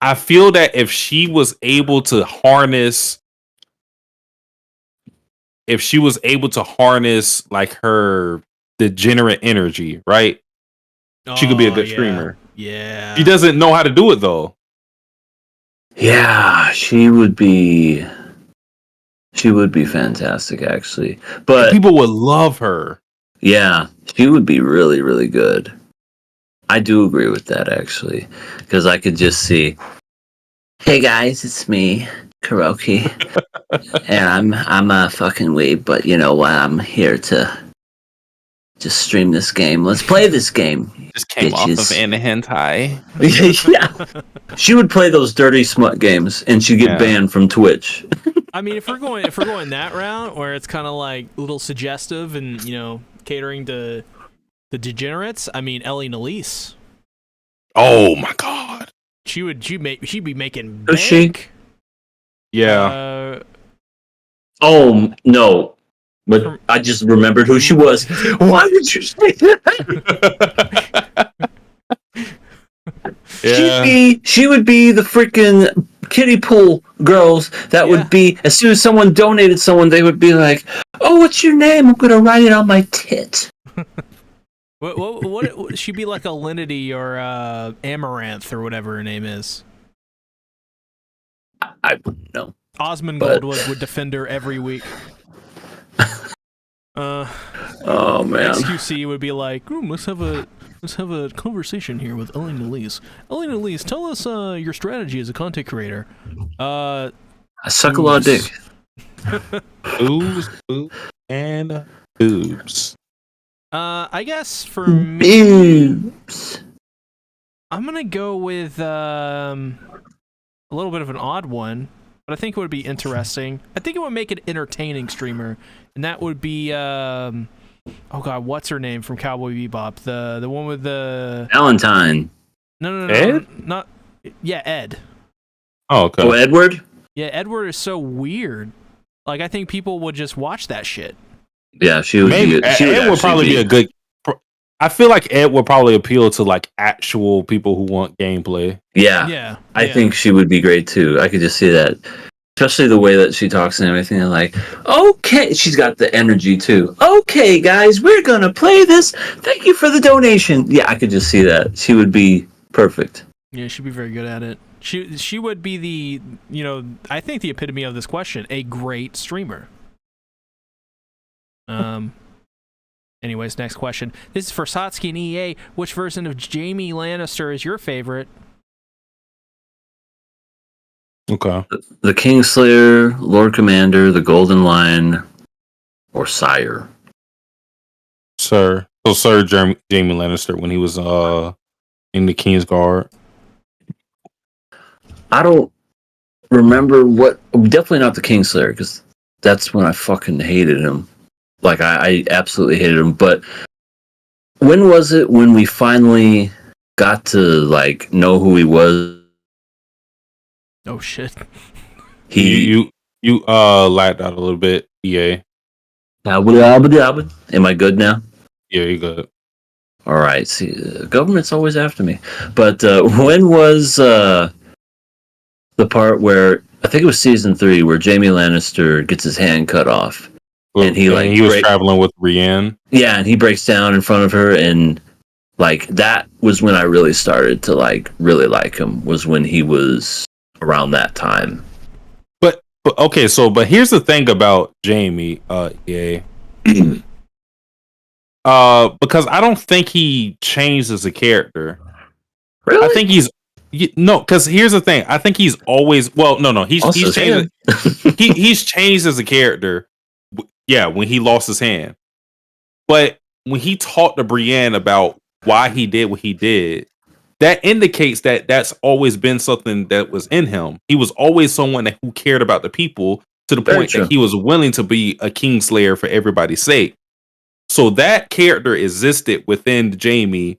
[SPEAKER 2] I feel that if she was able to harness like her degenerate energy, right? She could be a good streamer.
[SPEAKER 1] Yeah.
[SPEAKER 2] She doesn't know how to do it though.
[SPEAKER 3] Yeah, she would be fantastic actually. But
[SPEAKER 2] People would love her.
[SPEAKER 3] yeah, she would be really, really good. I do agree with that actually, because I could just see, hey guys, it's me, Kuroki, and I'm a fucking weeb, but you know what? I'm here to just stream this game. Let's play this game.
[SPEAKER 2] Just came off
[SPEAKER 3] Bitches.
[SPEAKER 2] of Anna Hentai.
[SPEAKER 3] Yeah, she would play those dirty smut games, and she'd get
[SPEAKER 2] Yeah.
[SPEAKER 3] banned from Twitch.
[SPEAKER 1] I mean, if we're going that route where it's kind of like a little suggestive and catering to the degenerates, I mean, Ellie Nalise.
[SPEAKER 2] Oh my god.
[SPEAKER 1] She'd be making
[SPEAKER 3] Who's she?
[SPEAKER 1] bank.
[SPEAKER 2] Yeah.
[SPEAKER 3] Oh no. But I just remembered who she was. Why would you say that?
[SPEAKER 2] Yeah.
[SPEAKER 3] She would be the freaking kiddie pool girls that would be, as soon as someone donated someone, they would be like, oh, what's your name? I'm going to write it on my tit.
[SPEAKER 1] What she'd be like a Linity or Amaranth or whatever her name is.
[SPEAKER 3] I wouldn't know.
[SPEAKER 1] Osmond
[SPEAKER 3] But-
[SPEAKER 1] Goldwood would defend her every week.
[SPEAKER 3] Oh man.
[SPEAKER 1] XQC would be like, let's have a conversation here with Elena Elise. Elena Elise, tell us your strategy as a content creator.
[SPEAKER 3] I suck a lot of dick.
[SPEAKER 2] Boobs, and boobs.
[SPEAKER 1] I guess for me, I'm gonna go with a little bit of an odd one, but I think it would be interesting. I think it would make an entertaining streamer, and that would be oh god, what's her name from Cowboy Bebop? The one with the
[SPEAKER 3] Valentine.
[SPEAKER 1] No,
[SPEAKER 2] Ed?
[SPEAKER 1] not Ed.
[SPEAKER 2] Oh, okay.
[SPEAKER 3] Oh, Edward?
[SPEAKER 1] Yeah, Edward is so weird. Like, I think people would just watch that shit.
[SPEAKER 3] Yeah, she would.
[SPEAKER 2] Maybe Ed would probably be a good. I feel like Ed would probably appeal to like actual people who want gameplay.
[SPEAKER 3] Yeah. I think she would be great too. I could just see that, especially the way that she talks and everything. And like, okay, she's got the energy too. Okay, guys, we're gonna play this. Thank you for the donation. Yeah, I could just see that. She would be perfect.
[SPEAKER 1] Yeah, she'd be very good at it. She would be the, I think the epitome of this question, a great streamer. Anyways, next question. This is for Satsuki and EA. Which version of Jaime Lannister is your favorite?
[SPEAKER 2] Okay.
[SPEAKER 3] The Kingslayer, Lord Commander, the Golden Lion, or Sire.
[SPEAKER 2] Sir. So Sir Jaime Lannister when he was in the King's Guard.
[SPEAKER 3] I don't remember definitely not the Kingslayer, because that's when I fucking hated him. Like, I absolutely hated him. But when was it when we finally got to, like, know who he was?
[SPEAKER 1] Oh, shit.
[SPEAKER 2] You lagged out a little bit, EA.
[SPEAKER 3] Am I good now?
[SPEAKER 2] Yeah, you good.
[SPEAKER 3] All right. See, the government's always after me. But when was the part where, I think it was season 3, where Jaime Lannister gets his hand cut off? And he
[SPEAKER 2] was traveling with Frieren.
[SPEAKER 3] Yeah, and he breaks down in front of her, and like that was when I really started to like really like him. Was when he was around that time.
[SPEAKER 2] But okay, but here's the thing about Jaime, EA. Because I don't think he changed as a character.
[SPEAKER 3] Really?
[SPEAKER 2] I think because here's the thing. I think he's always he's changed. He's changed as a character. Yeah, when he lost his hand. But when he talked to Brienne about why he did what he did, that indicates that that's always been something that was in him. He was always someone who cared about the people to the point that he was willing to be a Kingslayer for everybody's sake. So that character existed within Jaime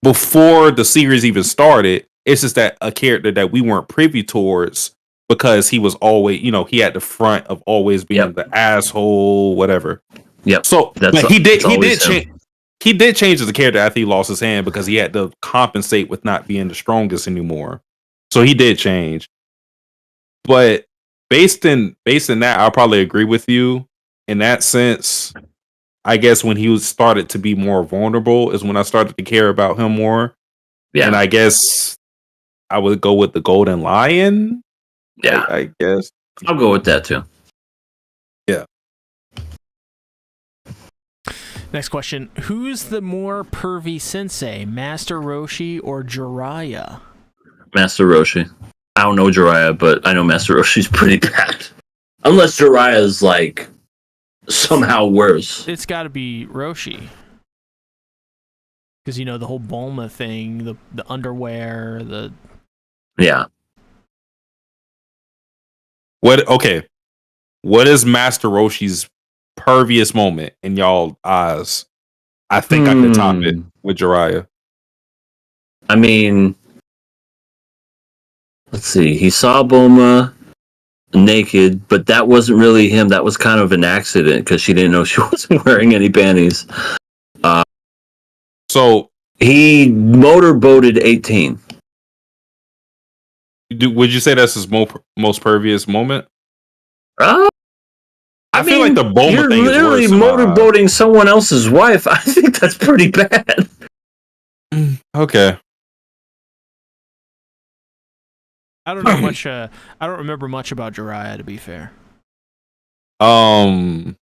[SPEAKER 2] before the series even started. It's just that a character that we weren't privy towards, because he was always, he had the front of always being the asshole, whatever. Yep. So he did change as a character after he lost his hand, because he had to compensate with not being the strongest anymore. So he did change. But based in that, I'll probably agree with you in that sense. I guess when he started to be more vulnerable is when I started to care about him more. Yeah. And I guess I would go with the Golden Lion.
[SPEAKER 3] Yeah,
[SPEAKER 2] I guess
[SPEAKER 3] I'll go with that too.
[SPEAKER 2] Yeah.
[SPEAKER 1] Next question. Who's the more pervy sensei, Master Roshi or Jiraiya?
[SPEAKER 3] Master Roshi. I don't know Jiraiya, but I know Master Roshi's pretty bad. Unless Jiraiya's like somehow worse.
[SPEAKER 1] It's got to be Roshi. Because, the whole Bulma thing, the underwear,
[SPEAKER 3] Yeah.
[SPEAKER 2] What is Master Roshi's perviest moment in y'all eyes? I think I could top it with Jiraiya.
[SPEAKER 3] I mean, let's see. He saw Bulma naked, but that wasn't really him. That was kind of an accident because she didn't know she wasn't wearing any panties.
[SPEAKER 2] So
[SPEAKER 3] he motorboated 18.
[SPEAKER 2] Would you say that's his most pervious moment?
[SPEAKER 3] I
[SPEAKER 2] feel like the Bulma thing is worse.
[SPEAKER 3] You're literally motorboating someone else's wife. I think that's pretty bad.
[SPEAKER 2] Okay.
[SPEAKER 1] I don't know much. I don't remember much about Jiraiya, to be fair.
[SPEAKER 2] Jiraiya.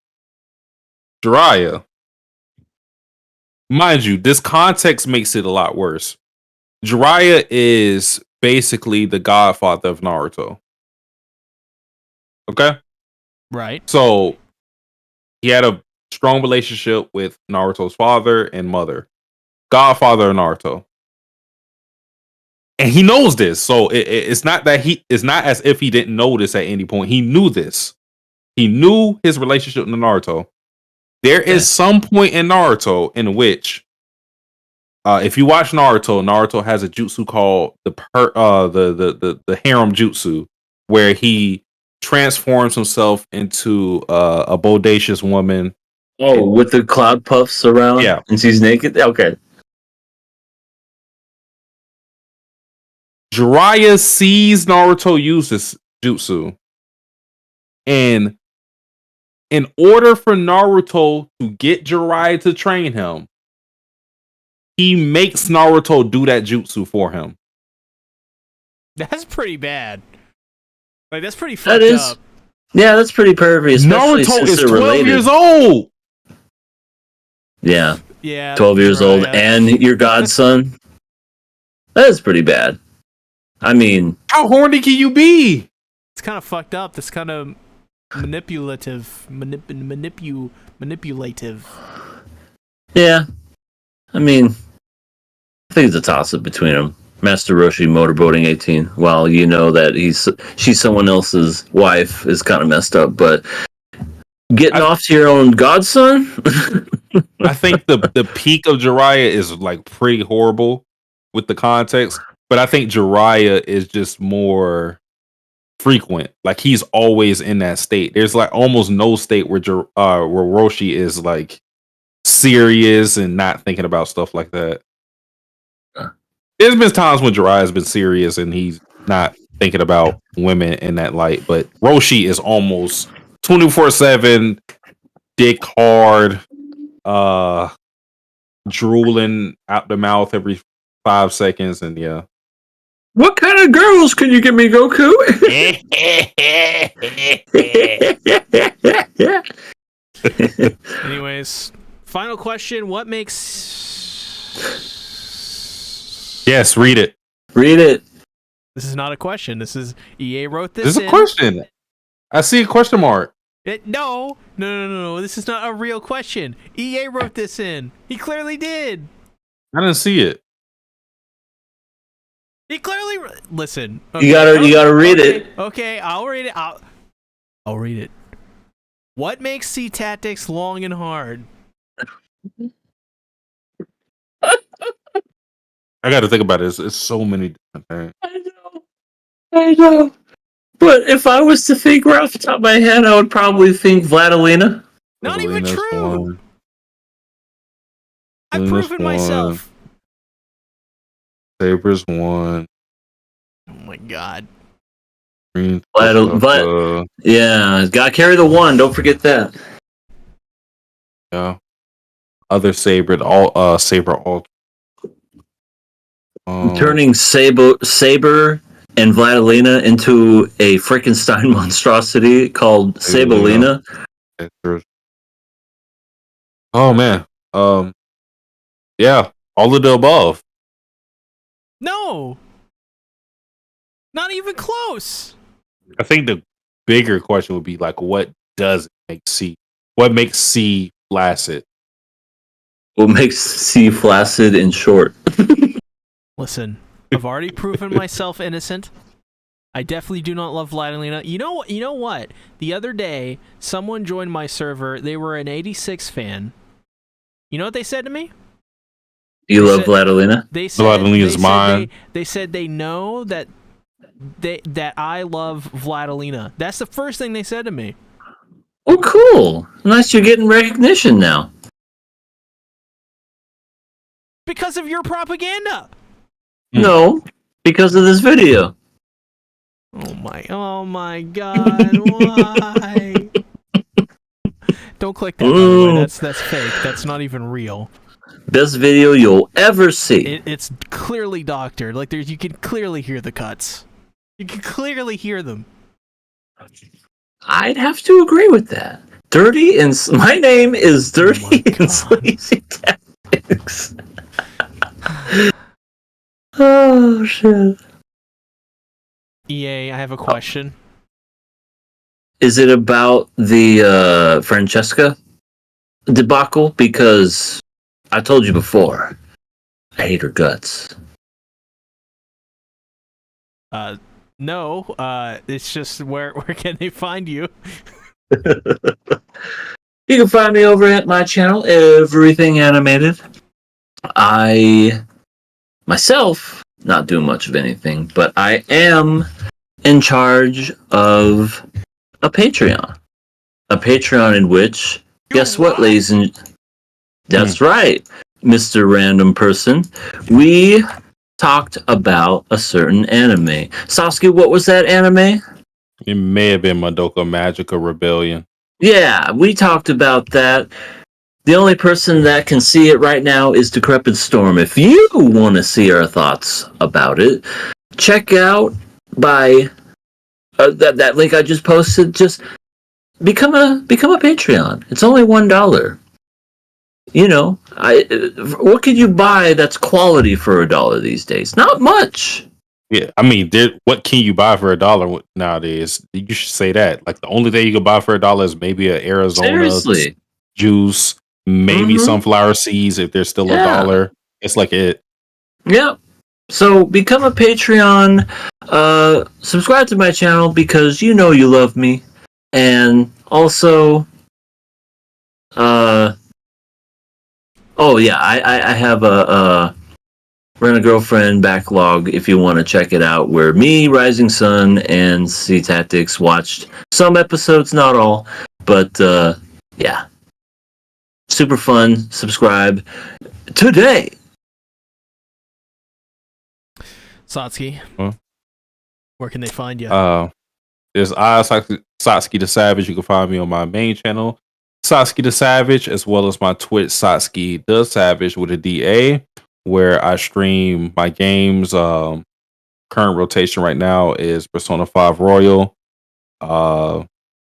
[SPEAKER 2] mind you, this context makes it a lot worse. Jiraiya is basically the godfather of Naruto. Okay?
[SPEAKER 1] Right.
[SPEAKER 2] So he had a strong relationship with Naruto's father and mother. Godfather of Naruto. And he knows this. So it's not that it's not as if he didn't know this at any point. He knew this. He knew his relationship with Naruto. There is some point in Naruto in which if you watch Naruto, Naruto has a jutsu called the harem jutsu, where he transforms himself into a bodacious woman.
[SPEAKER 3] Oh, with the cloud puffs around?
[SPEAKER 2] Yeah.
[SPEAKER 3] And she's naked? Okay.
[SPEAKER 2] Jiraiya sees Naruto use this jutsu. And in order for Naruto to get Jiraiya to train him, he makes Naruto do that jutsu for him.
[SPEAKER 1] That's pretty bad. Like, that's pretty fucked up.
[SPEAKER 3] Yeah, that's pretty pervy.
[SPEAKER 2] Naruto is 12 years old.
[SPEAKER 3] Yeah.
[SPEAKER 1] Yeah.
[SPEAKER 3] 12 years old
[SPEAKER 1] right.
[SPEAKER 3] and your godson. That is pretty bad. I mean,
[SPEAKER 2] how horny can you be?
[SPEAKER 1] It's kind of fucked up. That's kind of manipulative. Manipulative.
[SPEAKER 3] Yeah. I mean, I think it's a toss-up between them. Master Roshi motorboating 18, while you know that she's someone else's wife, is kind of messed up, but getting off to your own godson?
[SPEAKER 2] I think the peak of Jiraiya is like pretty horrible with the context, but I think Jiraiya is just more frequent. Like, he's always in that state. There's like almost no state where Roshi is like serious and not thinking about stuff like that. There's been times when Jiraiya's been serious and he's not thinking about women in that light, but Roshi is almost 24/7, dick hard, drooling out the mouth every 5 seconds, and yeah.
[SPEAKER 3] What kind of girls can you give me, Goku?
[SPEAKER 1] Anyways, final question. What makes...
[SPEAKER 2] Yes, read it.
[SPEAKER 3] Read it.
[SPEAKER 1] This is not a question. This is... EA wrote this.
[SPEAKER 2] This is a question. I see a question mark.
[SPEAKER 1] No. This is not a real question. EA wrote this in. He clearly did.
[SPEAKER 2] I didn't see it.
[SPEAKER 1] He clearly... Listen. Okay,
[SPEAKER 3] you gotta read it.
[SPEAKER 1] Okay, I'll read it. I'll read it. What makes sea tactics long and hard?
[SPEAKER 2] I got to think about it. It's so many different things.
[SPEAKER 3] I know. But if I was to think right off the top of my head, I would probably think Vladilena.
[SPEAKER 1] Not even true.
[SPEAKER 2] One.
[SPEAKER 1] I've proven myself.
[SPEAKER 2] Saber's one.
[SPEAKER 1] Oh my god.
[SPEAKER 2] Green.
[SPEAKER 3] Yeah, gotta carry the one. Don't forget that.
[SPEAKER 2] Yeah. Other Saber, Saber
[SPEAKER 3] turning Saber and Vladilena into a Frankenstein monstrosity called Sabelina.
[SPEAKER 2] Oh man. Yeah, all of the above.
[SPEAKER 1] No. Not even close.
[SPEAKER 2] I think the bigger question would be like, what does make C? What makes C flaccid?
[SPEAKER 3] What makes C flaccid and short?
[SPEAKER 1] Listen, I've already proven myself innocent. I definitely do not love Vladilena. You know what? The other day, someone joined my server. They were an 86 fan. You know what they said to me?
[SPEAKER 3] You love Vladilena?
[SPEAKER 1] They said
[SPEAKER 2] Vladalena's mine.
[SPEAKER 1] They said they know that I love Vladilena. That's the first thing they said to me.
[SPEAKER 3] Oh, cool. Nice, you're getting recognition now.
[SPEAKER 1] Because of your propaganda.
[SPEAKER 3] No, because of this video.
[SPEAKER 1] Oh my god, why? Don't click that, by the way. That's fake. That's not even real.
[SPEAKER 3] Best video you'll ever see.
[SPEAKER 1] It's clearly doctored. Like, you can clearly hear the cuts. You can clearly hear them.
[SPEAKER 3] I'd have to agree with that. Dirty and my name is Dirty and Sleazy Tactics. Oh shit!
[SPEAKER 1] EA, I have a question.
[SPEAKER 3] Is it about the Francesca debacle? Because I told you before, I hate her guts.
[SPEAKER 1] No, it's just where can they find you?
[SPEAKER 3] You can find me over at my channel, Everything Animated. I myself not doing much of anything, but I am in charge of a Patreon. A Patreon in which, guess what, ladies and that's right, Mr. Random Person. We talked about a certain anime. Sasuke, what was that anime?
[SPEAKER 2] It may have been Madoka Magica Rebellion.
[SPEAKER 3] Yeah, we talked about that. The only person that can see it right now is Decrepit Storm. If you want to see our thoughts about it, check out by that link I just posted. Just become a Patreon. It's only $1. You know, what could you buy that's quality for $1 these days? Not much.
[SPEAKER 2] Yeah, I mean, what can you buy for $1 nowadays? You should say that. Like the only thing you can buy for $1 is maybe an Arizona
[SPEAKER 3] Seriously.
[SPEAKER 2] juice, maybe sunflower seeds if they're still $1. It's like it.
[SPEAKER 3] Yeah. So become a Patreon. Subscribe to my channel because you know you love me, and also, oh yeah, I have a Rent a Girlfriend backlog if you want to check it out, where me, Rising Sun, and Sea Tactics watched some episodes, not all, but yeah. Super fun. Subscribe today.
[SPEAKER 1] Satsuki,
[SPEAKER 2] Huh?
[SPEAKER 1] where can they find you?
[SPEAKER 2] There's Satsuki the Savage. You can find me on my main channel, Satsuki the Savage, as well as my Twitch, Satsuki the Savage with a DA, where I stream my games. Current rotation right now is Persona 5 Royal,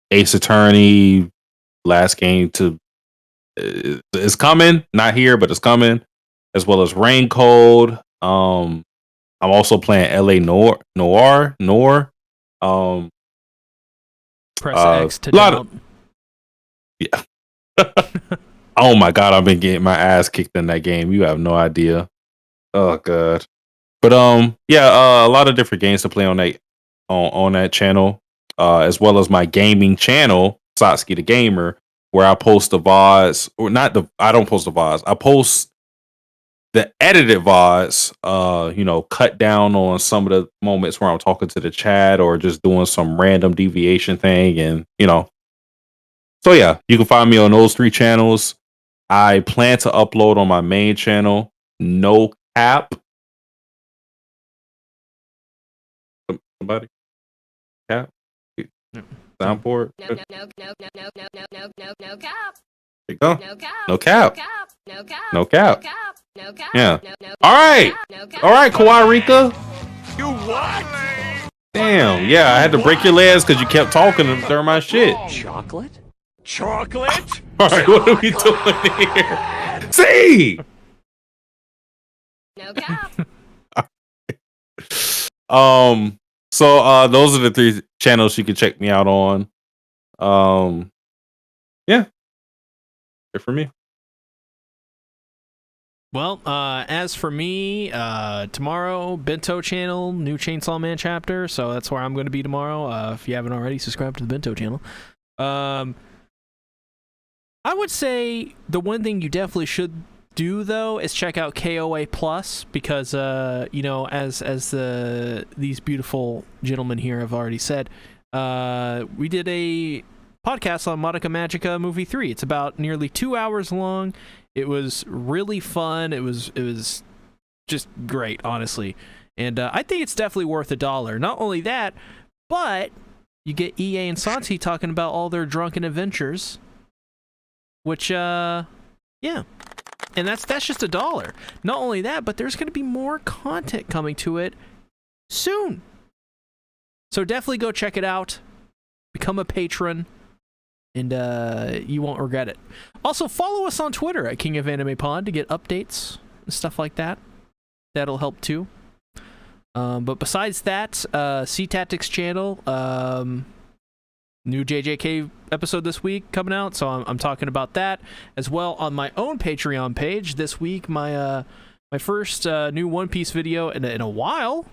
[SPEAKER 2] Ace Attorney, last game to is coming, not here, but it's coming, as well as Rain Code. I'm also playing LA Noir.
[SPEAKER 1] Press X to
[SPEAKER 2] lot
[SPEAKER 1] download.
[SPEAKER 2] Yeah. Oh my god, I've been getting my ass kicked in that game. You have no idea. Oh god. But yeah, a lot of different games to play on that channel, as well as my gaming channel, Satsuki the Gamer, where I post the VODs, or not the I don't post the VODs. I post the edited VODs, cut down on some of the moments where I'm talking to the chat or just doing some random deviation thing, and so yeah, you can find me on those 3 channels. I plan to upload on my main channel, No Cap. Somebody? Cap? Soundboard?
[SPEAKER 5] No cap.
[SPEAKER 2] There you go.
[SPEAKER 5] No cap.
[SPEAKER 2] No cap.
[SPEAKER 5] No cap.
[SPEAKER 2] No cap.
[SPEAKER 5] No cap.
[SPEAKER 2] Yeah.
[SPEAKER 5] No
[SPEAKER 2] All right. All right, KOA Rika.
[SPEAKER 5] You what?
[SPEAKER 2] Damn. Yeah, I had to break your legs because you kept talking during my shit.
[SPEAKER 5] Chocolate?
[SPEAKER 2] All right, what are we doing here? See?
[SPEAKER 5] No cap.
[SPEAKER 2] So those are the 3 channels you can check me out on. Yeah. Good for me.
[SPEAKER 1] Well, as for me, tomorrow, Bento channel, new Chainsaw Man chapter, so that's where I'm going to be tomorrow. If you haven't already, subscribe to the Bento channel. I would say the one thing you definitely should do, though, is check out KOA Plus, because, as these beautiful gentlemen here have already said, we did a podcast on Madoka Magica Movie 3. It's about nearly 2 hours long. It was really fun. It was just great, honestly. And I think it's definitely worth $1. Not only that, but you get EA and Santi talking about all their drunken adventures, which, yeah. And that's just $1. Not only that, but there's going to be more content coming to it soon. So definitely go check it out. Become a patron. and you won't regret it. Also, follow us on Twitter at King of Anime Pod to get updates and stuff like that. That'll help too. But besides that, C-Tactics channel, new JJK episode this week coming out, so I'm talking about that as well on my own Patreon page this week. My first new One Piece video in a while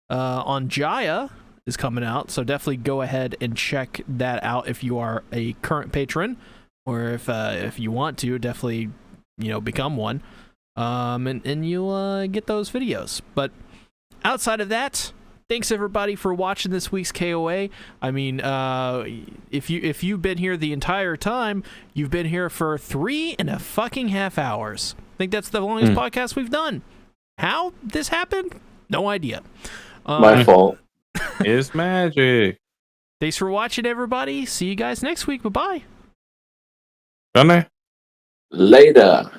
[SPEAKER 1] on Jaya is coming out, so definitely go ahead and check that out if you are a current patron, or if you want to, definitely become one, and you'll get those videos. But outside of that, thanks everybody for watching this week's KOA. I mean, if you've been here the entire time, you've been here for 3.5 hours. I think that's the longest podcast we've done. How this happened? No idea.
[SPEAKER 6] My fault.
[SPEAKER 2] It's magic.
[SPEAKER 1] Thanks for watching, everybody. See you guys next week. Bye-bye.
[SPEAKER 2] Done there?
[SPEAKER 6] Later.